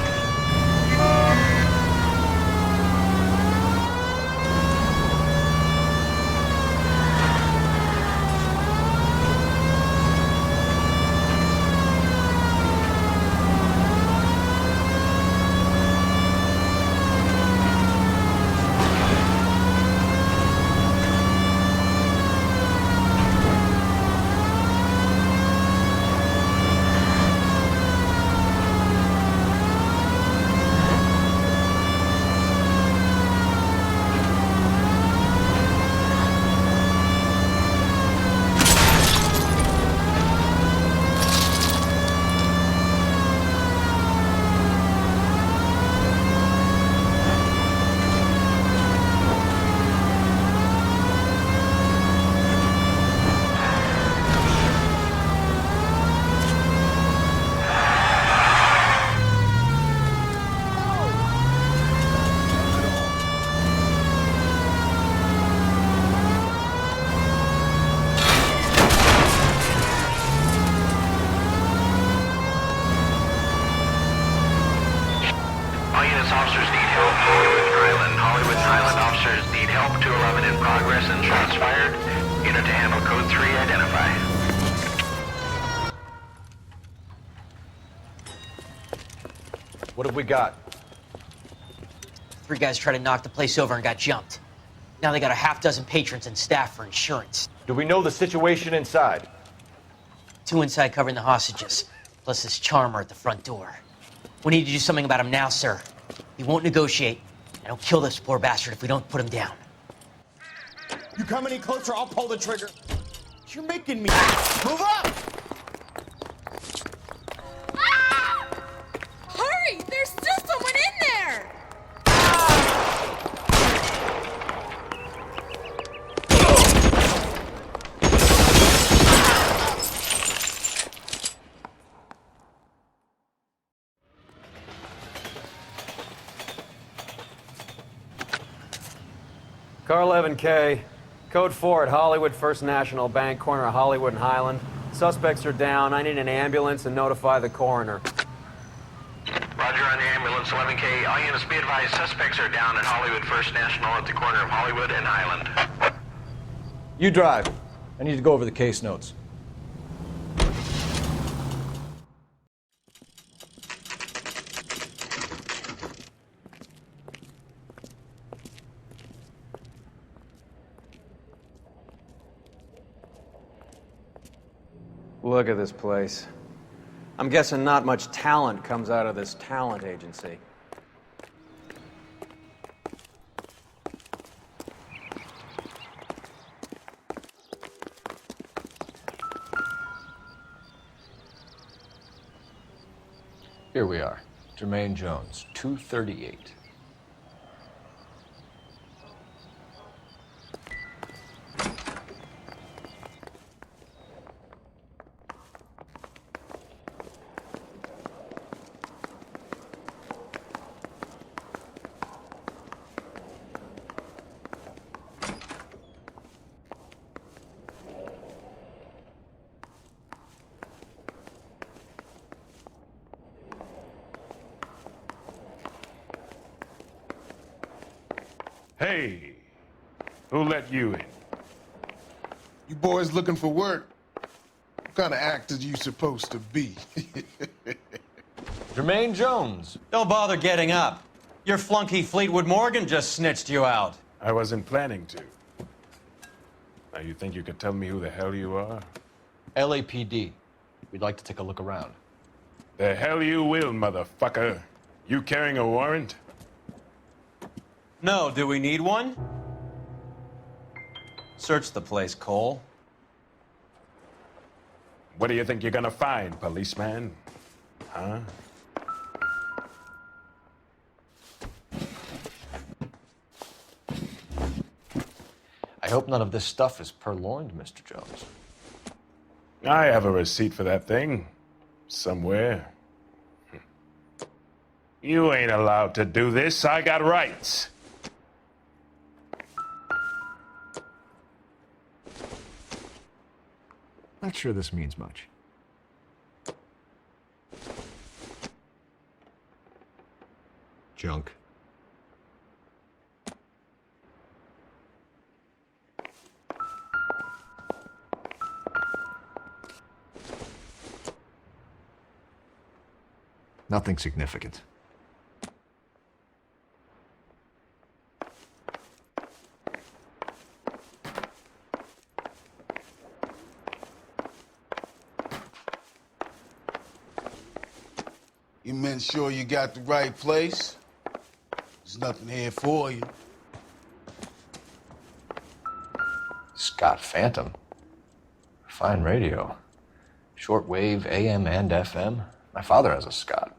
INS officers need help. Hollywood and Highland. Hollywood and Highland officers need help. 211 in progress and shots fired. Unit to handle code 3, identify. What have we got? 3 guys tried to knock the place over and got jumped. Now they got a half dozen patrons and staff for insurance. Do we know the situation inside? 2 inside covering the hostages, plus this charmer at the front door. We need to do something about him now, sir. He won't negotiate, and he'll kill this poor bastard if we don't put him down. You come any closer, I'll pull the trigger. You're making me move up! Ah! Hurry! There's still someone in there! Car 11K, code 4 at Hollywood First National Bank, corner of Hollywood and Highland. Suspects are down. I need an ambulance and notify the coroner. Roger on the ambulance, 11K. All units be advised, suspects are down at Hollywood First National at the corner of Hollywood and Highland. You drive. I need to go over the case notes. Look at this place. I'm guessing not much talent comes out of this talent agency. Here we are. Jermaine Jones, 238. Hey, who let you in? You boys looking for work? What kind of actors you supposed to be? Jermaine Jones. Don't bother getting up. Your flunky Fleetwood Morgan just snitched you out. I wasn't planning to. Now you think you could tell me who the hell you are? LAPD. We'd like to take a look around. The hell you will, motherfucker. You carrying a warrant? No, do we need one? Search the place, Cole. What do you think you're gonna find, policeman? Huh? I hope none of this stuff is purloined, Mr. Jones. I have a receipt for that thing. Somewhere. You ain't allowed to do this. I got rights. Not sure this means much. Junk. Nothing significant. You men sure you got the right place? There's nothing here for you. Scott Phantom. Fine radio. Shortwave, AM and FM. My father has a Scott.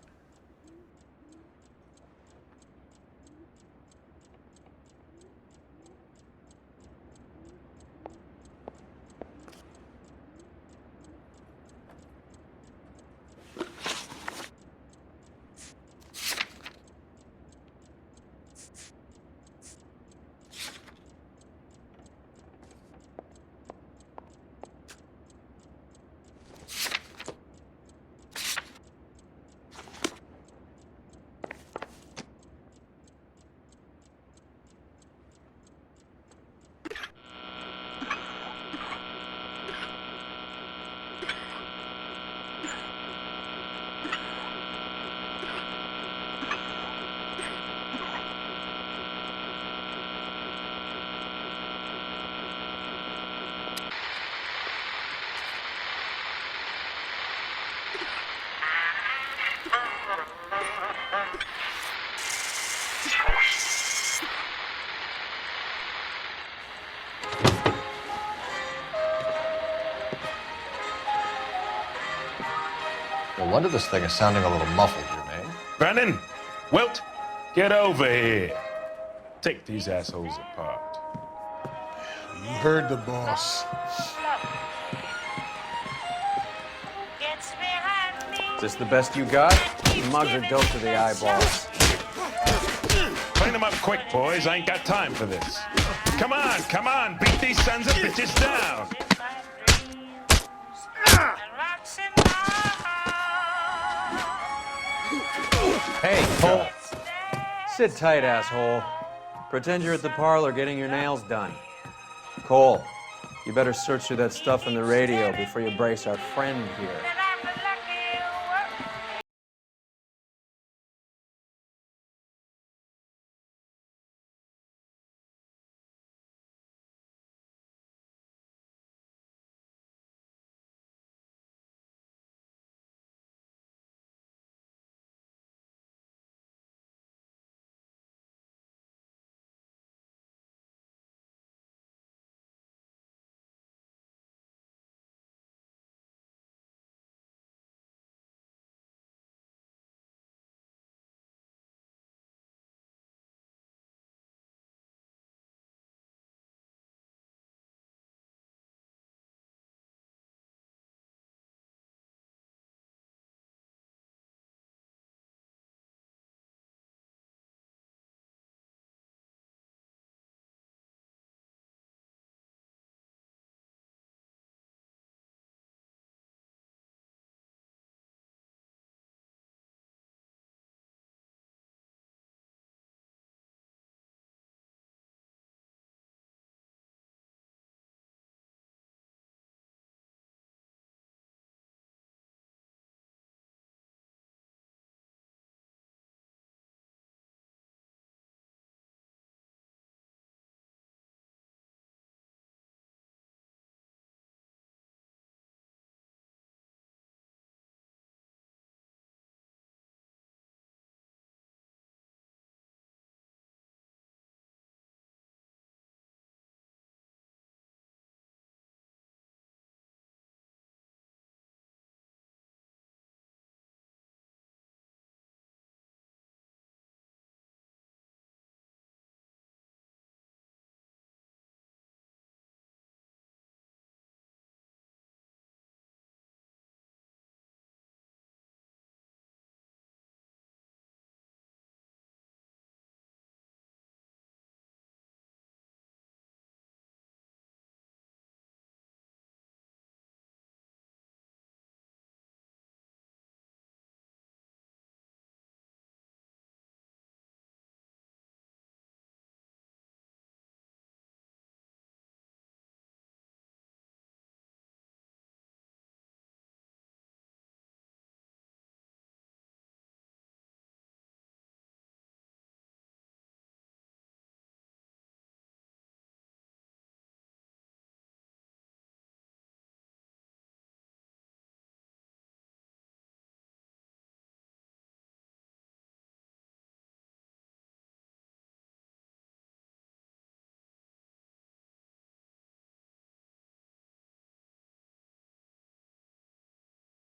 No wonder this thing is sounding a little muffled, Jermaine. Brennan! Wilt! Get over here! Take these assholes apart. You heard the boss. Is this the best you got? The mugs are dope to the eyeballs. Clean them up quick, boys. I ain't got time for this. Come on! Beat these sons of bitches down! Hey, Cole. Sit tight, asshole. Pretend you're at the parlor getting your nails done. Cole, you better search through that stuff in the radio before you brace our friend here.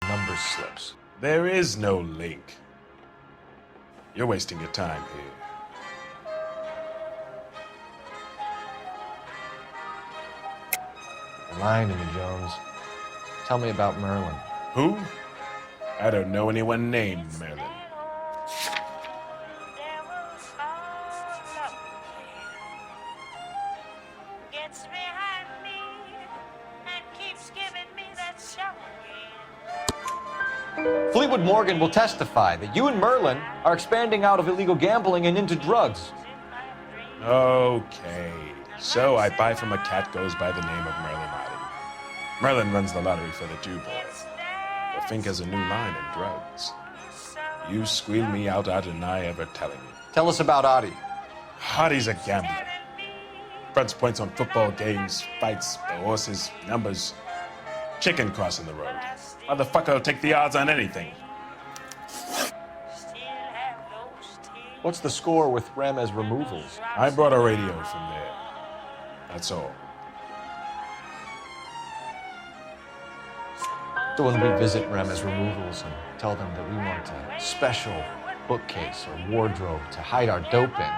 Number slips. There is no link. You're wasting your time here. You're lying to me, Jones. Tell me about Merlin. Who? I don't know anyone named Merlin. Fleetwood Morgan will testify that you and Merlin are expanding out of illegal gambling and into drugs. Okay. So I buy from a cat goes by the name of Merlin Island. Merlin runs the lottery for the Jew boy. The Fink has a new line in drugs. You squeal me out, I deny ever telling you. Tell us about Adi. Adi's a gambler. Fronts points on football games, fights, the horses, numbers. Chicken crossing the road. Motherfucker will take the odds on anything. What's the score with Ramez removals? I brought a radio from there. That's all. So when we visit Rem's removals and tell them that we want a special bookcase or wardrobe to hide our dope in,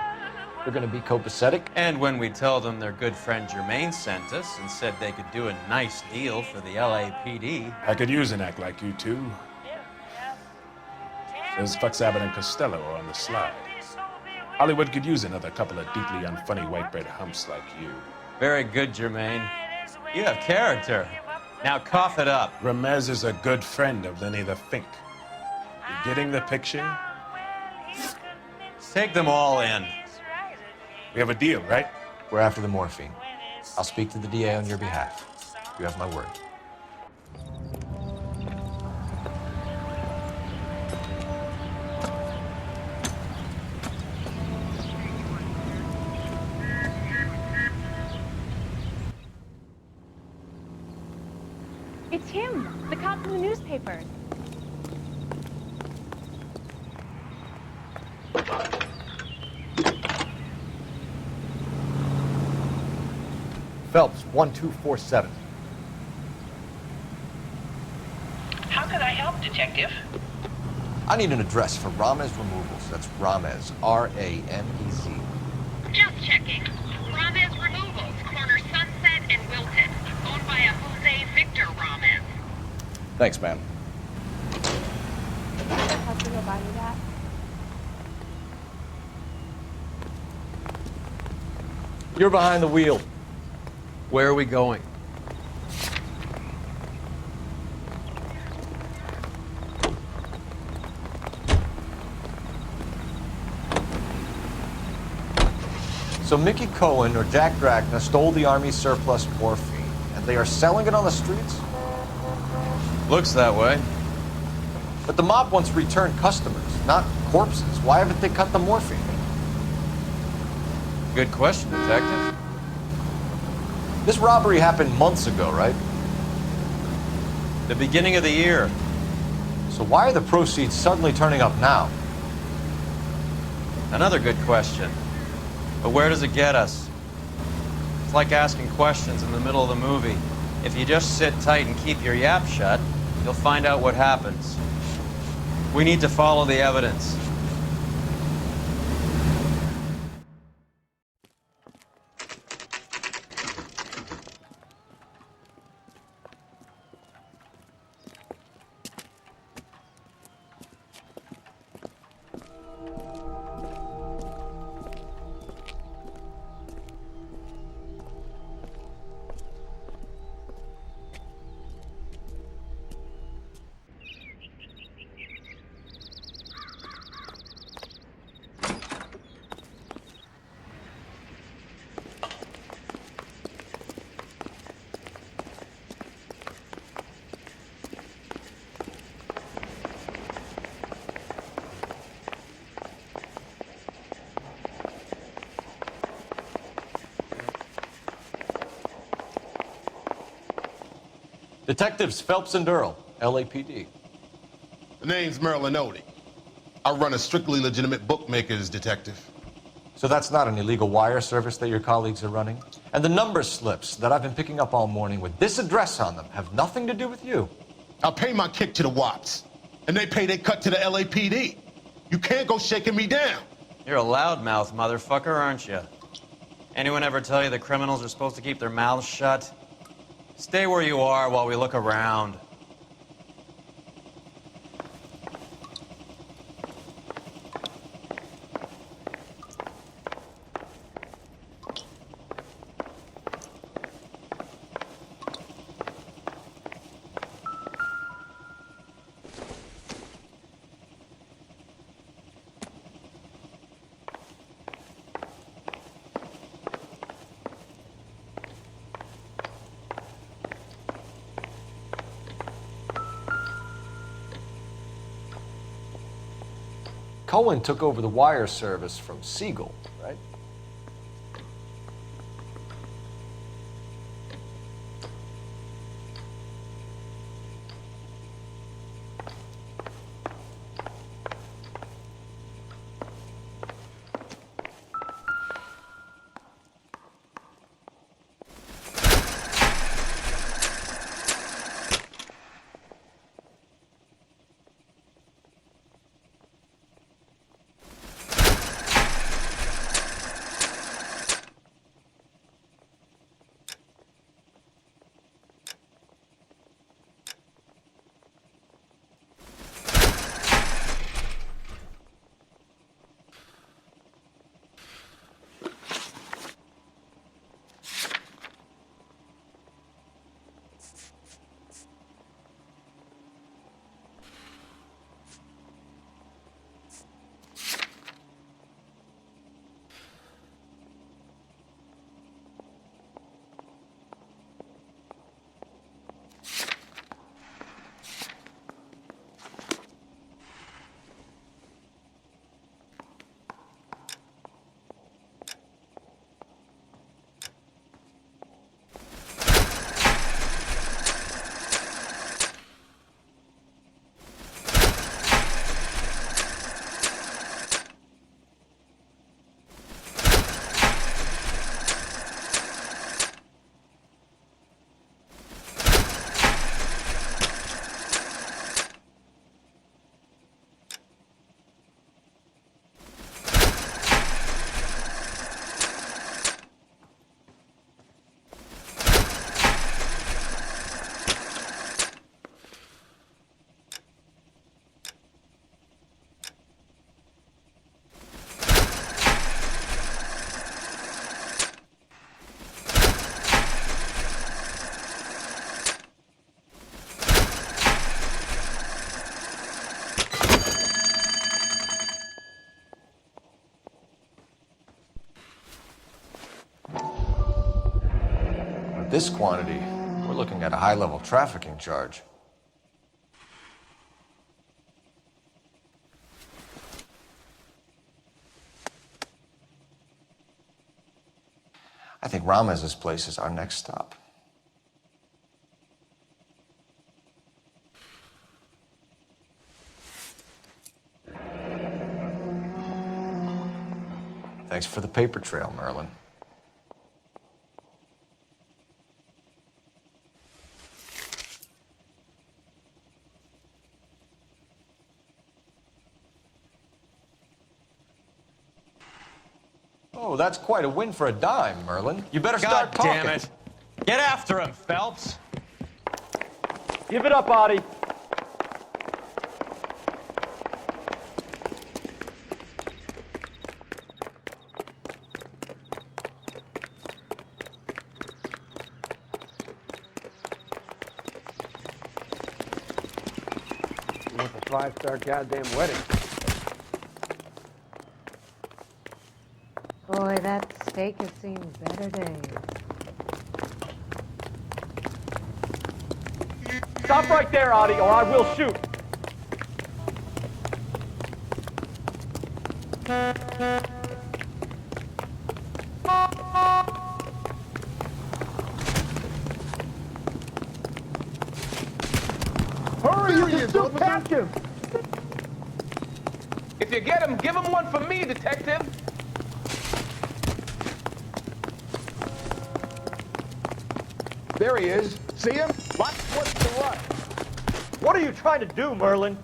they're gonna be copacetic. And when we tell them their good friend Jermaine sent us and said they could do a nice deal for the LAPD. I could use an act like you two. There's Fucks Abbott and Costello are on the slide. Hollywood could use another couple of deeply unfunny white bread humps like you. Very good, Jermaine. You have character. Now cough it up. Ramez is a good friend of Lenny the Fink. You getting the picture? Take them all in. We have a deal, right? We're after the morphine. I'll speak to the DA on your behalf. You have my word. It's him, the cop from the newspaper. Phelps, 1247. How could I help, Detective? I need an address for Ramez Removals. That's Ramez, R-A-M-E-Z. Just checking. Ramez Removals, corner Sunset and Wilton. Owned by a Jose Victor Ramez. Thanks, man. Hospital buy you that? You're behind the wheel. Where are we going? So Mickey Cohen or Jack Drachna stole the Army's surplus morphine, and they are selling it on the streets? Looks that way. But the mob wants returned customers, not corpses. Why haven't they cut the morphine? Good question, Detective. This robbery happened months ago, right? The beginning of the year. So why are the proceeds suddenly turning up now? Another good question. But where does it get us? It's like asking questions in the middle of the movie. If you just sit tight and keep your yap shut, you'll find out what happens. We need to follow the evidence. Detectives Phelps and Earl, LAPD. The name's Merlin Odie. I run a strictly legitimate bookmaker's detective. So that's not an illegal wire service that your colleagues are running? And the number slips that I've been picking up all morning with this address on them have nothing to do with you? I pay my kick to the Wops, and they pay their cut to the LAPD. You can't go shaking me down. You're a loudmouth motherfucker, aren't you? Anyone ever tell you that criminals are supposed to keep their mouths shut? Stay where you are while we look around. Cohen took over the wire service from Siegel, right? this quantity, we're looking at a high-level trafficking charge. I think Ramez's place is our next stop. Thanks for the paper trail, Merlin. Oh, that's quite a win for a dime, Merlin. You better start talking. God damn it. Get after him, Phelps. Give it up, Artie. You want the 5-star goddamn wedding. Boy, that steak has seen better days. Stop right there, Artie, or I will shoot. Hurry, you can still catch him! If you get him, give him one for me, detective! There he is. See him? What's the rush? What are you trying to do, Merlin?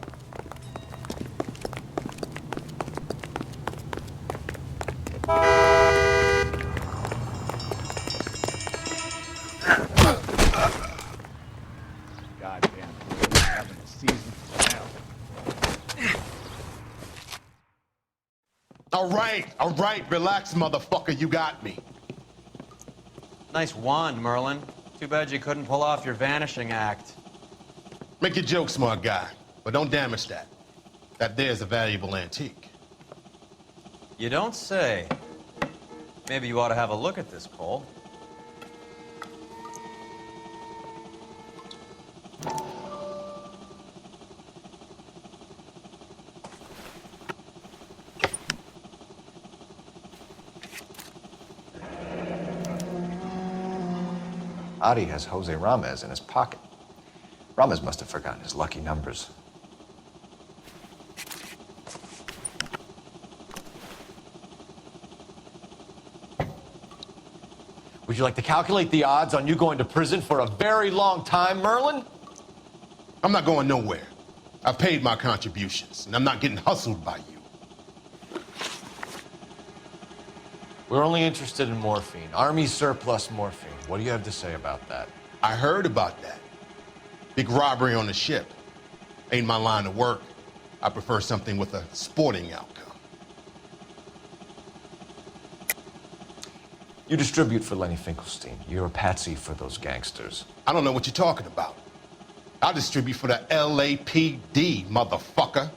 Goddamn, having a season finale. All right, relax, motherfucker, you got me. Nice wand, Merlin. Too bad you couldn't pull off your vanishing act. Make your joke, smart guy, but don't damage that. That there's a valuable antique. You don't say. Maybe you ought to have a look at this, Cole. Adi has Jose Ramez in his pocket. Ramez must have forgotten his lucky numbers. Would you like to calculate the odds on you going to prison for a very long time, Merlin? I'm not going nowhere. I've paid my contributions, and I'm not getting hustled by you. We're only interested in morphine. Army surplus morphine. What do you have to say about that? I heard about that. Big robbery on the ship. Ain't my line of work. I prefer something with a sporting outcome. You distribute for Lenny Finkelstein. You're a patsy for those gangsters. I don't know what you're talking about. I distribute for the LAPD, motherfucker.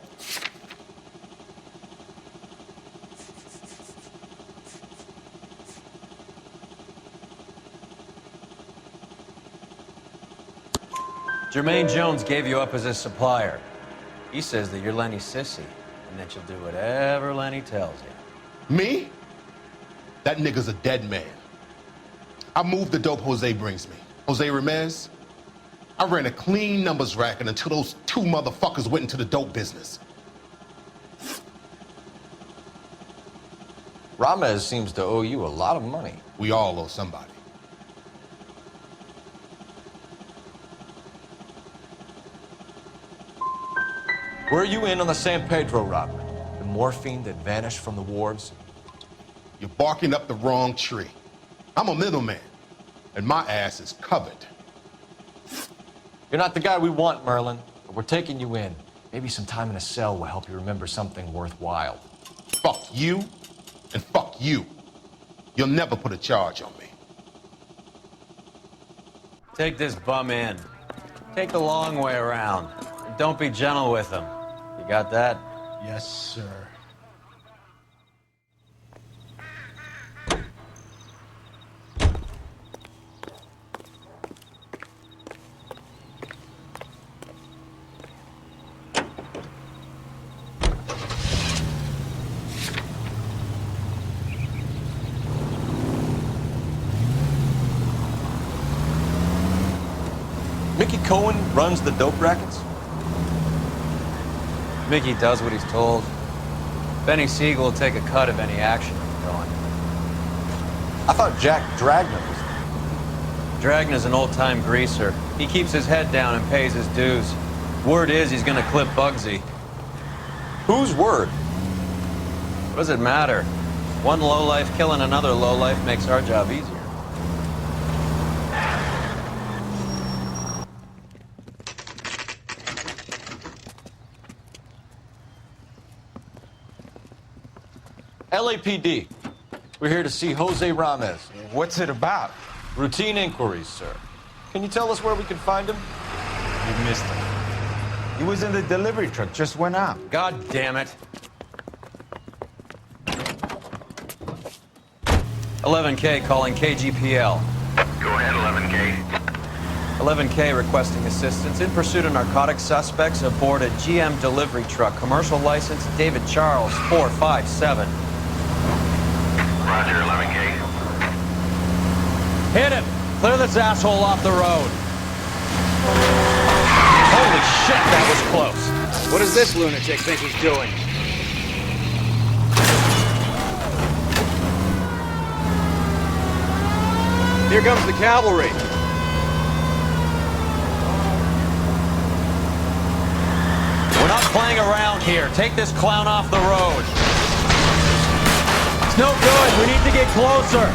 Jermaine Jones gave you up as his supplier. He says that you're Lenny's sissy, and that you'll do whatever Lenny tells you. Me? That nigga's a dead man. I moved the dope Jose brings me. Jose Ramez? I ran a clean numbers racket until those two motherfuckers went into the dope business. Ramez seems to owe you a lot of money. We all owe somebody. Were you in on the San Pedro robbery? The morphine that vanished from the wharves? You're barking up the wrong tree. I'm a middleman, and my ass is covered. You're not the guy we want, Merlin, but we're taking you in. Maybe some time in a cell will help you remember something worthwhile. Fuck you, and fuck you. You'll never put a charge on me. Take this bum in. Take the long way around. And don't be gentle with him. You got that? Yes, sir. Mickey Cohen runs the dope rackets? Mickey does what he's told. Benny Siegel will take a cut of any action I'm throwing. I thought Jack Dragna was there. Dragna's an old-time greaser. He keeps his head down and pays his dues. Word is he's gonna clip Bugsy. Whose word? What does it matter? One lowlife killing another lowlife makes our job easier. LAPD. We're here to see Jose Ramez. What's it about? Routine inquiries, sir. Can you tell us where we can find him? You missed him. He was in the delivery truck, just went out. God damn it. 11K calling KGPL. Go ahead, 11K. 11K requesting assistance in pursuit of narcotic suspects aboard a GM delivery truck. Commercial license David Charles 457. Roger, 11K. Hit him! Clear this asshole off the road. Holy shit, that was close. What does this lunatic think he's doing? Here comes the cavalry. We're not playing around here. Take this clown off the road. It's no good. We need to get closer.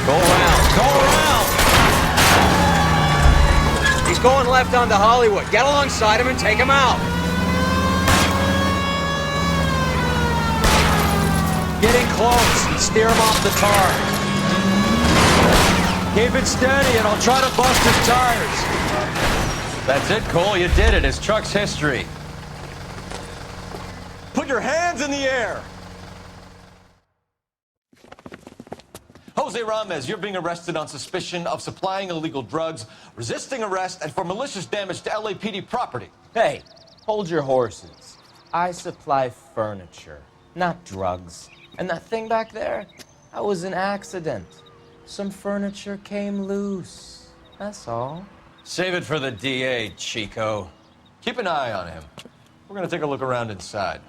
Go around. Go around. He's going left onto Hollywood. Get alongside him and take him out. Get in close and steer him off the tar. Keep it steady and I'll try to bust his tires. That's it, Cole. You did it. His truck's history. Put your hands in the air! Jose Ramez, you're being arrested on suspicion of supplying illegal drugs, resisting arrest, and for malicious damage to LAPD property. Hey, hold your horses. I supply furniture, not drugs. And that thing back there, that was an accident. Some furniture came loose. That's all. Save it for the DA, Chico. Keep an eye on him. We're gonna take a look around inside.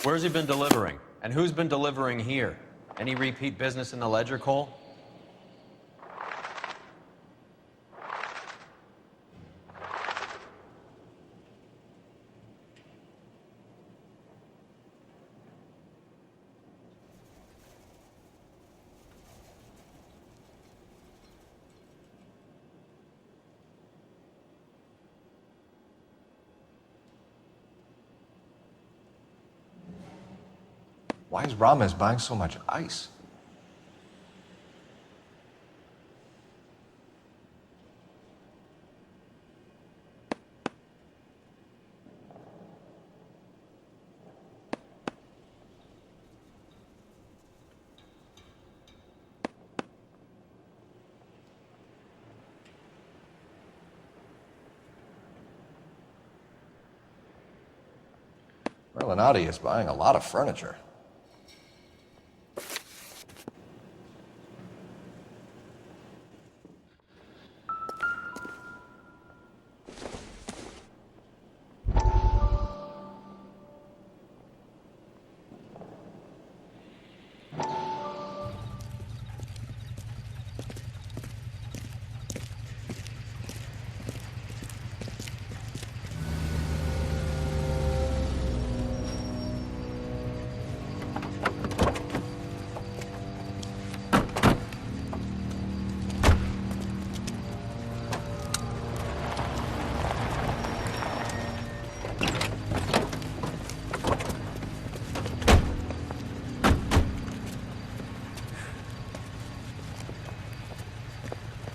Where's he been delivering? And who's been delivering here? Any repeat business in the ledger, Cole? Why is Ramez buying so much ice? Merlinotti is buying a lot of furniture.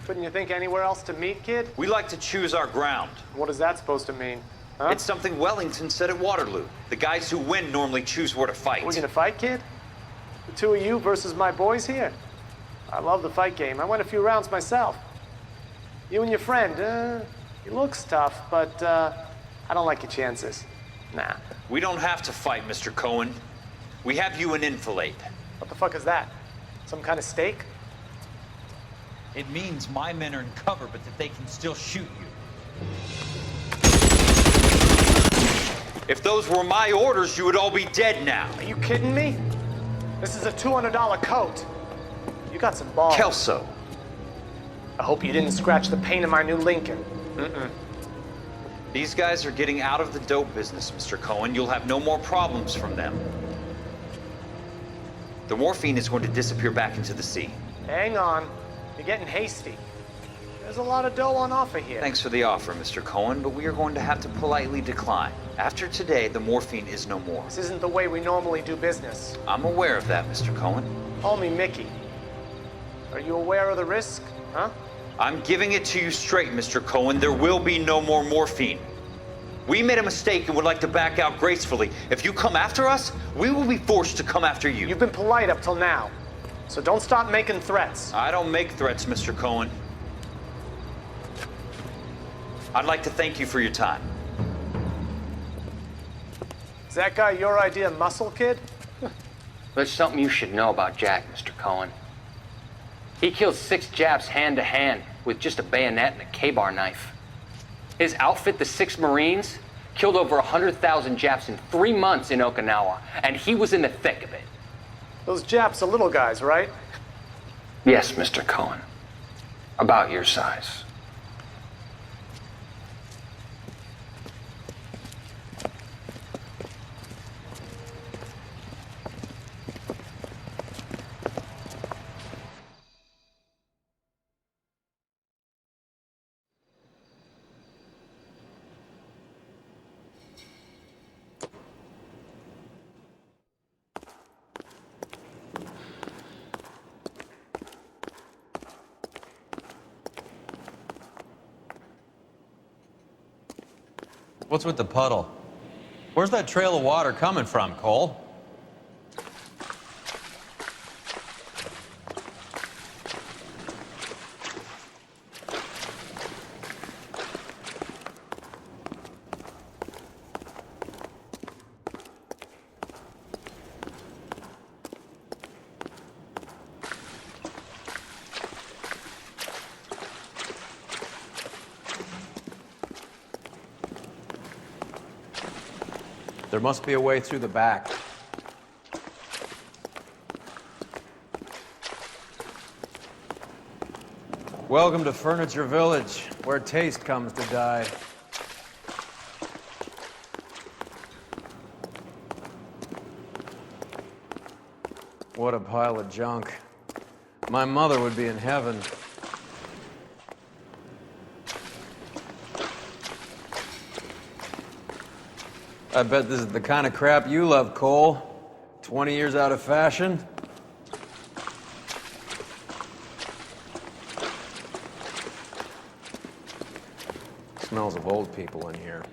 Couldn't you think anywhere else to meet, kid? We like to choose our ground. What is that supposed to mean? Huh? It's something Wellington said at Waterloo. The guys who win normally choose where to fight. We're gonna fight, kid? The two of you versus my boys here? I love the fight game. I went a few rounds myself. You and your friend, he looks tough, but I don't like your chances. Nah. We don't have to fight, Mr. Cohen. We have you an enfilade. What the fuck is that? Some kind of steak? It means my men are in cover, but that they can still shoot you. If those were my orders, you would all be dead now. Are you kidding me? This is a $200 coat. You got some balls. Kelso. I hope you didn't scratch the paint of my new Lincoln. These guys are getting out of the dope business, Mr. Cohen. You'll have no more problems from them. The morphine is going to disappear back into the sea. Hang on. You're getting hasty. There's a lot of dough on offer here. Thanks for the offer, Mr. Cohen, but we are going to have to politely decline. After today, the morphine is no more. This isn't the way we normally do business. I'm aware of that, Mr. Cohen. Call me Mickey. Are you aware of the risk, huh? I'm giving it to you straight, Mr. Cohen. There will be no more morphine. We made a mistake and would like to back out gracefully. If you come after us, we will be forced to come after you. You've been polite up till now, so don't stop making threats. I don't make threats, Mr. Cohen. I'd like to thank you for your time. Is that guy your idea of muscle, kid? There's something you should know about Jack, Mr. Cohen. He killed 6 Japs hand-to-hand with just a bayonet and a K-bar knife. His outfit, the 6 Marines, killed over 100,000 Japs in 3 months in Okinawa, and he was in the thick of it. Those Japs are little guys, right? Yes, Mr. Cohen. About your size. What's with the puddle? Where's that trail of water coming from, Cole? There must be a way through the back. Welcome to Furniture Village, where taste comes to die. What a pile of junk. My mother would be in heaven. I bet this is the kind of crap you love, Cole. 20 years out of fashion. Smells of old people in here.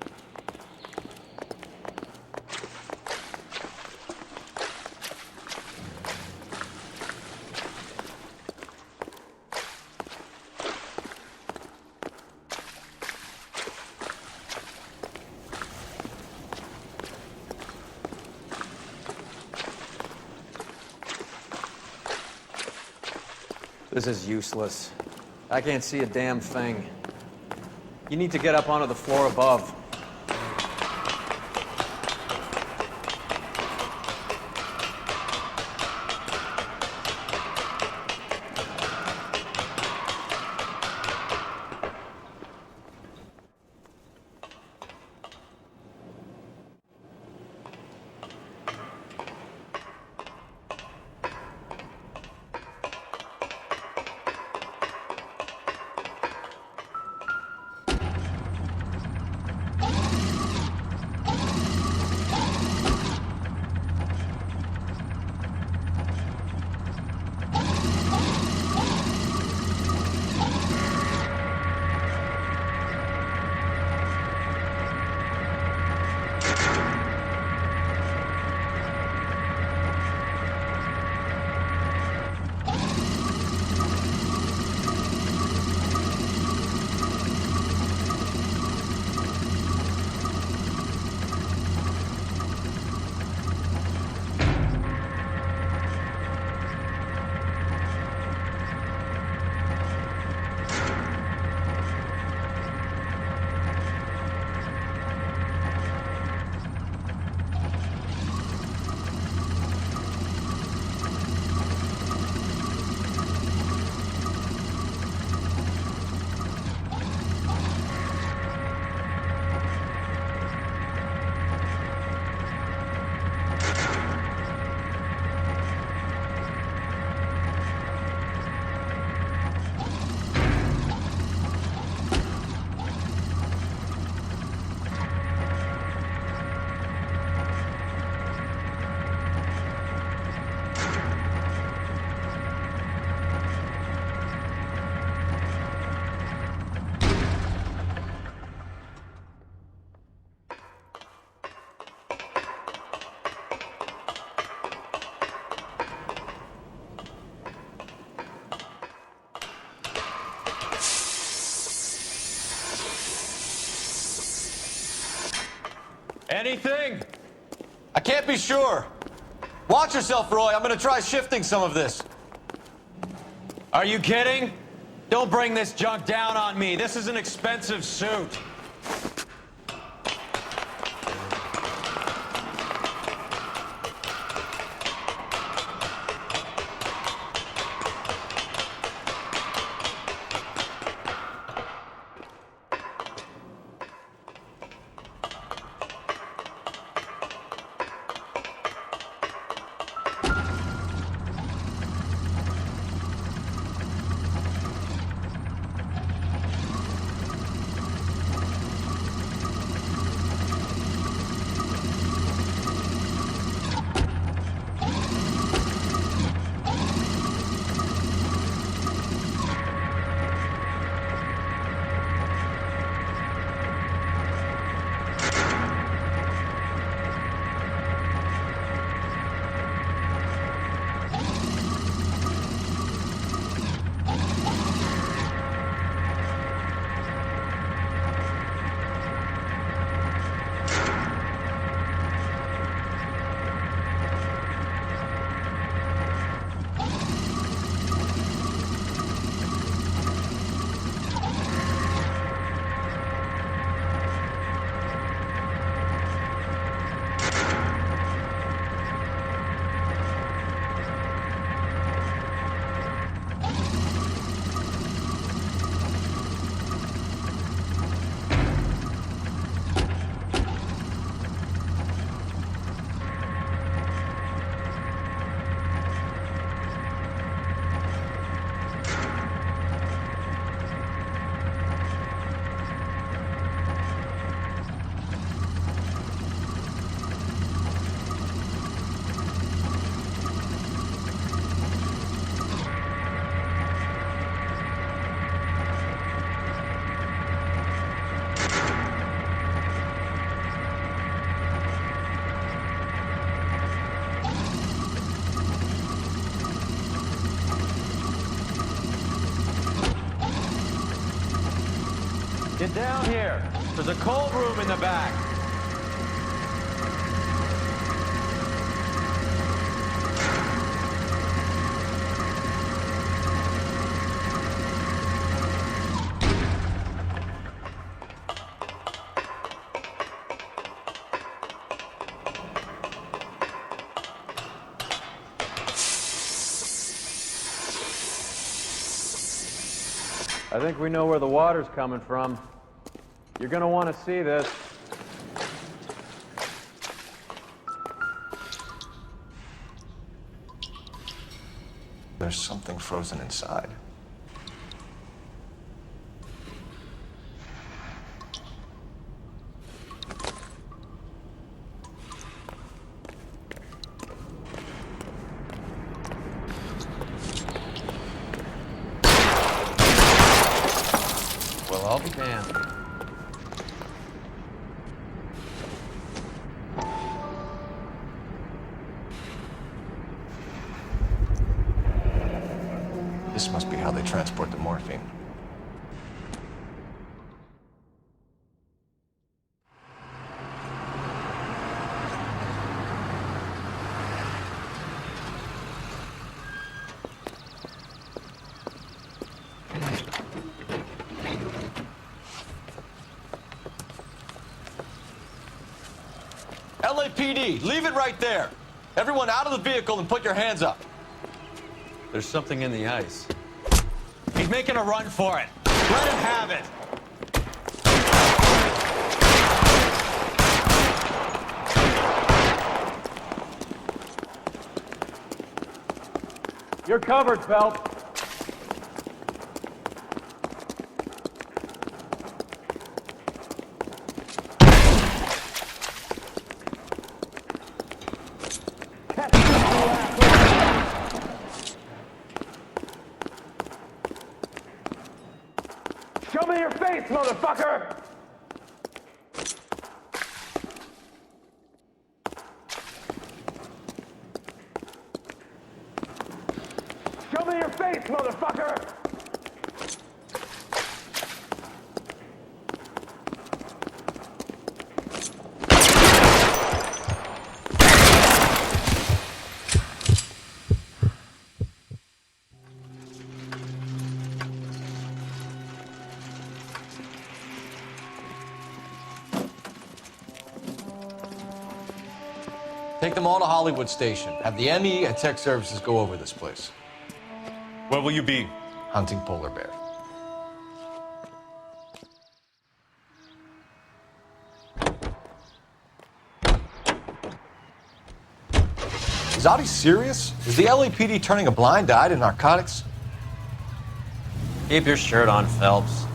This is useless. I can't see a damn thing. You need to get up onto the floor above. Anything? I can't be sure. Watch yourself, Roy. I'm gonna try shifting some of this. Are you kidding? Don't bring this junk down on me. This is an expensive suit. Get down here. There's a cold room in the back. I think we know where the water's coming from. You're gonna want to see this. There's something frozen inside. Well, I'll be damned. This must be how they transport the morphine. LAPD, leave it right there. Everyone out of the vehicle and put your hands up. There's something in the ice. He's making a run for it. Let him have it. You're covered, Phelps. Show me your face, motherfucker! Show me your face, motherfucker! Take them all to Hollywood Station. Have the ME and tech services go over this place. Where will you be? Hunting polar bear. Is Audie serious? Is the LAPD turning a blind eye to narcotics? Keep your shirt on, Phelps.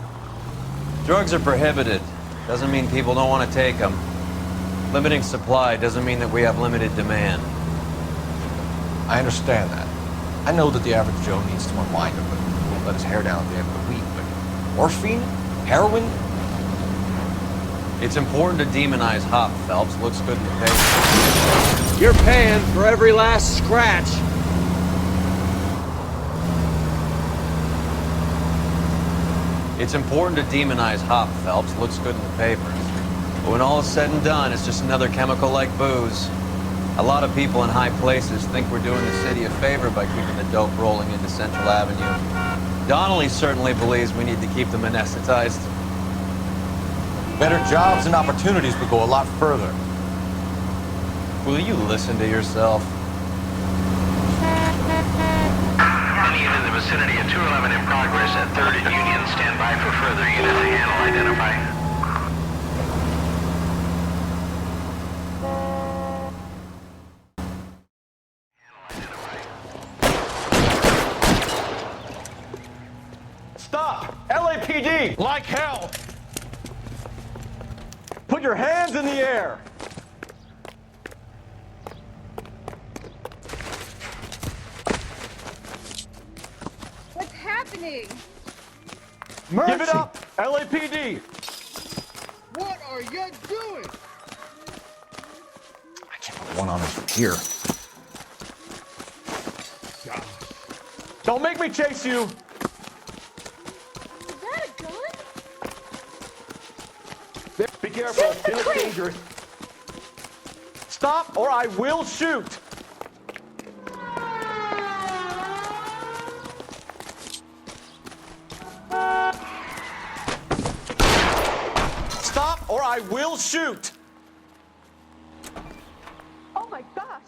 Drugs are prohibited. Doesn't mean people don't want to take them. Limiting supply doesn't mean that we have limited demand. I understand that. I know that the average Joe needs to unwind a little. Won't let his hair down at the end of the week, but morphine? Heroin? It's important to demonize hop, Phelps. Looks good in the paper. You're paying for every last scratch. It's important to demonize hop, Phelps. Looks good in the papers. But when all is said and done, it's just another chemical like booze. A lot of people in high places think we're doing the city a favor by keeping the dope rolling into Central Avenue. Donnelly certainly believes we need to keep them anesthetized. Better jobs and opportunities would go a lot further. Will you listen to yourself? Any unit in the vicinity of 211 in progress at 3rd and Union. Stand by for further unit to handle identify. Stop! LAPD! Like hell! Put your hands in the air! What's happening? Give it up! LAPD! What are you doing? I can't put one on us here. Don't make me chase you! Is that a gun? Be careful, he looks dangerous. Stop or I will shoot! Stop or I will shoot! Oh my gosh!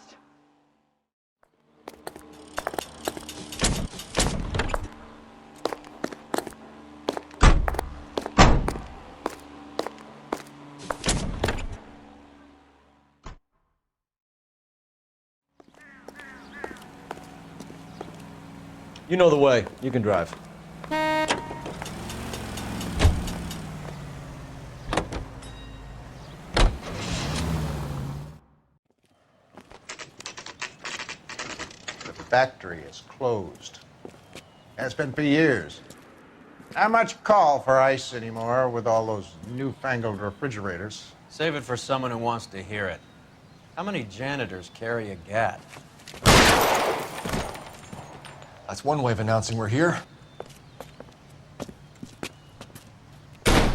You know the way. You can drive. The factory is closed. And it's been for years. Not much call for ice anymore with all those newfangled refrigerators. Save it for someone who wants to hear it. How many janitors carry a gat? That's one way of announcing we're here.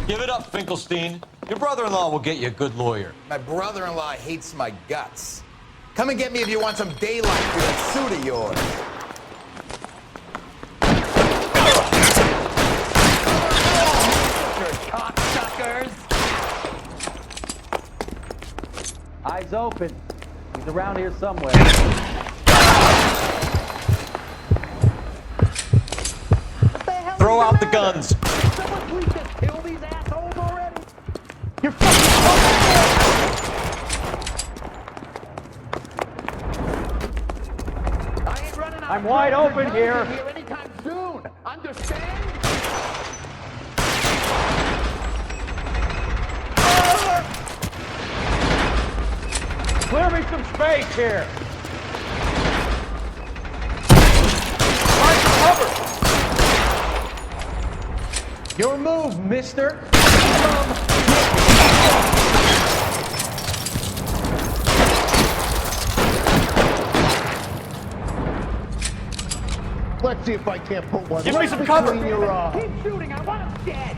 Give it up, Finkelstein. Your brother-in-law will get you a good lawyer. My brother-in-law hates my guts. Come and get me if you want some daylight through that suit of yours. Cocksuckers! Eyes open. He's around here somewhere. Throw out the guns. Someone please just kill these assholes already. You're fucking I ain't running out. I'm wide open here. Anytime soon. Understand? Clear me some space here. Find cover. Your move, mister. Let's see if I can't put one. Give me some cover. Keep shooting. I want him dead.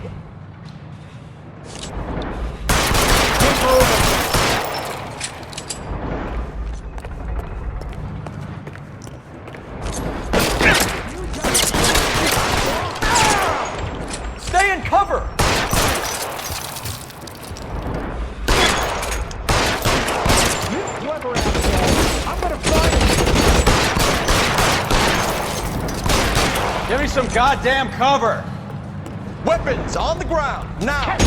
Stay in cover. Whoever else Give me some goddamn cover! Weapons on the ground, now!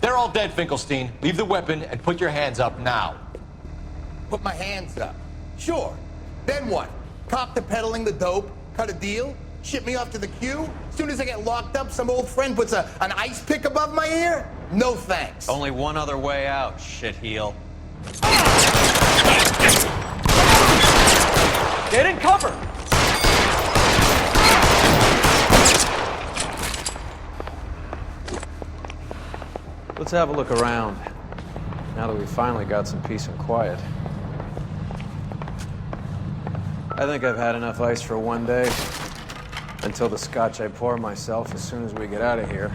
They're all dead, Finkelstein. Leave the weapon and put your hands up now. Put my hands up. Sure. Then what? Cop to peddling the dope? Cut a deal? Ship me off to the queue? As soon as I get locked up, some old friend puts an ice pick above my ear? No thanks. Only one other way out, shitheel. Get in cover! Let's have a look around, now that we finally got some peace and quiet. I think I've had enough ice for one day, until the scotch I pour myself as soon as we get out of here.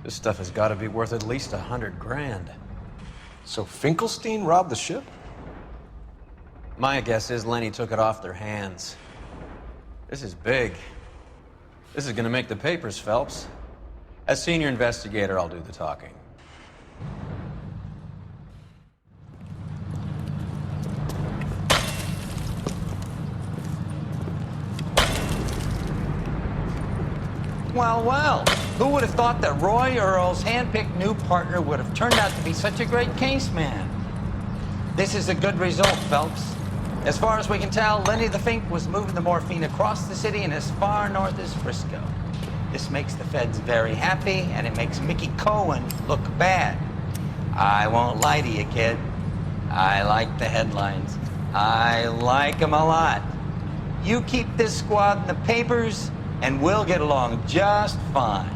This stuff has got to be worth at least 100 grand. So Finkelstein robbed the ship? My guess is Lenny took it off their hands. This is big. This is gonna make the papers, Phelps. As senior investigator, I'll do the talking. Well, well, who would have thought that Roy Earl's hand-picked new partner would have turned out to be such a great case man? This is a good result, Phelps. As far as we can tell, Lenny the Fink was moving the morphine across the city and as far north as Frisco. This makes the feds very happy, and it makes Mickey Cohen look bad. I won't lie to you, kid. I like the headlines. I like them a lot. You keep this squad in the papers, and we'll get along just fine.